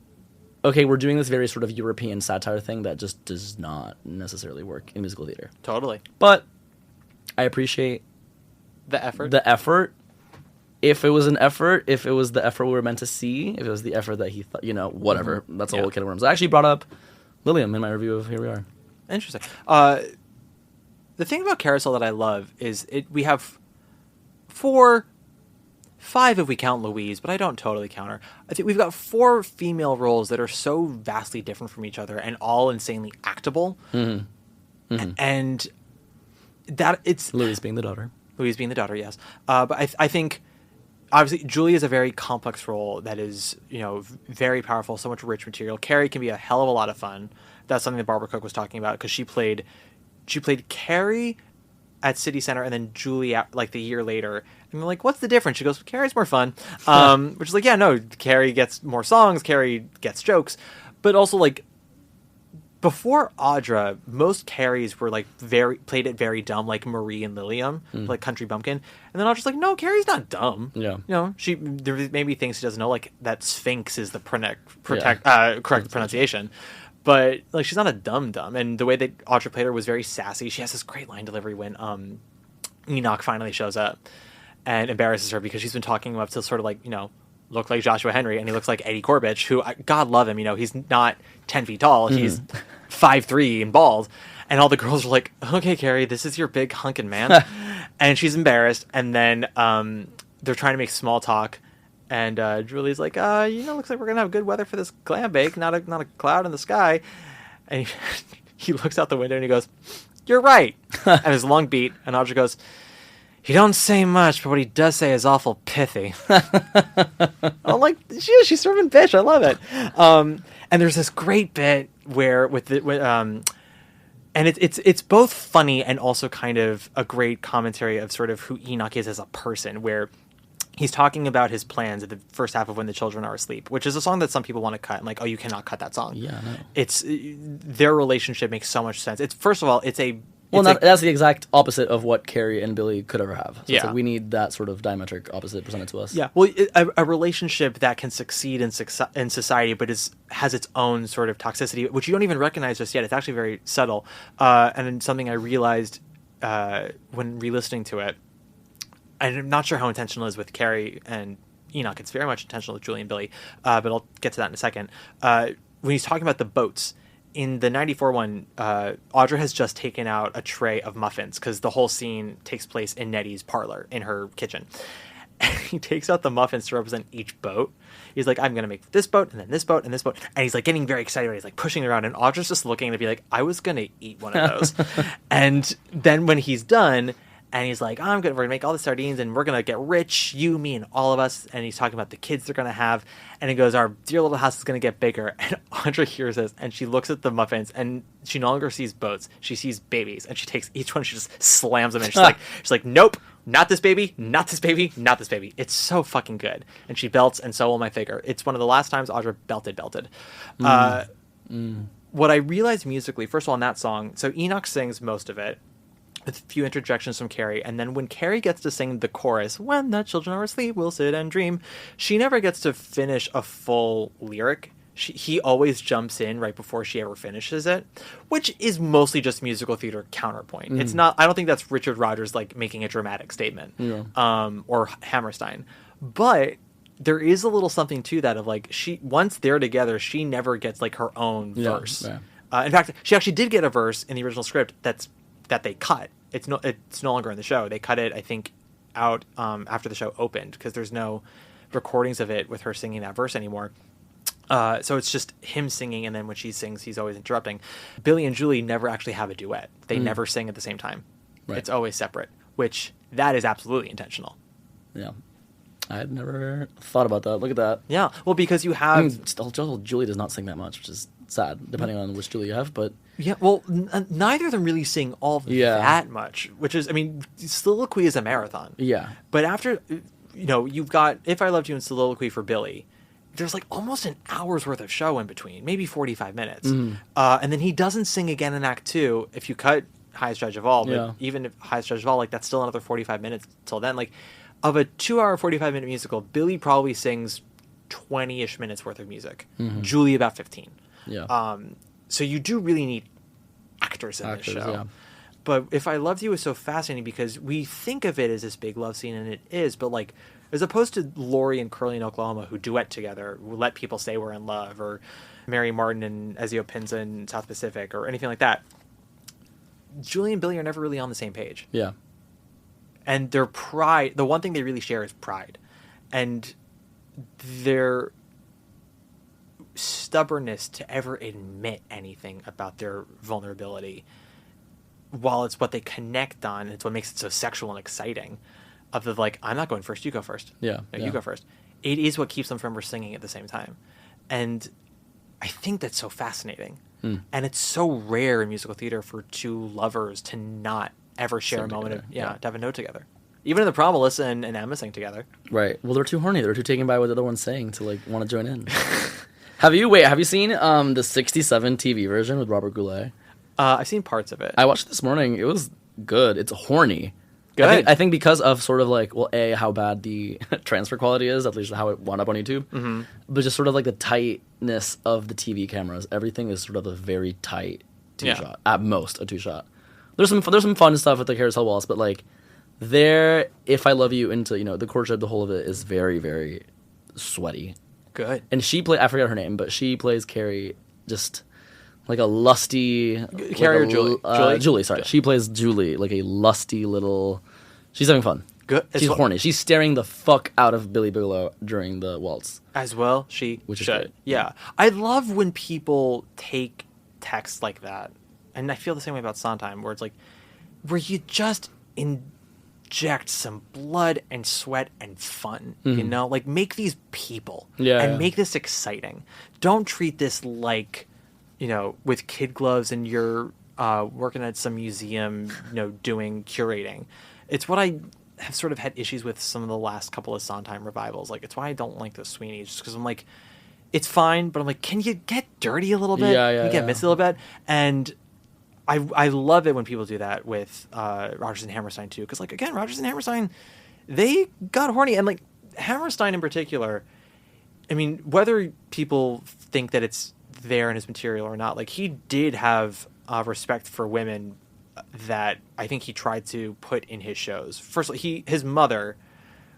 okay, we're doing this very sort of European satire thing that just does not necessarily work in musical theater. Totally. But I appreciate the effort. If it was an effort, if it was the effort we were meant to see, if it was the effort that he thought, whatever. That's a whole can of worms. I actually brought up Lilium in my review of Here We Are. Interesting. The thing about Carousel that I love is we have 5 if we count Louise, but I don't totally count her. I think we've got 4 female roles that are so vastly different from each other and all insanely actable. And that it's... Louise being the daughter. Louise being the daughter, yes. But I think, obviously, Julie is a very complex role that is, very powerful, so much rich material. Carrie can be a hell of a lot of fun. That's something that Barbara Cook was talking about, because she played Carrie at City Center and then Julie like the year later. And I'm like, what's the difference? She goes, Carrie's more fun. Which is like, yeah, no, Carrie gets more songs, Carrie gets jokes. But also, like, before Audra, most Carries were like played it very dumb, like Marie and Lilium, like Country Bumpkin. And then Audra's like, no, Carrie's not dumb. Yeah. There may be things she doesn't know, like that Sphinx is the correct pronunciation. But like, she's not a dumb, and the way that Audra played her was very sassy. She has this great line delivery when Enoch finally shows up and embarrasses her because she's been talking about to sort of like, look like Joshua Henry, and he looks like Eddie Corbett, who, God love him, he's not 10 feet tall, he's 5'3" and bald, and all the girls are like, okay, Carrie, this is your big hunkin' man. And she's embarrassed, and then they're trying to make small talk. And Julie's like, looks like we're going to have good weather for this clambake, not a cloud in the sky. And he looks out the window and he goes, you're right. And his long beat. And Audra goes, he don't say much, but what he does say is awful pithy. I'm like, she's serving bitch. I love it. And there's this great bit where And it's both funny and also kind of a great commentary of sort of who Enoch is as a person, where he's talking about his plans at the first half of When the Children Are Asleep, which is a song that some people want to cut. I'm like, oh, you cannot cut that song. Yeah, no. It's their relationship makes so much sense. It's first of all, it's a Well, that's the exact opposite of what Carrie and Billy could ever have. So Yeah. it's like we need that sort of diametric opposite presented to us. Yeah, well, a relationship that can succeed in society, but has its own sort of toxicity, which you don't even recognize just yet. It's actually very subtle, and something I realized when re-listening to it. I'm not sure how intentional it is with Carrie and Enoch. It's very much intentional with Julie and Billy, but I'll get to that in a second. When he's talking about the boats, in the 94 one, Audra has just taken out a tray of muffins because the whole scene takes place in Nettie's parlor, in her kitchen. And he takes out the muffins to represent each boat. He's like, I'm going to make this boat, and then this boat, and this boat. And he's like getting very excited. He's like pushing it around. And Audra's just looking to be like, I was going to eat one of those. And then when he's done, and he's like, we're going to make all the sardines and we're going to get rich, you, me, and all of us. And he's talking about the kids they're going to have. And he goes, our dear little house is going to get bigger. And Audra hears this and she looks at the muffins and she no longer sees boats. She sees babies. And she takes each one, she just slams them in. She's like, nope, not this baby, not this baby, not this baby. It's so fucking good. And she belts, and so will my figure. It's one of the last times Audra belted. What I realized musically, first of all, in that song, so Enoch sings most of it, with a few interjections from Carrie, and then when Carrie gets to sing the chorus, when the children are asleep, we'll sit and dream, she never gets to finish a full lyric. He always jumps in right before she ever finishes it, which is mostly just musical theater counterpoint. It's not, I don't think that's Richard Rodgers like making a dramatic statement, or Hammerstein, but there is a little something to that of like, once they're together, she never gets like her own verse. In fact, she actually did get a verse in the original script that they cut. It's no longer in the show. They cut it, I think, out after the show opened because there's no recordings of it with her singing that verse anymore. So it's just him singing, and then when she sings, he's always interrupting. Billy and Julie never actually have a duet. They never sing at the same time. Right. It's always separate, which that is absolutely intentional. Yeah. I had never thought about that. Look at that. Yeah. Well, because you have... Julie does not sing that much, which is sad, depending on which Julie you have, but... Yeah, well, neither of them really sing all that much, which is, I mean, soliloquy is a marathon. Yeah. But after, you've got If I Loved You and soliloquy for Billy, there's like almost an hour's worth of show in between, maybe 45 minutes. And then he doesn't sing again in Act 2 if you cut Highest Judge of All, but even if Highest Judge of All, like that's still another 45 minutes till then. Like, of a 2-hour, 45-minute musical, Billy probably sings 20-ish minutes worth of music. Julie about 15. Yeah. So you do really need actors in this show. Yeah. But If I Loved You is so fascinating because we think of it as this big love scene, and it is, but like, as opposed to Lori and Curly in Oklahoma, who duet together, who Let People Say We're in Love, or Mary Martin and Ezio Pinza in South Pacific, or anything like that, Julie and Billy are never really on the same page. Yeah. And their pride, the one thing they really share is pride. And their stubbornness to ever admit anything about their vulnerability, while it's what they connect on, it's what makes it so sexual and exciting, of the like, I'm not going first, you go first. Yeah. No, you go first. It is what keeps them from singing at the same time. And I think that's so fascinating. And it's so rare in musical theater for two lovers to not ever share a moment of, to have a note together. Even in The Prom, Alyssa and Emma sing together. Right. Well, they're too horny. They're too taken by what the other one's saying to like want to join in. Have you seen the 67 TV version with Robert Goulet? I've seen parts of it. I watched it this morning. It was good. It's horny. Good. I think because of sort of like, well, how bad the transfer quality is, at least how it wound up on YouTube, but just sort of like the tightness of the TV cameras. Everything is sort of a very tight two-shot, at most a two-shot. There's some fun stuff with the carousel walls, but like If I Love You into the courtship, the whole of it is very, very sweaty. Good. And I forget her name, but she plays Carrie just like a lusty... Carrie or Julie? Julie, sorry. Good. She plays Julie, like a lusty little... She's having fun. Good. She's horny. She's staring the fuck out of Billy Bigelow during the waltz. As well, which should. Is great. Yeah. I love when people take text like that, and I feel the same way about Sondheim, where it's like, where you just inject some blood and sweat and fun, like make these people and make this exciting. Don't treat this like, with kid gloves and you're working at some museum, doing curating. It's what I have sort of had issues with some of the last couple of Sondheim revivals. Like, it's why I don't like the Sweeney, just because I'm like, it's fine, but I'm like, can you get dirty a little bit? Can you get messy a little bit? And I love it when people do that with Rodgers and Hammerstein too, because like again, Rodgers and Hammerstein, they got horny, and like Hammerstein in particular. I mean, whether people think that it's there in his material or not, like he did have respect for women that I think he tried to put in his shows. First of all, his mother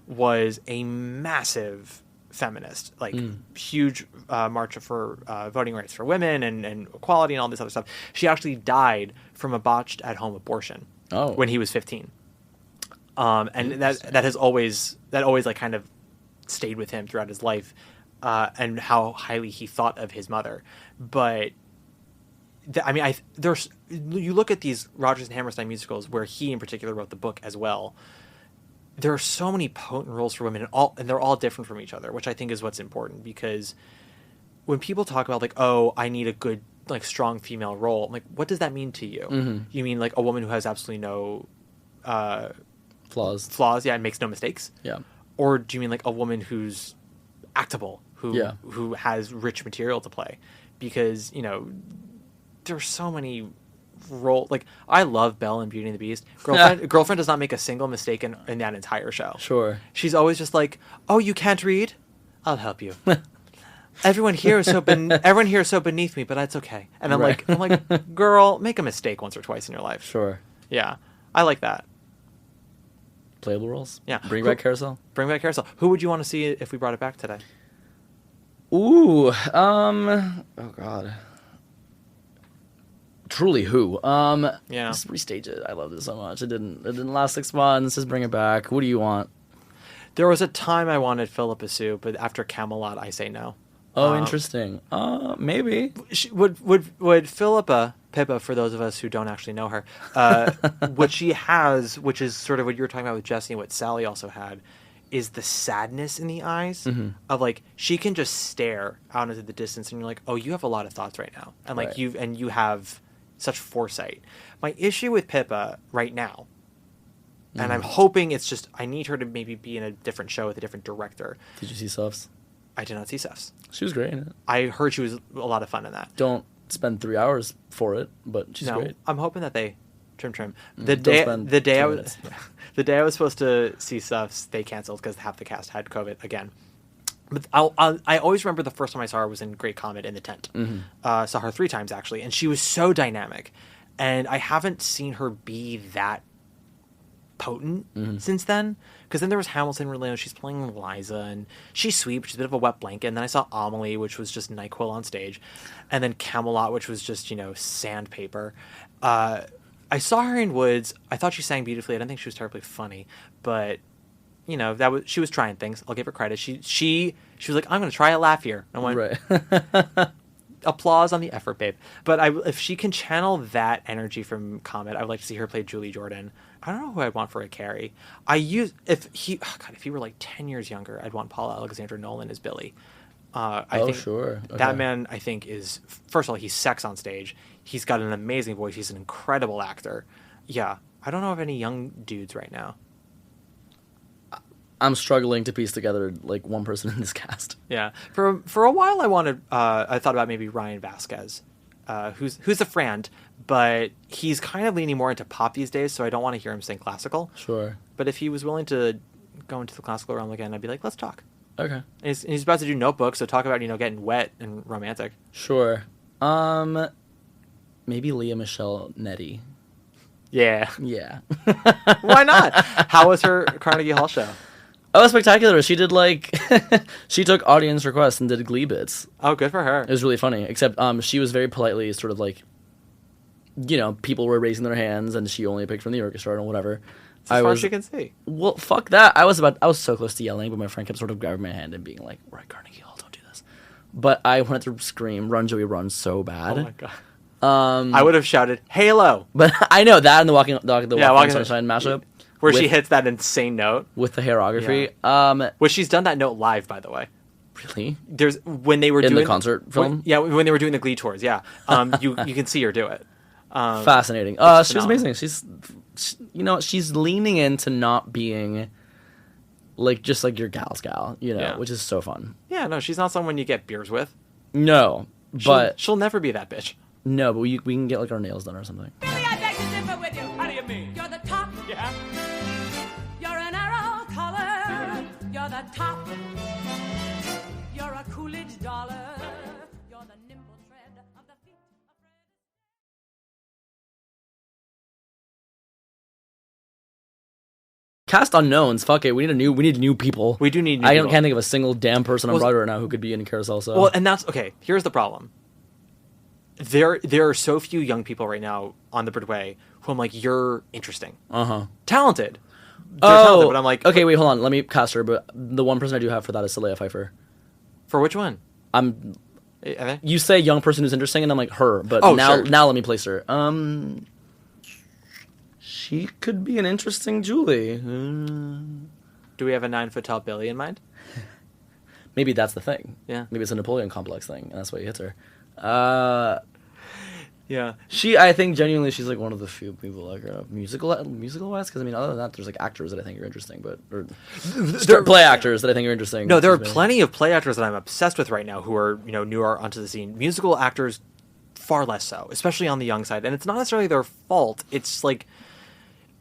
was a massive feminist, like huge march for voting rights for women and equality and all this other stuff. She actually died from a botched at-home abortion when he was 15. And that has always like kind of stayed with him throughout his life, and how highly he thought of his mother. But you look at these Rodgers and Hammerstein musicals where he in particular wrote the book as well. There are so many potent roles for women, and they're all different from each other, which I think is what's important. Because when people talk about like, oh, I need a good, like, strong female role, I'm like, what does that mean to you? Mm-hmm. You mean like a woman who has absolutely no flaws, and makes no mistakes? Yeah. Or do you mean like a woman who's actable, who has rich material to play? Because there's so many role, like I love Belle in Beauty and the Beast. Girlfriend does not make a single mistake in that entire show. Sure. She's always just like, oh, you can't read? I'll help you. Everyone here is so beneath me, but that's okay. And I'm like, girl, make a mistake once or twice in your life. Sure. Yeah. I like that. Playable roles? Yeah. Bring back Carousel? Bring back Carousel. Who would you want to see if we brought it back today? Ooh, oh God. Truly who? Just restage it. I loved it so much. It didn't last 6 months. Just bring it back. Who do you want? There was a time I wanted Philippa Sue, but after Camelot, I say no. Oh, interesting. Maybe. Would Philippa, Pippa, for those of us who don't actually know her, what she has, which is sort of what you were talking about with Jesse and what Sally also had, is the sadness in the eyes of like, she can just stare out into the distance and you're like, oh, you have a lot of thoughts right now. And like you have such foresight. My issue with Pippa right now, and I'm hoping it's just, I need her to maybe be in a different show with a different director. Did you see Suffs? I did not see Suffs. She was great in it. I heard she was a lot of fun in that. Don't spend 3 hours for it, but she's great. I'm hoping that they trim. The day I was supposed to see Suffs, they canceled because half the cast had COVID again. But I always remember the first time I saw her was in Great Comet in the tent. Saw her 3 times actually, and she was so dynamic. And I haven't seen her be that potent since then. Because then there was Hamilton, where she's playing Liza, and she's sweet, but she's a bit of a wet blanket. And then I saw Amelie, which was just NyQuil on stage, and then Camelot, which was just sandpaper. I saw her in Woods. I thought she sang beautifully. I didn't think she was terribly funny, but she was trying things. I'll give her credit. She was like, I'm going to try a laugh here. I went, right. Applause on the effort, babe. But if she can channel that energy from Comet, I would like to see her play Julie Jordan. I don't know who I'd want for a Carrie. If he were like 10 years younger, I'd want Paul Alexander Nolan as Billy. I think sure. Okay. That man, I think, is, first of all, he's sex on stage. He's got an amazing voice. He's an incredible actor. Yeah. I don't know of any young dudes right now. I'm struggling to piece together like one person in this cast. Yeah. For a while I thought about maybe Ryan Vasquez, who's a friend, but he's kind of leaning more into pop these days, so I don't want to hear him sing classical. Sure. But if he was willing to go into the classical realm again, I'd be like, let's talk. Okay. And he's about to do Notebook, so talk about, getting wet and romantic. Sure. Maybe Leah Michelle Nettie. Yeah. Yeah. Why not? How was her Carnegie Hall show? Oh, it was spectacular. She did she took audience requests and did Glee bits. Oh, good for her. It was really funny, except she was very politely sort of like, people were raising their hands and she only picked from the orchestra or whatever. As far as you can see. Well, fuck that. I was so close to yelling, but my friend kept sort of grabbing my hand and being like, we're at Carnegie Hall, don't do this. But I wanted to scream, Run, Joey, Run so bad. Oh my God. I would have shouted, Halo! But I know that and the Walking Sunshine mashup. Where she hits that insane note. With the hairography. Yeah. Well, she's done that note live, by the way. Really? When they were doing the concert film? When they were doing the Glee tours, yeah. You can see her do it. Fascinating. She was phenomenal. amazing. She's leaning into not being like just like your gal's gal, Yeah. which is so fun. Yeah, no, she's not someone you get beers with. No, but She'll never be that bitch. no, but we can get like our nails done or something. Billy, I beg to differ with you. How do you mean? You're the top. Yeah? You're an arrow color. You're the top. You're a Coolidge dollar. You're the nimble tread of the feet of Fred. Cast unknowns. Fuck it. We need new people. We do need new I people. can't think of a single damn person on Well, Broadway right now who could be in a carousel. So Well, and that's okay. Here's the problem. There are so few young people right now on the Broadway who I'm like, you're interesting, talented. They're talented, but I'm like, okay, wait, hold on. Let me cast her. But the one person I do have for that is Celia Pfeiffer. for which one? I'm. Are they? You say young person who's interesting, and I'm like her. But Oh, now, sure. now let me place her. She could be an interesting Julie. Do we have a 9 foot tall Billy in mind? Maybe that's the thing. Yeah. Maybe it's a Napoleon complex thing, and that's why he hits her. Yeah. I think genuinely she's like one of the few people like musical wise. Because I mean, other than that, there's like actors that I think are interesting, play actors that I think are interesting. No, there are Excuse me. plenty of play actors that I'm obsessed with right now who are, newer onto the scene. Musical actors, far less so, especially on the young side. And it's not necessarily their fault. It's like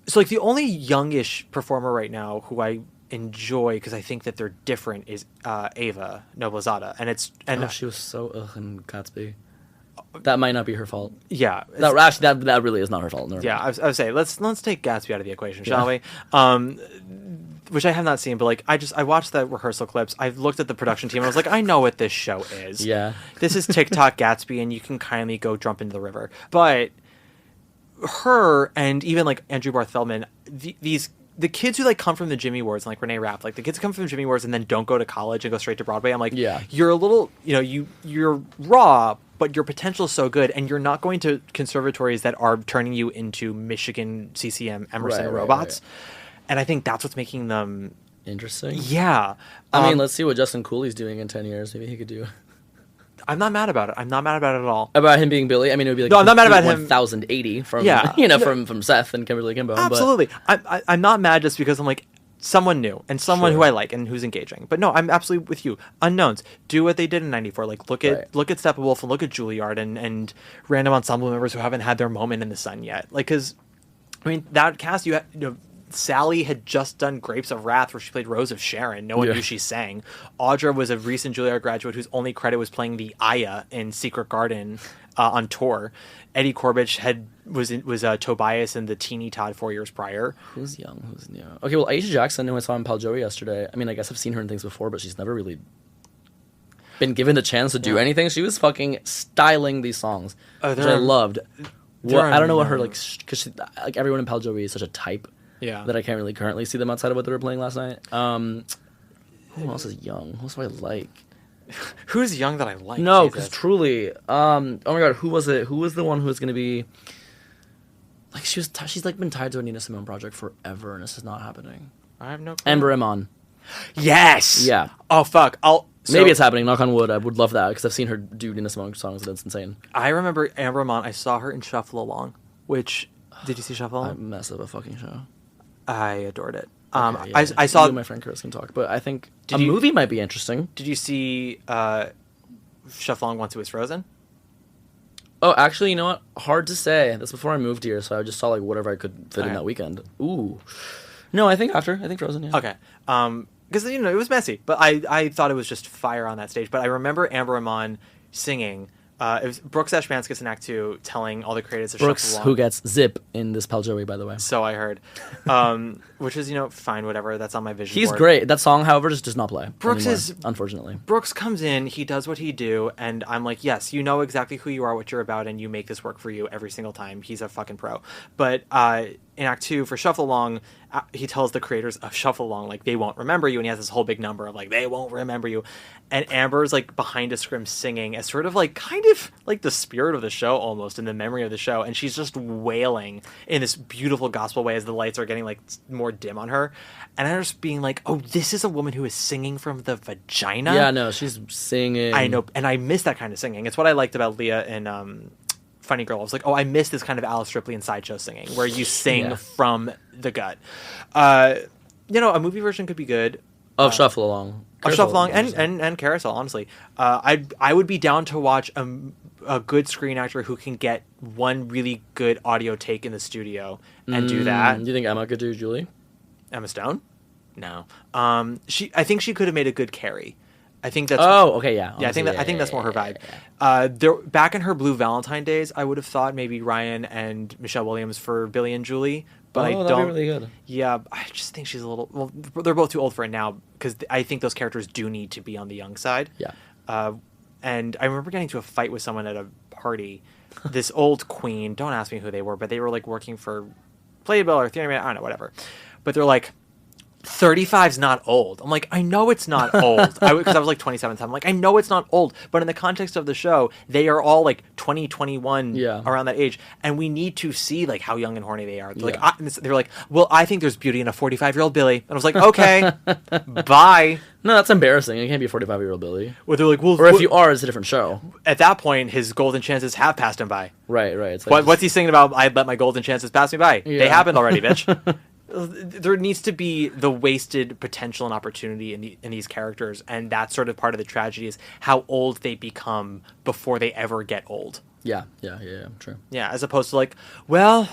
the only youngish performer right now who I enjoy because I think that they're different is Ava Noblezada, and She was so in Gatsby. That might not be her fault. yeah, That really is not her fault. Never yeah. mind. I would say let's take Gatsby out of the equation, shall we? Which I have not seen, but like I watched the rehearsal clips. I've looked at the production team. And I was like, I know what this show is. Yeah. This is TikTok Gatsby, and you can kindly go jump into the river. But her and even like Andrew Barth Feldman, the kids who like come from the Jimmy Awards, and like Renee Rapp, like the kids who come from the Jimmy Awards and then don't go to college and go straight to Broadway. I'm like, Yeah. you're a little, you're raw, but your potential is so good, and you're not going to conservatories that are turning you into Michigan CCM Emerson Right, robots. right. And I think that's what's making them. Interesting. Yeah. I mean, let's see what Justin Cooley's doing in 10 years. Maybe he could do. I'm not mad about it. I'm not mad about it at all. About him being Billy? I mean, it would be like No, I'm not mad about him. 1080 from, Yeah. from Seth and Kimberly Kimbo. Absolutely. I'm not mad just because I'm like, someone new and someone Sure. who I like and who's engaging. But no, I'm absolutely with you. Unknowns. Do what they did in '94. Like look at Steppenwolf and look at Juilliard and random ensemble members who haven't had their moment in the sun yet. Like, because I mean that cast Sally had just done Grapes of Wrath where she played Rose of Sharon. No one knew she sang. Audra was a recent Juilliard graduate whose only credit was playing the Aya in Secret Garden on tour. Eddie Corbett was Tobias in the Teeny Todd 4 years prior. Who's young? Who's new? Okay, well, Aisha Jackson, who I saw in Pal Joey yesterday. I mean, I guess I've seen her in things before, but she's never really been given the chance to do anything. She was fucking styling these songs, which I loved. I don't know what her because like everyone in Pal Joey is such a type. Yeah. That I can't really currently see them outside of what they were playing last night. Who else is young? Who else do I like? Who's young that I like? No, Jesus. because truly, oh my god, who was it? Who was the one who was going to be? Like she's like been tied to a Nina Simone project forever, and this is not happening. I have no clue. Amber Iman. Yes. Yeah. Oh fuck. Maybe it's happening. Knock on wood. I would love that because I've seen her do Nina Simone songs, and it's insane. I remember Amber Iman. I saw her in Shuffle Along, which did you see Shuffle A Along? mess of a fucking show. I adored it. Okay, yeah. I saw You and my friend Chris can talk, but I think you- movie might be interesting. Did you see Shuffle Along once it was frozen? Oh, actually, you know what? Hard to say. That's before I moved here, so I just saw like whatever I could fit in that weekend. Ooh. No, I think after. I think Frozen, yeah. Okay. Because it was messy, but I thought it was just fire on that stage. But I remember Amber Iman singing. It was Brooks Ashmanskas in Act 2 telling all the creatives of Brooks, Shuffle Along. who gets Zip in this Pal Joey, by the way. So I heard. Which is, fine, whatever. That's on my vision He's board. great. That song, however, just does not play. Brooks anymore, is- unfortunately. Brooks comes in, he does what he do, and I'm like, yes, you know exactly who you are, what you're about, and you make this work for you every single time. He's a fucking pro. But in Act 2, for Shuffle Along, he tells the creators of Shuffle Along, like, they won't remember you, and he has this whole big number of, like, they won't remember you. And Amber's, like, behind a scrim singing as sort of, like, kind of, like, the spirit of the show, almost, in the memory of the show, and she's just wailing in this beautiful gospel way as the lights are getting, like, more dim on her. And I'm just being like, oh, this is a woman who is singing from the vagina? Yeah, no, she's singing. I know, and I miss that kind of singing. It's what I liked about Leah in funny girl. I was like, oh, I miss this kind of Alice Ripley and sideshow singing, where you sing from the gut. You know, a movie version could be good. Of Shuffle Along. Of Shuffle Along and Carousel, honestly. I would be down to watch a good screen actor who can get one really good audio take in the studio and do that. Do you think Emma could do Julie? Emma Stone? No. I think she could have made a good Carrie. I think that's. Oh, okay, yeah. Yeah, I think that's more her vibe. Back in her Blue Valentine days, I would have thought maybe Ryan and Michelle Williams for Billy and Julie, but I don't. That'd be really good. Yeah, I just think she's a little. Well, they're both too old for it now because I think those characters do need to be on the young side. Yeah. And I remember getting into a fight with someone at a party. This old queen. Don't ask me who they were, but they were like working for Playbill or Theory Man. I don't know, whatever. But they're like, 35's not old. I'm like, I know it's not old. Because I was like 27 at the time. I'm like, I know it's not old. But in the context of the show, they are all like 20, 21, around that age. And we need to see like how young and horny they are. They're like, well, I think there's beauty in a 45-year-old Billy. And I was like, okay, bye. No, that's embarrassing. It can't be a 45-year-old Billy. Well, they're like, well, or if you are, it's a different show. At that point, his golden chances have passed him by. Right. It's like, what's he singing about? I let my golden chances pass me by. Yeah. They happened already, bitch. There needs to be the wasted potential and opportunity in these characters, and that's sort of part of the tragedy is how old they become before they ever get old. Yeah, true. Yeah, as opposed to like, well,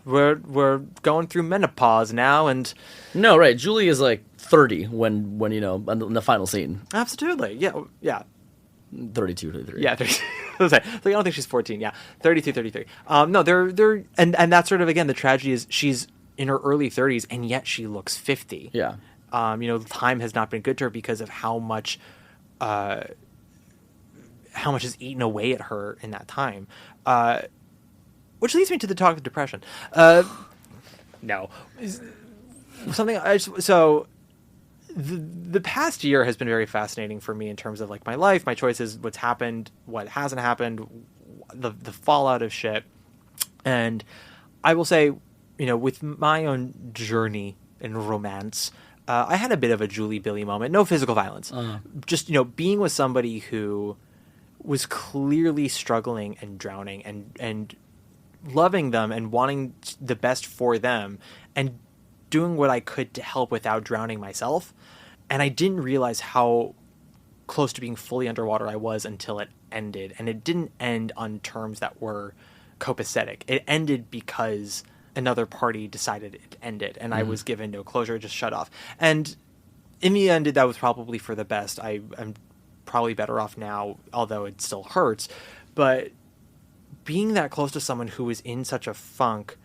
we're going through menopause now, and no, right. Julie is like 30 when in the final scene. Absolutely, yeah. 32, 33. Yeah, 32. I don't think she's 14. Yeah, 32, 33. No, they're and that's sort of again the tragedy is she's in her early 30s, and yet she looks 50. Yeah. Time has not been good to her because of how much is eaten away at her in that time. Which leads me to the talk of depression. No. The past year has been very fascinating for me in terms of like my life, my choices, what's happened, what hasn't happened, the fallout of shit. And I will say, with my own journey in romance, I had a bit of a Julie Billy moment. No physical violence. Just, being with somebody who was clearly struggling and drowning and loving them and wanting the best for them and doing what I could to help without drowning myself. And I didn't realize how close to being fully underwater I was until it ended. And it didn't end on terms that were copacetic. It ended because another party decided it ended, and I was given no closure, just shut off. And in the end, that was probably for the best. I'm probably better off now, although it still hurts. But being that close to someone who is in such a funk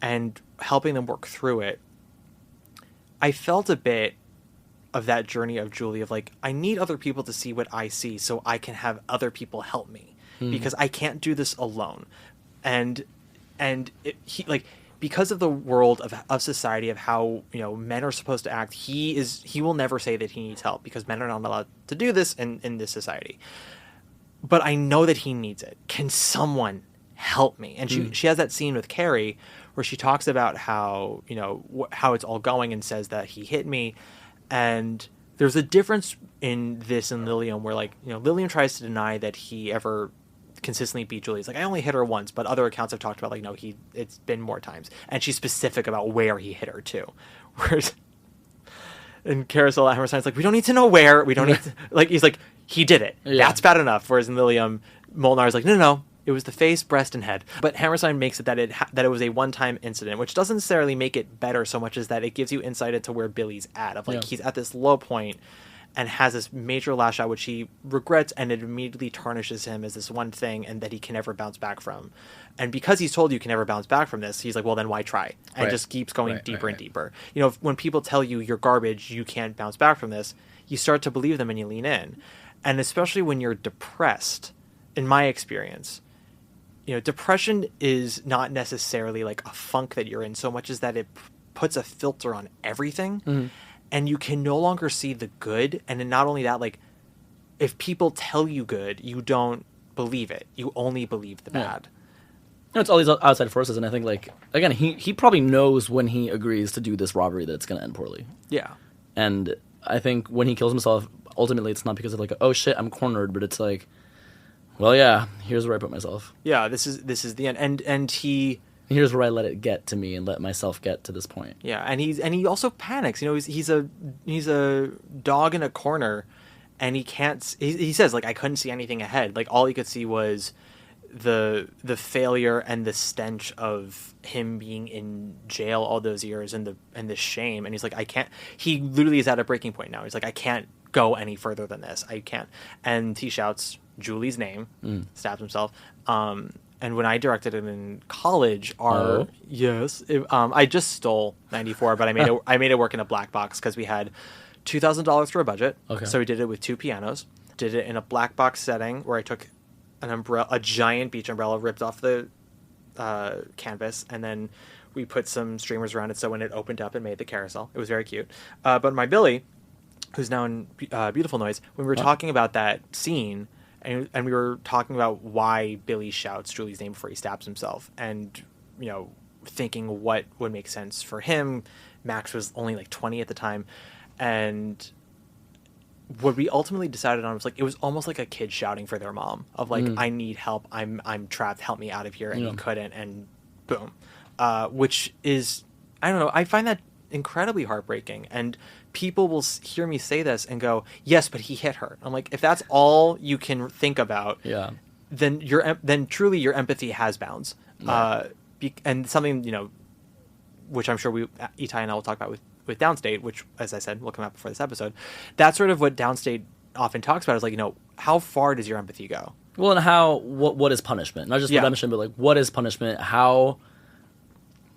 and helping them work through it, I felt a bit of that journey of Julie of like, I need other people to see what I see so I can have other people help me because I can't do this alone. And because of the world of society, of how men are supposed to act, he will never say that he needs help because men are not allowed to do this in this society. But I know that he needs it. Can someone help me? And she has that scene with Carrie where she talks about how how it's all going and says that he hit me, and there's a difference in this and Lilium where Lilium tries to deny that he ever consistently beat Julie. It's like, I only hit her once, but other accounts have talked about it's been more times, and she's specific about where he hit her too. Whereas in Carousel, Hammerstein's like, we don't need to know where, we don't need to, he's like, he did it. Yeah. That's bad enough. Whereas in Lilium, Molnar's like, no, it was the face, breast, and head. But Hammerstein makes it that it was a one-time incident, which doesn't necessarily make it better so much as that it gives you insight into where Billy's at. He's at this low point and has this major lash out, which he regrets, and it immediately tarnishes him as this one thing and that he can never bounce back from. And because he's told you can never bounce back from this, he's like, well, then why try? And just keeps going deeper and deeper. When people tell you you're garbage, you can't bounce back from this, you start to believe them and you lean in. And especially when you're depressed, in my experience, depression is not necessarily like a funk that you're in so much as that it puts a filter on everything. And you can no longer see the good. And then not only that, if people tell you good, you don't believe it. You only believe the bad. It's all these outside forces. And I think, again, he probably knows when he agrees to do this robbery that it's going to end poorly. Yeah. And I think when he kills himself, ultimately it's not because of oh shit, I'm cornered, but it's well, yeah, here's where I put myself. Yeah, this is the end. And he. Here's where I let it get to me and let myself get to this point. Yeah, and he also panics. You know, he's a dog in a corner, and he can't. He says, like, I couldn't see anything ahead. Like, all he could see was the failure and the stench of him being in jail all those years and the shame. And he's like, I can't. He literally is at a breaking point now. He's like, I can't go any further than this. I can't. And he shouts Julie's name, stabs himself. And when I directed it in college, I just stole 94, but I made it work in a black box because we had $2,000 for a budget. Okay. So we did it with 2 pianos. Did it in a black box setting where I took a giant beach umbrella, ripped off the canvas, and then we put some streamers around it so when it opened up, it made the carousel. It was very cute. But my Billy, who's now in Beautiful Noise, when we were talking about that scene. And we were talking about why Billy shouts Julie's name before he stabs himself, and thinking what would make sense for him. Max was only like 20 at the time, and what we ultimately decided on was like it was almost like a kid shouting for their mom of like I need help, I'm trapped, help me out of here, and he couldn't, and boom, which is, I don't know, I find that incredibly heartbreaking. And people will hear me say this and go, yes, but he hit her. I'm like, if that's all you can think about, then truly your empathy has bounds. Right. And something, which I'm sure Itai and I will talk about with Downstate, which, as I said, will come out before this episode. That's sort of what Downstate often talks about, is like, how far does your empathy go? Well, and what is punishment? Not just redemption, but like, what is punishment? How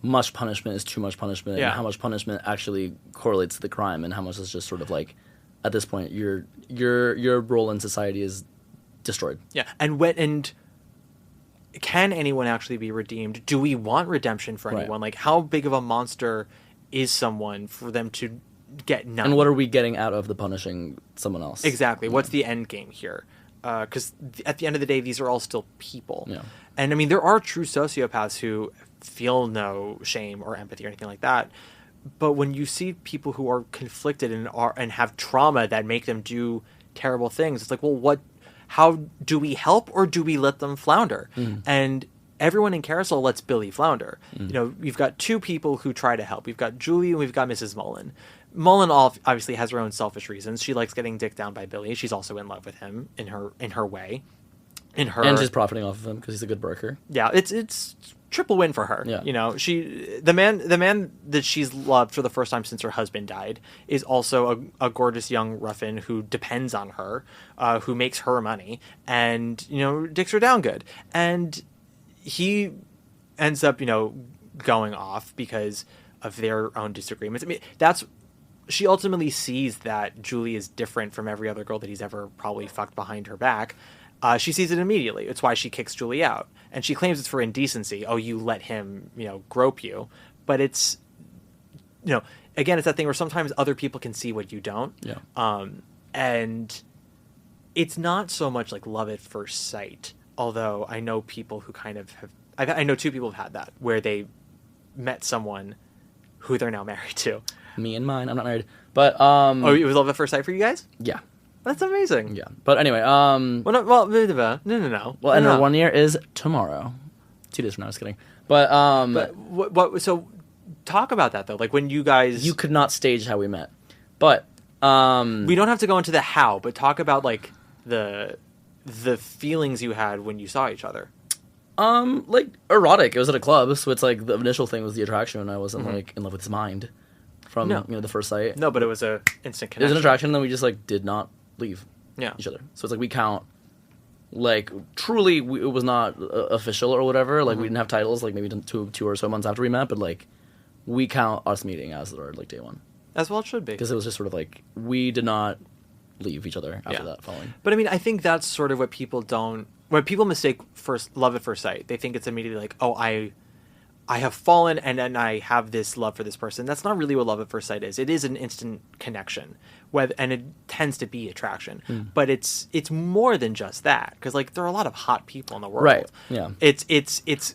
much punishment is too much punishment, and how much punishment actually correlates to the crime, and how much is just sort of like, at this point, your role in society is destroyed. Yeah, and can anyone actually be redeemed? Do we want redemption for anyone? Like, how big of a monster is someone for them to get none? And what are we getting out of the punishing someone else? Exactly. What's the end game here? Because at the end of the day, these are all still people. Yeah. And I mean, there are true sociopaths who feel no shame or empathy or anything like that. But when you see people who are conflicted and have trauma that make them do terrible things, it's like, well, how do we help, or do we let them flounder? And everyone in Carousel lets Billy flounder. We've got 2 people who try to help. We've got Julie and we've got Mrs. Mullen. Mullen obviously has her own selfish reasons. She likes getting dicked down by Billy. She's also in love with him in her way. And she's profiting off of him because he's a good broker. Yeah, it's triple win for her. Yeah. The man that she's loved for the first time since her husband died is also a gorgeous young ruffian who depends on her, who makes her money, and dicks her down good. And he ends up going off because of their own disagreements. I mean, she ultimately sees that Julie is different from every other girl that he's ever probably fucked behind her back. She sees it immediately. It's why she kicks Julie out. And she claims it's for indecency. Oh, you let him, grope you. But it's, again, it's that thing where sometimes other people can see what you don't. Yeah. And it's not so much like love at first sight. Although I know people who kind of have... I know 2 people have had that, where they met someone who they're now married to. Me and mine. I'm not married. But, Oh, it was love at first sight for you guys? Yeah. That's amazing. Yeah. But anyway, no. Well, and our 1 year is tomorrow. 2 days from now, I was kidding. But what so talk about that though. Like, when you guys... You could not stage how we met. But we don't have to go into the how, but talk about like the feelings you had when you saw each other. Like erotic. It was at a club, so it's like the initial thing was the attraction, and I wasn't like in love with his mind from the first sight. No, but it was a instant connection. It was an attraction, and then we just like did not leave each other. So it's like we count, like truly, it was not official or whatever. Like we didn't have titles. Like maybe two or so months after we met, but like we count us meeting as our like day one. As well it should be, because it was just sort of like we did not leave each other after that following. But I mean, I think that's sort of what people mistake love at first sight. They think it's immediately like, oh, I have fallen and then I have this love for this person. That's not really what love at first sight is. It is an instant connection, and it tends to be attraction. But it's more than just that, because like there are a lot of hot people in the world. Right. Yeah. It's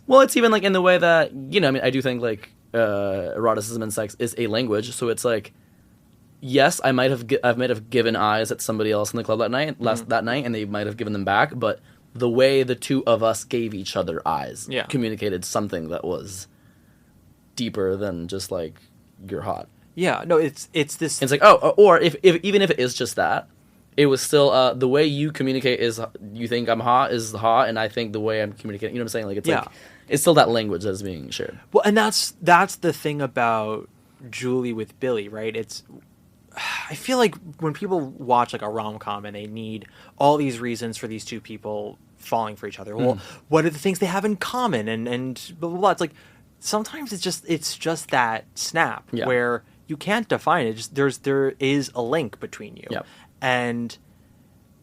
well, it's even like in the way that I mean, I do think like eroticism and sex is a language. So it's like, yes, I might have given eyes at somebody else in the club that night, and they might have given them back, but the way the two of us gave each other eyes Yeah. communicated something that was deeper than just like, you're hot. Yeah, no, it's this. It's like, or if even if it is just that, it was still the way you communicate is you think I'm hot is hot, and I think the way I'm communicating, you know what I'm saying? Like, it's like, it's still that language that is being shared. Well, and that's the thing about Julie with Billy, right? I feel like when people watch like a rom-com and they need all these reasons for these two people falling for each other, well, what are the things they have in common, and blah blah blah. It's like sometimes it's just that snap where you can't define it. Just there is a link between you, and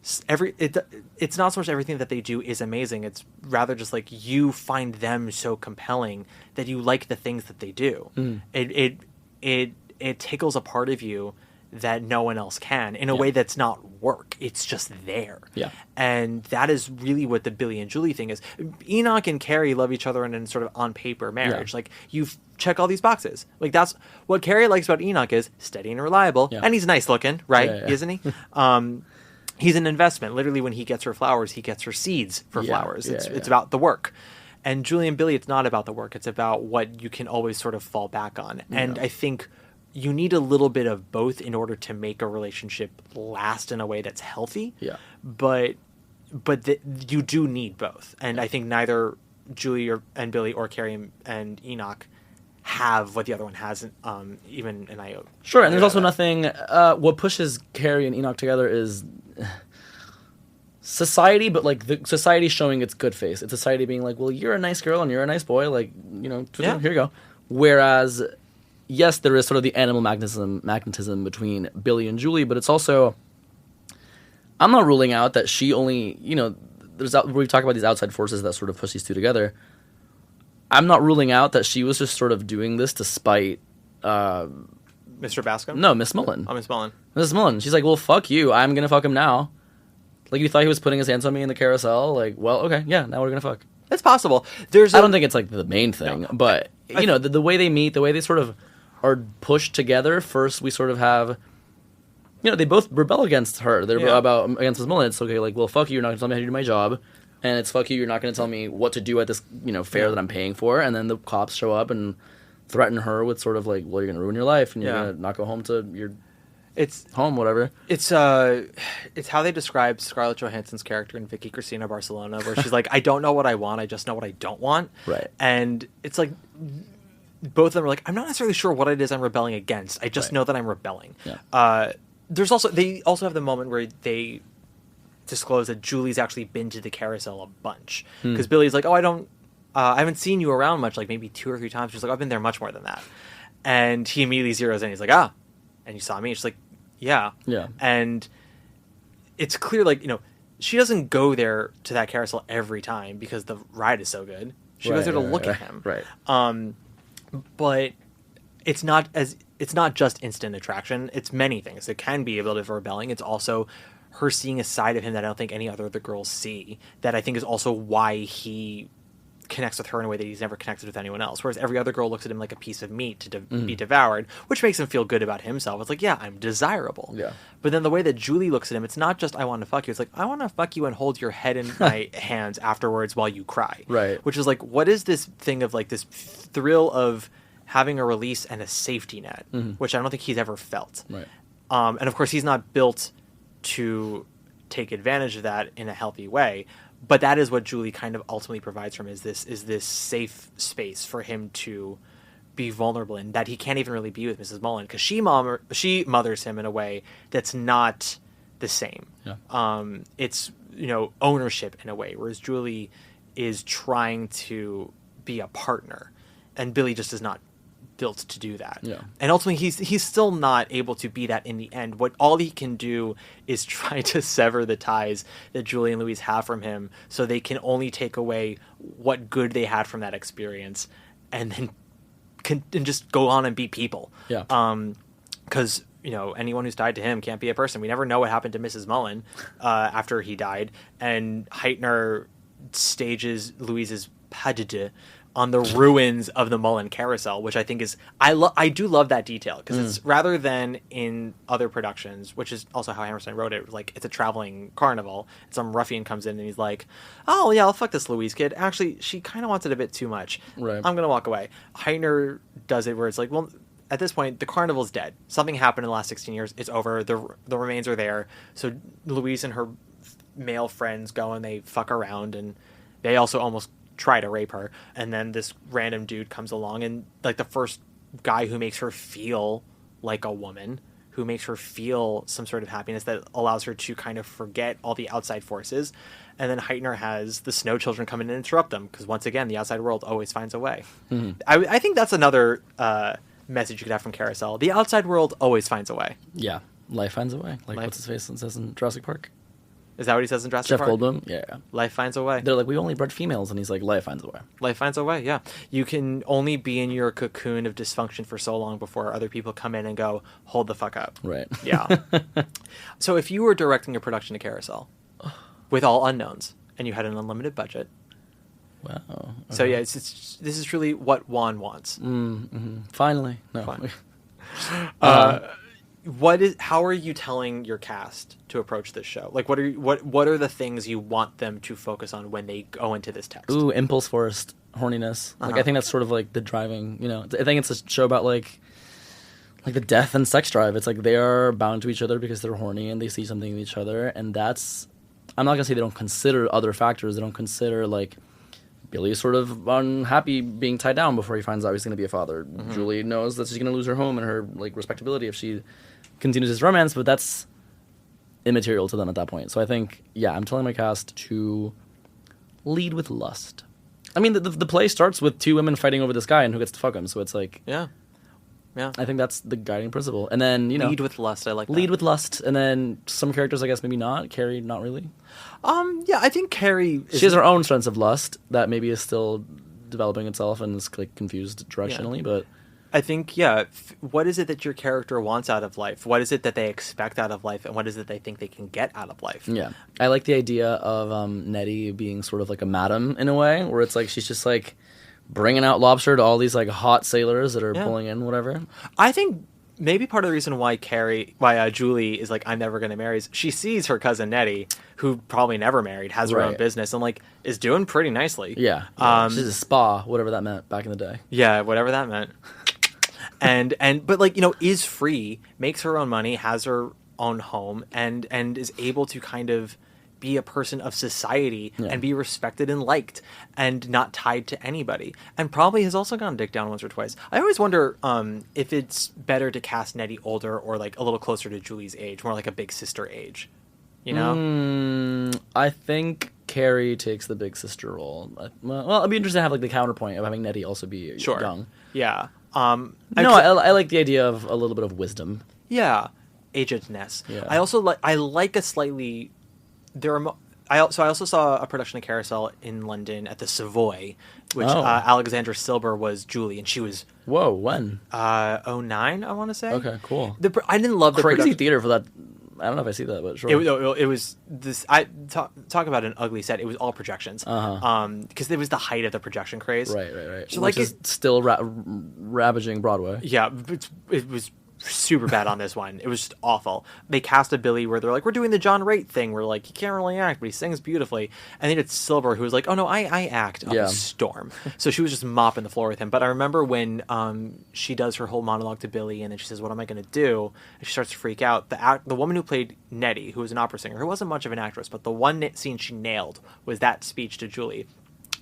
it's not so much everything that they do is amazing. It's rather just like you find them so compelling that you like the things that they do. It tickles a part of you that no one else can in a way that's not work. It's just there. Yeah. And that is really what the Billy and Julie thing is. Enoch and Carrie love each other in a sort of on paper marriage. Like, you check all these boxes. Like, that's what Carrie likes about Enoch is steady and reliable. And he's nice looking, right? Isn't he? He's an investment. Literally, when he gets her flowers, he gets her seeds for flowers. It's about the work. And Julie and Billy, it's not about the work. It's about what you can always sort of fall back on. And I think you need a little bit of both in order to make a relationship last in a way that's healthy. Yeah. But you do need both. And I think neither Julie and Billy or Carrie and Enoch have what the other one has, even an iota. Sure, and there's also nothing... what pushes Carrie and Enoch together is society, but like the society showing its good face. It's society being like, well, you're a nice girl and you're a nice boy. Like, you know, here you go. Whereas... yes, there is sort of the animal magnetism between Billy and Julie, but it's also, I'm not ruling out that she only, you know, we talk about these outside forces that sort of push these two together. I'm not ruling out that she was just sort of doing this to spite Mr. Bascom? No, Miss Mullen. Oh, Miss Mullen. Miss Mullen. She's like, well, fuck you. I'm going to fuck him now. Like, you thought he was putting his hands on me in the carousel? Like, well, okay, yeah, now we're going to fuck. It's possible. I don't think it's like the main thing, but, you know, the way they meet, the way they sort of are pushed together. First, we sort of have, you know, they both rebel against her. They're against Miss Mullen. It's okay, like, well, fuck you, you're not going to tell me how to do my job. And it's fuck you, you're not going to tell me what to do at this, you know, fair that I'm paying for. And then the cops show up and threaten her with sort of like, well, you're going to ruin your life and you're going to not go home to your home, whatever. It's how they describe Scarlett Johansson's character in Vicky Cristina Barcelona, where she's like, I don't know what I want, I just know what I don't want. Right. And it's like, both of them are like, I'm not necessarily sure what it is I'm rebelling against. I just know that I'm rebelling. Yeah. They also have the moment where they disclose that Julie's actually been to the carousel a bunch. Because Billy's like, oh, I haven't seen you around much, like maybe 2 or 3 times. She's like, I've been there much more than that. And he immediately zeroes in. He's like, and you saw me? She's like, yeah. Yeah. And it's clear, like, you know, she doesn't go there to that carousel every time because the ride is so good. She goes there to look at him. Right. But it's not just instant attraction. It's many things. It can be a little bit of rebelling. It's also her seeing a side of him that I don't think any other of the girls see. That I think is also why he connects with her in a way that he's never connected with anyone else. Whereas every other girl looks at him like a piece of meat to be devoured, which makes him feel good about himself. It's like, yeah, I'm desirable. Yeah. But then the way that Julie looks at him, it's not just I want to fuck you. It's like, I want to fuck you and hold your head in my hands afterwards while you cry. Right. Which is like, what is this thing of like this thrill of having a release and a safety net, which I don't think he's ever felt. Right. And of course, he's not built to take advantage of that in a healthy way. But that is what Julie kind of ultimately provides for him, is this safe space for him to be vulnerable in, that he can't even really be with Mrs. Mullen, because she mothers him in a way that's not the same. Yeah. It's, you know, ownership in a way, whereas Julie is trying to be a partner, and Billy just is not built to do that. Yeah. And ultimately he's still not able to be that in the end. All he can do is try to sever the ties that Julie and Louise have from him, so they can only take away what good they had from that experience, and then and just go on and be people. Yeah. Because you know, anyone who's tied to him can't be a person. We never know what happened to Mrs. Mullen after he died, and Heitner stages Louise's pas de deux on the ruins of the Mullen Carousel, which I think is I do love that detail because it's rather than in other productions, which is also how Hammerstein wrote it. Like it's a traveling carnival. Some ruffian comes in and he's like, "Oh yeah, I'll fuck this Louise kid. Actually, she kind of wants it a bit too much. Right. I'm gonna walk away." Heitner does it where it's like, well, at this point, the carnival's dead. Something happened in the last 16 years. It's over. The remains are there. So Louise and her male friends go and they fuck around, and they also almost try to rape her. And then this random dude comes along, and like the first guy who makes her feel like a woman, who makes her feel some sort of happiness that allows her to kind of forget all the outside forces. And then Heitner has the Snow Children come in and interrupt them because once again, the outside world always finds a way. I think that's another message you could have from Carousel. The outside world always finds a way. Yeah, life finds a way. Like what's his face says in Jurassic Park? Is that what he says in Jurassic Jeff Park? Goldblum? Yeah. Life finds a way. They're like, we only bred females, and he's like, life finds a way. Life finds a way, yeah. You can only be in your cocoon of dysfunction for so long before other people come in and go, hold the fuck up. Right. Yeah. So if you were directing a production of Carousel with all unknowns, and you had an unlimited budget. Wow. Okay. So yeah, this is truly what Juan wants. Finally. No. Fine. How are you telling your cast to approach this show? Like, what are the things you want them to focus on when they go into this text? Ooh, impulse forced horniness. Like I think that's sort of like the driving. You know, I think it's a show about like the death and sex drive. It's like they are bound to each other because they're horny and they see something in each other, and that's. I'm not gonna say they don't consider other factors. They don't consider like Billy is sort of unhappy being tied down before he finds out he's gonna be a father. Julie knows that she's gonna lose her home and her like respectability if she continues his romance, but that's immaterial to them at that point. So I think, yeah, I'm telling my cast to lead with lust. I mean, the play starts with two women fighting over this guy and who gets to fuck him. So it's like, yeah. I think that's the guiding principle. And then lead with lust. I like that. Lead with lust, and then some characters, I guess, maybe not. Carrie, not really. Yeah, I think Carrie. She has her own sense of lust that maybe is still developing itself and is like confused directionally, but. I think, what is it that your character wants out of life? What is it that they expect out of life? And what is it they think they can get out of life? Yeah. I like the idea of Nettie being sort of like a madam in a way, where it's like she's just like bringing out lobster to all these like hot sailors that are pulling in whatever. I think maybe part of the reason why Julie is like, I'm never going to marry is she sees her cousin Nettie, who probably never married, has her own business, and like is doing pretty nicely. Yeah. She's a spa, whatever that meant back in the day. Yeah, whatever that meant. But like, is free, makes her own money, has her own home, and is able to kind of be a person of society and be respected and liked and not tied to anybody, and probably has also gone dick down once or twice. I always wonder if it's better to cast Nettie older or like a little closer to Julie's age, more like a big sister age, I think Carrie takes the big sister role. Well, it'd be interesting to have like the counterpoint of having Nettie also be young. Yeah. I like the idea of a little bit of wisdom. Yeah, agedness. Yeah. I also like a slightly. I also saw a production of Carousel in London at the Savoy, which Alexandra Silber was Julie, and she was. Whoa, when? 09, I want to say. Okay, cool. I didn't love the crazy production. theater for that. I don't know if I see that, but sure. It was this. I talk about an ugly set. It was all projections. Because it was the height of the projection craze. Right. So Which is still ravaging Broadway. Yeah, it was super bad on this one. It was just awful. They cast a Billy where they're like, we're doing the John Raitt thing where like he can't really act, but he sings beautifully. And then it's Silver who was like, oh no, I act up a storm. So she was just mopping the floor with him. But I remember when she does her whole monologue to Billy, and then she says, what am I going to do? And she starts to freak out. The woman who played Nettie, who was an opera singer, who wasn't much of an actress, but the one scene she nailed was that speech to Julie,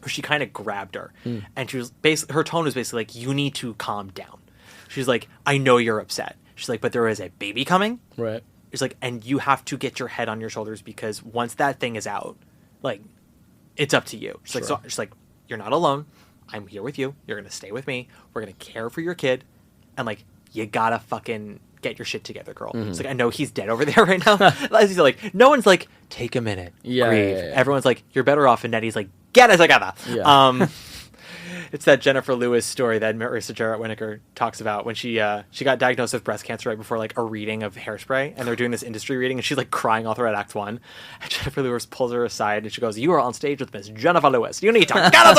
where she kind of grabbed her. And she was her tone was basically like, you need to calm down. She's like, I know you're upset. She's like, but there is a baby coming. Right. She's like, and you have to get your head on your shoulders because once that thing is out, like, it's up to you. She's like, you're not alone. I'm here with you. You're going to stay with me. We're going to care for your kid. And like, you gotta fucking get your shit together, girl. It's like, I know he's dead over there right now. Like, no one's like, take a minute. Grieve. Yeah. Everyone's like, you're better off. And Nettie's like, get it together. Yeah. It's that Jennifer Lewis story that Marissa Jarrett Winokur talks about when she got diagnosed with breast cancer right before like a reading of Hairspray, and they're doing this industry reading, and she's like crying all throughout Act 1. And Jennifer Lewis pulls her aside and she goes, "You are on stage with Miss Jennifer Lewis. You need to get together."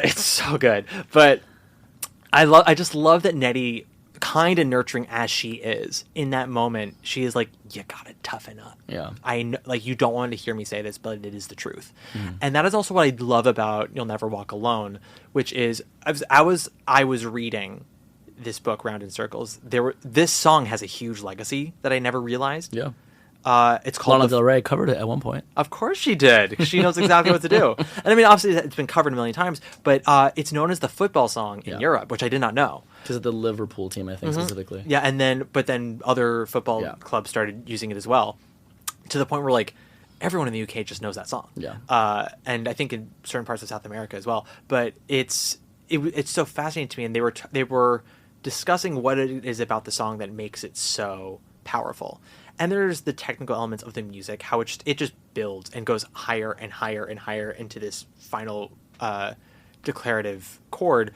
It's so good, but I just love that Nettie, kind and nurturing as she is, in that moment, she is like, "You gotta toughen up." Yeah. I know, like, you don't want to hear me say this, but it is the truth. And that is also what I love about You'll Never Walk Alone, which is I was reading this book Round in Circles. This song has a huge legacy that I never realized. Yeah. It's called Lana Del Rey covered it at one point. Of course she did, because she knows exactly what to do. And I mean, obviously it's been covered a million times, but it's known as the football song in Europe, which I did not know. Because of the Liverpool team, I think, specifically. Yeah, but then other football clubs started using it as well, to the point where like everyone in the UK just knows that song. Yeah. And I think in certain parts of South America as well. But it's so fascinating to me, and they were discussing what it is about the song that makes it so powerful. And there's the technical elements of the music, how it just builds and goes higher and higher and higher into this final declarative chord.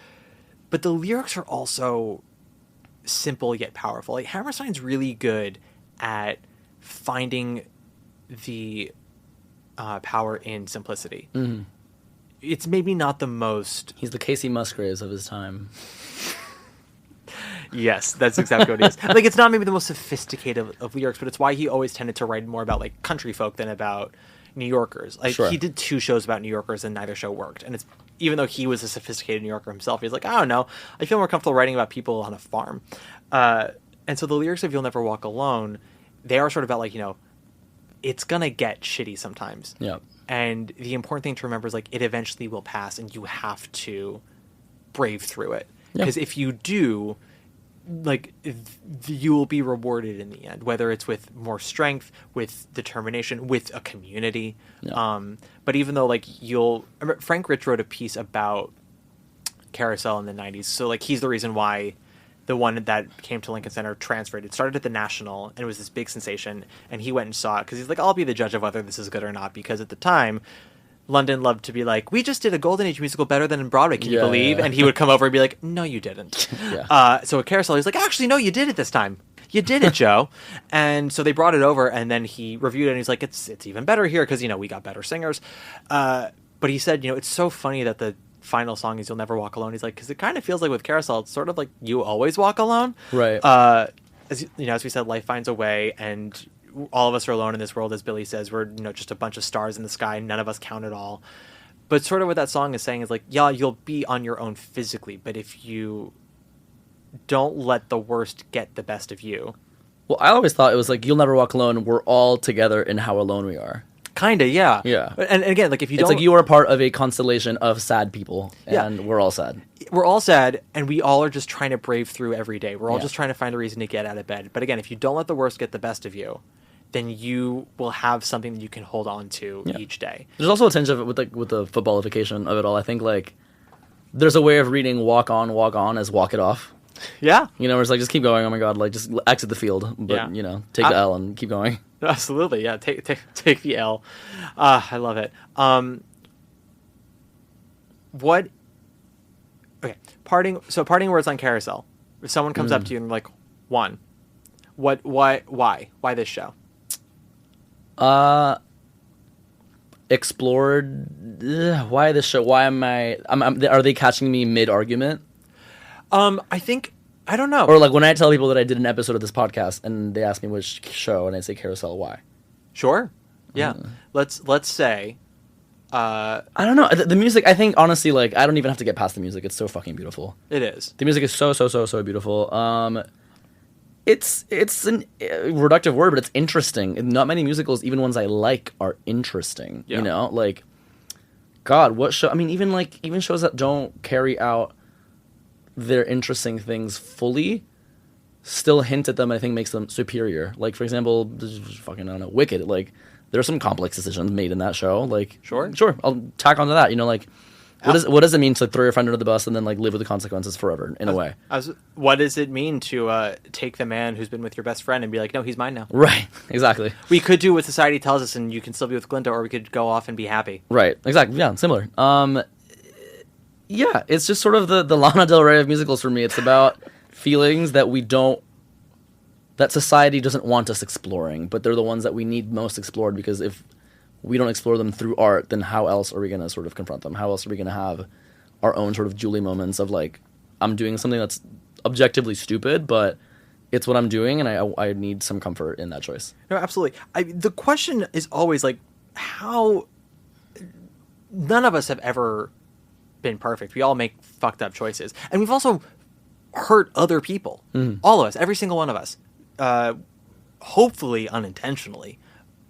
But the lyrics are also simple yet powerful. Like, Hammerstein's really good at finding the power in simplicity. Mm-hmm. It's maybe not the most... He's the Casey Musgraves of his time. Yes, that's exactly what he is. Like, it's not maybe the most sophisticated of lyrics, but it's why he always tended to write more about like country folk than about New Yorkers. Like, he did 2 shows about New Yorkers, and neither show worked. And it's, even though he was a sophisticated New Yorker himself, he's like, I don't know, I feel more comfortable writing about people on a farm. And so the lyrics of You'll Never Walk Alone, they are sort of about like, you know, it's gonna get shitty sometimes. Yeah. And the important thing to remember is like, it eventually will pass, and you have to brave through it. Because if you do, like, you will be rewarded in the end, whether it's with more strength, with determination, with a community. But even though, like, Frank Rich wrote a piece about Carousel in the 90s. So, like, he's the reason why the one that came to Lincoln Center transferred. It started at the National, and it was this big sensation. And he went and saw it because he's like, I'll be the judge of whether this is good or not. Because at the time, London loved to be like, we just did a Golden Age musical better than in Broadway, can you believe? And he would come over and be like, no, you didn't. So at Carousel, he's like, actually, no, you did it this time. You did it, Joe. And so they brought it over, and then he reviewed it, and he's like, it's even better here because, you know, we got better singers. But he said, you know, it's so funny that the final song is You'll Never Walk Alone. He's like, because it kind of feels like with Carousel, it's sort of like you always walk alone. Right. As you know, as we said, life finds a way, and all of us are alone in this world, as Billy says. We're, you know, just a bunch of stars in the sky. None of us count at all. But sort of what that song is saying is like, yeah, you'll be on your own physically, but if you don't let the worst get the best of you. Well, I always thought it was like, You'll Never Walk Alone. We're all together in how alone we are. Kinda, yeah. Yeah. And again, like, if you don't... It's like you are a part of a constellation of sad people, and we're all sad. We're all sad, and we all are just trying to brave through every day. We're all just trying to find a reason to get out of bed. But again, if you don't let the worst get the best of you, then you will have something that you can hold on to each day. There's also a tinge of it with the footballification of it all. I think, like, there's a way of reading walk on as walk it off. Yeah. You know, where it's like, just keep going, oh my god, like, just exit the field. But, you know, take the L and keep going. Absolutely, yeah. Take the L. I love it. Parting words on Carousel. If someone comes up to you and like, why this show? Explored. Why this show? Why am I? Are they catching me mid argument? I think, I don't know. Or like when I tell people that I did an episode of this podcast and they ask me which show and I say Carousel, why? Sure. Yeah. Let's say. I don't know. The music, I think, honestly, like, I don't even have to get past the music. It's so fucking beautiful. It is. The music is so beautiful. It's a reductive word, but it's interesting. Not many musicals, even ones I like, are interesting. You know? Like, God, what show... I mean, even shows that don't carry out their interesting things fully still hint at them, and I think makes them superior. Like, for example, fucking, I don't know, Wicked. Like, there are some complex decisions made in that show. Like, sure, I'll tack onto that. You know, like, what does it mean to throw your friend under the bus and then, like, live with the consequences forever, in a way? What does it mean to take the man who's been with your best friend and be like, no, he's mine now? Right, exactly. We could do what society tells us, and you can still be with Glinda, or we could go off and be happy. Right, exactly. Yeah, similar. Yeah, it's just sort of the Lana Del Rey of musicals for me. It's about feelings that that society doesn't want us exploring, but they're the ones that we need most explored, because if we don't explore them through art, then how else are we going to sort of confront them? How else are we going to have our own sort of Julie moments of like, I'm doing something that's objectively stupid, but it's what I'm doing, and I need some comfort in that choice. No, absolutely. The question is always like, how... None of us have ever been perfect. We all make fucked up choices. And we've also hurt other people. Mm. All of us, every single one of us. Hopefully unintentionally.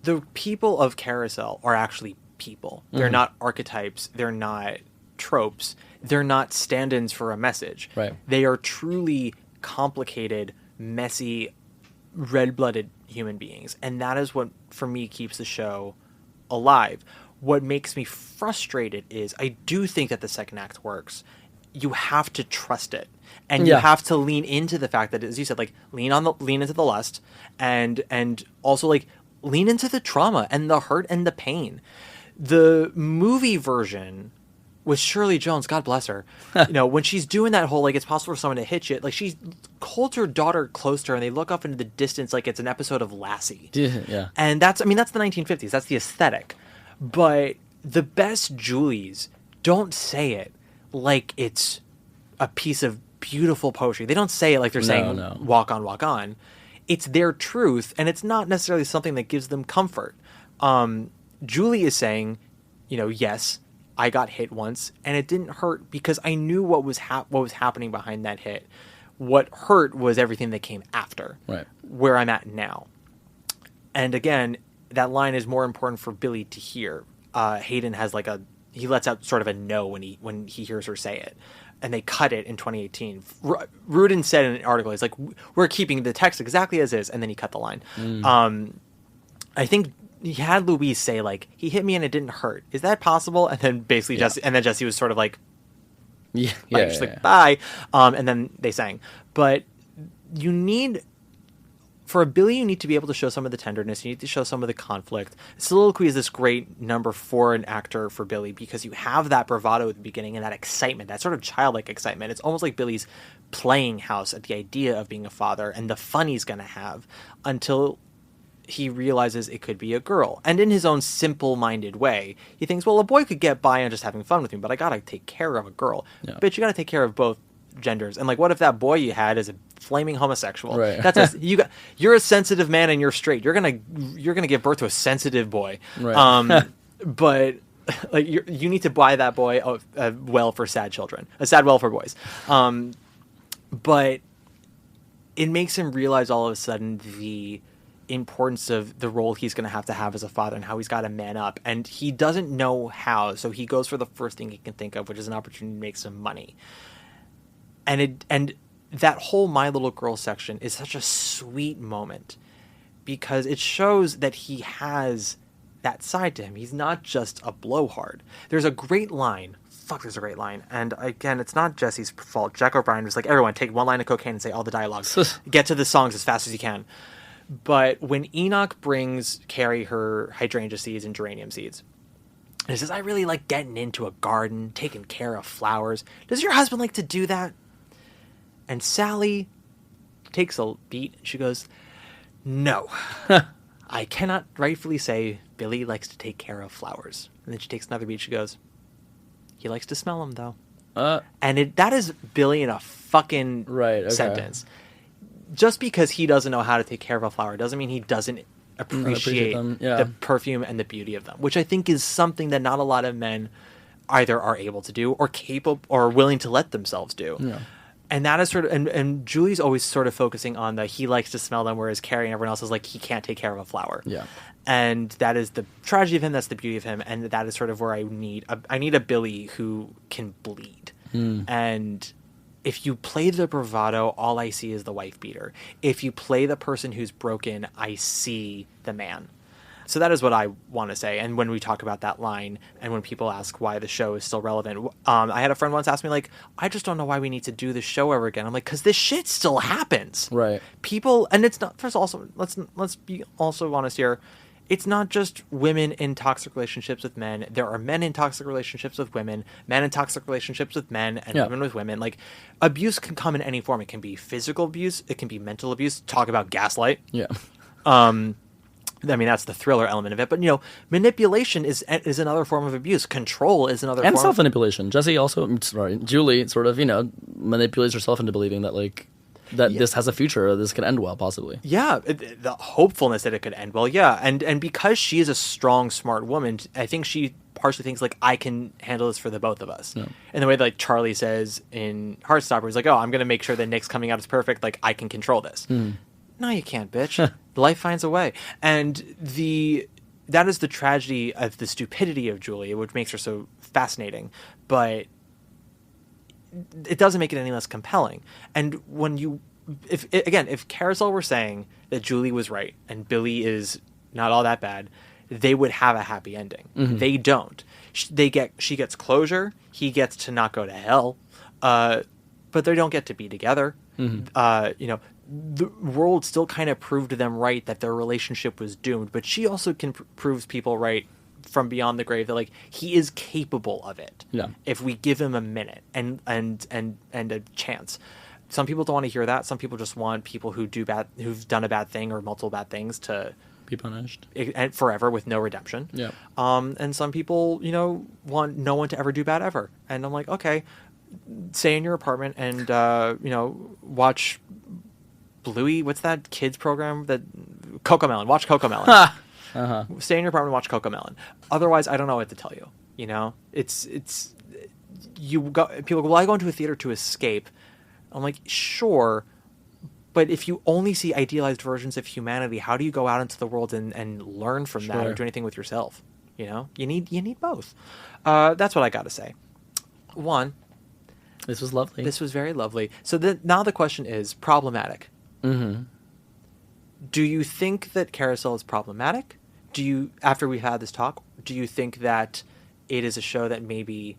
The people of Carousel are actually people. They're not archetypes. They're not tropes. They're not stand-ins for a message. Right. They are truly complicated, messy, red-blooded human beings. And that is what, for me, keeps the show alive. What makes me frustrated is I do think that the second act works. You have to trust it. And you have to lean into the fact that, as you said, like lean into the lust and also like lean into the trauma and the hurt and the pain. The movie version with Shirley Jones, God bless her, you know, when she's doing that whole, like, it's possible for someone to hit you, like she holds her daughter close to her and they look off into the distance like it's an episode of Lassie. Yeah. And that's the 1950s. That's the aesthetic. But the best Julies don't say it like it's a piece of beautiful poetry. They don't say it like they're saying walk on, walk on. It's their truth, and it's not necessarily something that gives them comfort. Julie is saying, you know, yes, I got hit once, and it didn't hurt because I knew what was happening behind that hit. What hurt was everything that came after, right, where I'm at now. And again, that line is more important for Billy to hear. Hayden has he lets out sort of a no when he hears her say it. And they cut it in 2018. Rudin said in an article, he's like, we're keeping the text exactly as is, and then he cut the line. I think he had Louise say, like, he hit me and it didn't hurt. Is that possible? And then basically Jesse was sort of like, like, bye. And then they sang. But you need... For a Billy, you need to be able to show some of the tenderness. You need to show some of the conflict. Soliloquy is this great number for an actor for Billy because you have that bravado at the beginning and that excitement, that sort of childlike excitement. It's almost like Billy's playing house at the idea of being a father and the fun he's going to have until he realizes it could be a girl. And in his own simple-minded way, he thinks, well, a boy could get by on just having fun with me, but I got to take care of a girl. Yeah. Bitch, you got to take care of both genders. And like, what if that boy you had is a flaming homosexual? Right. You're a sensitive man and you're straight. You're gonna give birth to a sensitive boy. Right. But like you need to buy that boy a well for sad children, a sad well for boys. But it makes him realize all of a sudden the importance of the role he's going to have as a father and how he's got to man up. And he doesn't know how, so he goes for the first thing he can think of, which is an opportunity to make some money. And that whole My Little Girl section is such a sweet moment because it shows that he has that side to him. He's not just a blowhard. There's a great line. There's a great line. And again, it's not Jesse's fault. Jack O'Brien was like, everyone, take one line of cocaine and say all the dialogues. Get to the songs as fast as you can. But when Enoch brings Carrie her hydrangea seeds and geranium seeds, and he says, I really like getting into a garden, taking care of flowers. Does your husband like to do that? And Sally takes a beat. She goes, no. I cannot rightfully say Billy likes to take care of flowers. And then she takes another beat. She goes, he likes to smell them, though. And that is Billy in a fucking sentence. Just because he doesn't know how to take care of a flower doesn't mean he doesn't appreciate them. Yeah. The perfume and the beauty of them, which I think is something that not a lot of men either are able to do or capable or willing to let themselves do. Yeah. And that is sort of, and Julie's always sort of focusing on he likes to smell them, whereas Carrie and everyone else is like, he can't take care of a flower. Yeah. And that is the tragedy of him. That's the beauty of him. And that is sort of where I need a Billy who can bleed. And if you play the bravado, all I see is the wife beater. If you play the person who's broken, I see the man. So that is what I want to say. And when we talk about that line and when people ask why the show is still relevant, I had a friend once ask me, like, I just don't know why we need to do this show ever again. I'm like, because this shit still happens. Right. People, and it's not, first also, let's be also honest here. it's not just women in toxic relationships with men. There are men in toxic relationships with women, men in toxic relationships with men, and women with women. Like, abuse can come in any form. It can be physical abuse. It can be mental abuse. Talk about gaslight. Yeah. I mean, that's the thriller element of it. But, manipulation is another form of abuse. Control is another form. And self-manipulation. Julie sort of, manipulates herself into believing that, like, this has a future, or this can end well, possibly. Yeah, the hopefulness that it could end well, yeah. And because she is a strong, smart woman, I think she partially thinks, like, I can handle this for the both of us. Yeah. And the way that, like, Charlie says in Heartstopper, he's like, oh, I'm going to make sure that Nick's coming out is perfect, like, I can control this. No, you can't, bitch. Life finds a way. And that is the tragedy of the stupidity of Julia, which makes her so fascinating. But it doesn't make it any less compelling. And when if Carousel were saying that Julie was right and Billy is not all that bad, they would have a happy ending. They don't. She gets closure. He gets to not go to hell. But they don't get to be together. The world still kind of proved them right that their relationship was doomed, but she also proves people right from beyond the grave that, like, he is capable of it. Yeah. If we give him a minute and a chance. Some people don't want to hear that. Some people just want people who've done a bad thing or multiple bad things to be punished and forever with no redemption. Yeah. And some people, want no one to ever do bad ever. And I'm like, okay, stay in your apartment and watch Bluey. What's that kids program? That Cocomelon. Watch Cocomelon. Stay in your apartment and watch Cocomelon. Otherwise, I don't know what to tell you. It's people go, well, I go into a theater to escape. I'm like, sure, but if you only see idealized versions of humanity, how do you go out into the world and learn from that or do anything with yourself? You need both. That's what I got to say. One, this was lovely. This was very lovely. So now the question is problematic. Do you think that Carousel is problematic? After we've had this talk, do you think that it is a show that maybe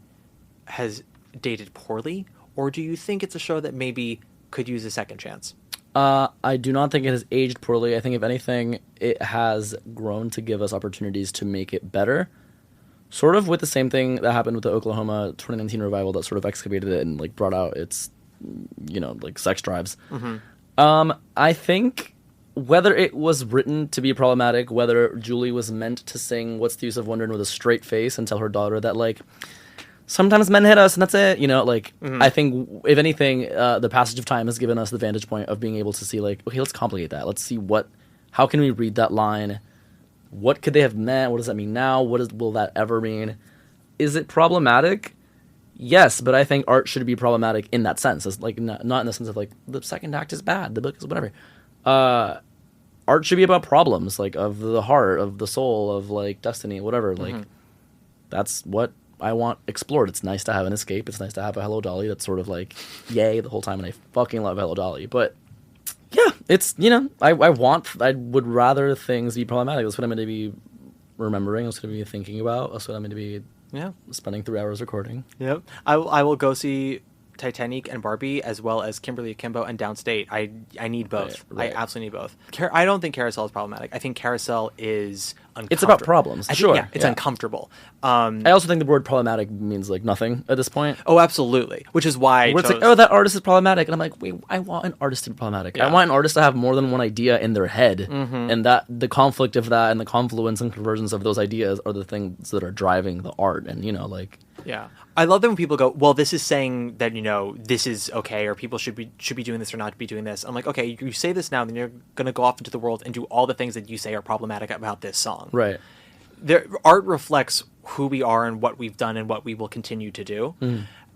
has dated poorly? Or do you think it's a show that maybe could use a second chance? I do not think it has aged poorly. I think, if anything, it has grown to give us opportunities to make it better. Sort of with the same thing that happened with the Oklahoma 2019 revival that sort of excavated it and, like, brought out its, like, sex drives. I think whether it was written to be problematic, whether Julie was meant to sing What's the Use of Wondering with a straight face and tell her daughter that, like, sometimes men hit us and that's it, I think, if anything, the passage of time has given us the vantage point of being able to see, like, okay, let's complicate that. Let's see how can we read that line? What could they have meant? What does that mean now? Will that ever mean? Is it problematic? Yes, but I think art should be problematic in that sense. It's like not in the sense of, like, the second act is bad, the book is whatever. Art should be about problems, like, of the heart, of the soul, of, like, destiny, whatever. Like, that's what I want explored. It's nice to have an escape. It's nice to have a Hello Dolly that's sort of, like, yay the whole time, and I fucking love Hello Dolly. But yeah, it's, I would rather things be problematic. That's what I'm going to be remembering. That's what I'm going to be thinking about. That's what I'm going to be spending 3 hours recording. Yep. I will go see Titanic and Barbie, as well as Kimberly Akimbo and Downstate. I need both. Right. I absolutely need both. I don't think Carousel is problematic. I think Carousel is uncomfortable. It's about problems. It's uncomfortable. I also think the word problematic means, like, nothing at this point. Oh, absolutely. Which is why it's like, oh, that artist is problematic. And I'm like, wait, I want an artist to be problematic. I want an artist to have more than one idea in their head. And that the conflict of that and the confluence and convergence of those ideas are the things that are driving the art. And, Yeah. I love that when people go, well, this is saying that, this is okay, or people should be doing this or not be doing this. I'm like, okay, you say this now, then you're going to go off into the world and do all the things that you say are problematic about this song. Right. Art reflects who we are and what we've done and what we will continue to do.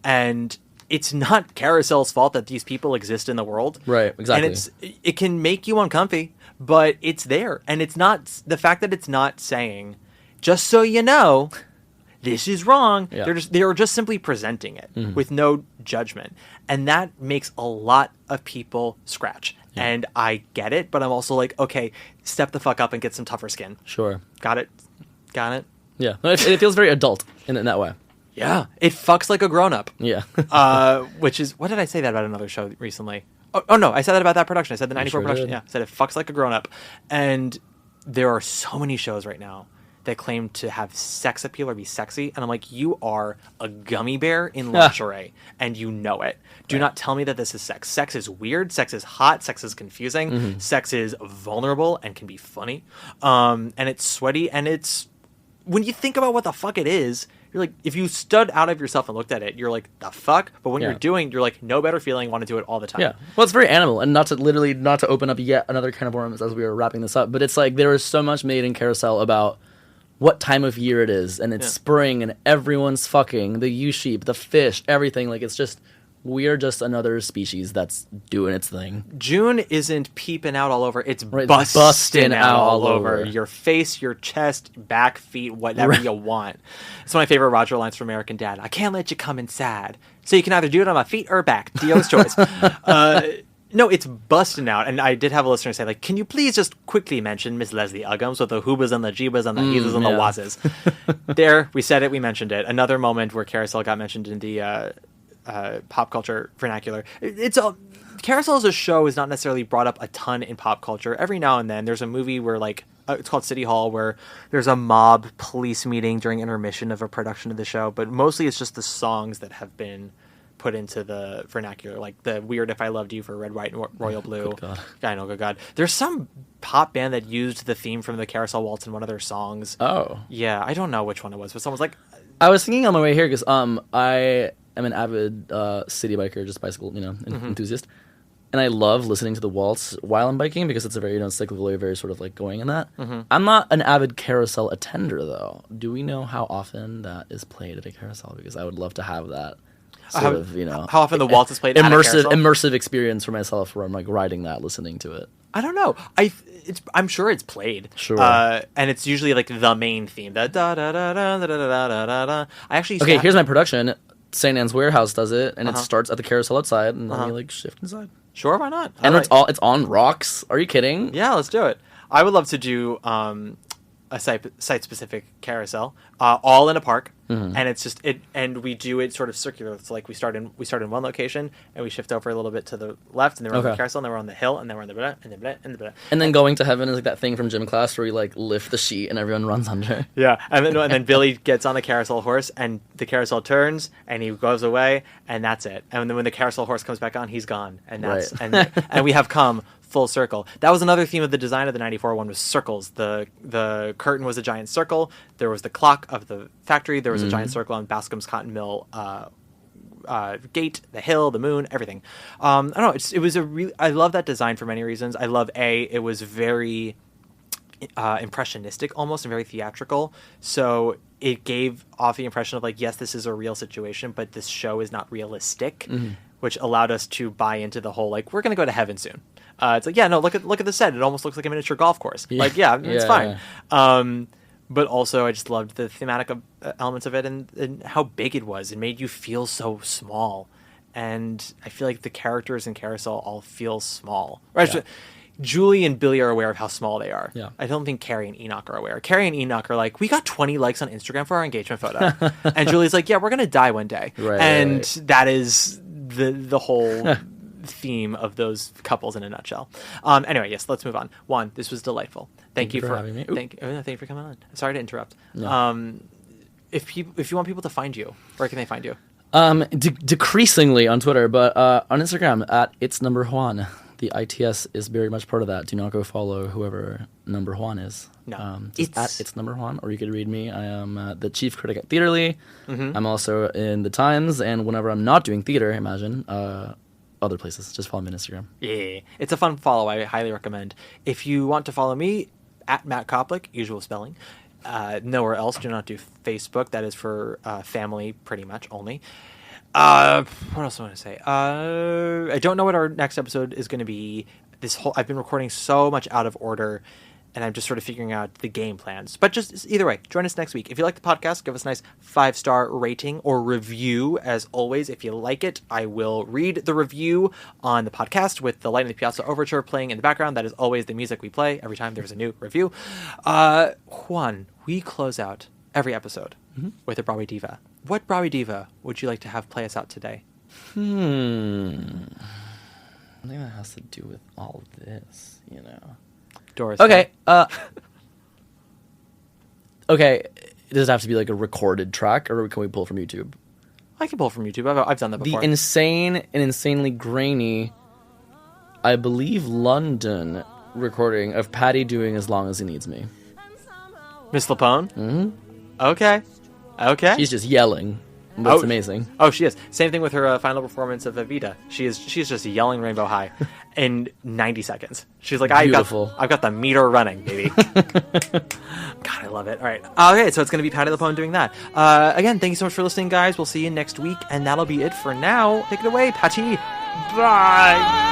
And it's not Carousel's fault that these people exist in the world. Right, exactly. And it can make you uncomfy, but it's there. And it's not, the fact that it's not saying, just so you know, this is wrong. Yeah. They're just simply presenting it with no judgment. And that makes a lot of people scratch. Yeah. And I get it, but I'm also like, okay, step the fuck up and get some tougher skin. Sure. Got it? Yeah. It feels very adult in that way. Yeah. It fucks like a grown-up. Yeah. Which is, what did I say that about another show recently? Oh no, I said that about that production. I said the 94 production. Did. Yeah. I said it fucks like a grown-up. And there are so many shows right now that claim to have sex appeal or be sexy, and I'm like, you are a gummy bear in lingerie, and you know it. Do not tell me that this is sex. Sex is weird. Sex is hot. Sex is confusing. Sex is vulnerable and can be funny. And it's sweaty, and it's... When you think about what the fuck it is, you're like, if you stood out of yourself and looked at it, you're like, the fuck? But when you're doing, you're like, no better feeling, want to do it all the time. Yeah. Well, it's very animal, and not to open up yet another can of worms as we were wrapping this up, but it's like there is so much made in Carousel about what time of year it is, and it's spring, and everyone's fucking, the U-sheep, the fish, everything. Like, it's just, we're just another species that's doing its thing. June isn't peeping out all over, it's busting out all over. Your face, your chest, back, feet, whatever you want. It's one of my favorite Roger lines from American Dad. I can't let you come inside. So you can either do it on my feet or back. Dio's choice. No, it's busting out. And I did have a listener say, like, can you please just quickly mention Miss Leslie Uggams with the hoobas and the jeebas and the heezas and the wazzes? There, we said it, we mentioned it. Another moment where Carousel got mentioned in the pop culture vernacular. Carousel as a show is not necessarily brought up a ton in pop culture. Every now and then, there's a movie where, like, it's called City Hall, where there's a mob police meeting during intermission of a production of the show. But mostly it's just the songs that have been put into the vernacular, like the weird If I Loved You for Red, White, and Royal Blue. Good God. I know, good God. There's some pop band that used the theme from the Carousel Waltz in one of their songs. Oh. Yeah, I don't know which one it was, but someone's like... I was thinking on my way here, because I am an avid city biker, just bicycle, enthusiast. And I love listening to the waltz while I'm biking, because it's a very, cyclically, very sort of like going in that. I'm not an avid Carousel attender, though. Do we know how often that is played at a Carousel? Because I would love to have that sort of, how often the waltz is played at a Carousel? Immersive experience for myself where I'm like riding that, listening to it. I don't know. I'm sure it's played. Sure. And it's usually like the main theme. Da da da da da da da da da da. I actually here's my production. St. Anne's Warehouse does it, and it starts at the Carousel outside, and then you like shift inside. Sure, why not? And it's on rocks. Are you kidding? Yeah, let's do it. I would love to do a site-specific carousel, all in a park, and it's just and we do it sort of circular. It's like we start in one location, and we shift over a little bit to the left, and then we're on the carousel, and then we're on the hill, and then we're on the blah, and the blah, and the blah. And then going to heaven is like that thing from gym class where you like lift the sheet and everyone runs under. Yeah, and then Billy gets on the carousel horse, and the carousel turns, and he goes away, and that's it. And then when the carousel horse comes back on, he's gone, and that's and we have come full circle. That was another theme of the design of the 94 one, was circles. The curtain was a giant circle. There was the clock of the factory. There was a giant circle on Bascom's cotton mill gate, the hill, the moon, everything. I don't know. It was I love that design for many reasons. I love it was very impressionistic almost, and very theatrical. So it gave off the impression of like, yes, this is a real situation, but this show is not realistic, which allowed us to buy into the whole like, we're going to go to heaven soon. It's like, yeah, no, look at the set. It almost looks like a miniature golf course. Yeah. Like, yeah, it's fine. Yeah. But also, I just loved the thematic elements of it, and how big it was. It made you feel so small. And I feel like the characters in Carousel all feel small. Right? Yeah. Julie and Billy are aware of how small they are. Yeah. I don't think Carrie and Enoch are aware. Carrie and Enoch are like, we got 20 likes on Instagram for our engagement photo. And Julie's like, yeah, we're going to die one day. Right, that is the whole... theme of those couples in a nutshell. Anyway, yes, let's move on. Juan, this was delightful. Thank you for having me. Thank you for coming on. Sorry to interrupt. No. If you want people to find you, where can they find you? Decreasingly on Twitter, but on Instagram at @Juan. The ITS is very much part of that. Do not go follow whoever number Juan is. No, it's @Juan, or you could read me. I am the chief critic at Theaterly. I'm also in the Times, and whenever I'm not doing theater, imagine. Other places. Just follow me on Instagram. Yeah. It's a fun follow. I highly recommend. If you want to follow me, @Matt Koplik, usual spelling. Nowhere else. Do not do Facebook. That is for family, pretty much, only. What else do I want to say? I don't know what our next episode is going to be. I've been recording so much out of order, and I'm just sort of figuring out the game plans. But just either way, join us next week. If you like the podcast, give us a nice 5-star rating or review. As always, if you like it, I will read the review on the podcast with the Light in the Piazza Overture playing in the background. That is always the music we play every time there's a new review. Juan, we close out every episode with a Broadway Diva. What Broadway Diva would you like to have play us out today? I think that has to do with all of this, Doris. Okay. Okay, does it have to be like a recorded track, or can we pull from YouTube? I can pull from YouTube. I've done that before. The insane and insanely grainy, I believe, London recording of Patty doing As Long As He Needs Me. Miss Lapone? Mm-hmm. Okay. She's just yelling. That's amazing. Oh, she is. Same thing with her final performance of Evita. She's just yelling Rainbow High in 90 seconds. She's like, I've got the meter running, baby. God, I love it. All right. Okay, so it's going to be Patty LaPone doing that. Again, thank you so much for listening, guys. We'll see you next week, and that'll be it for now. Take it away, Patty. Bye.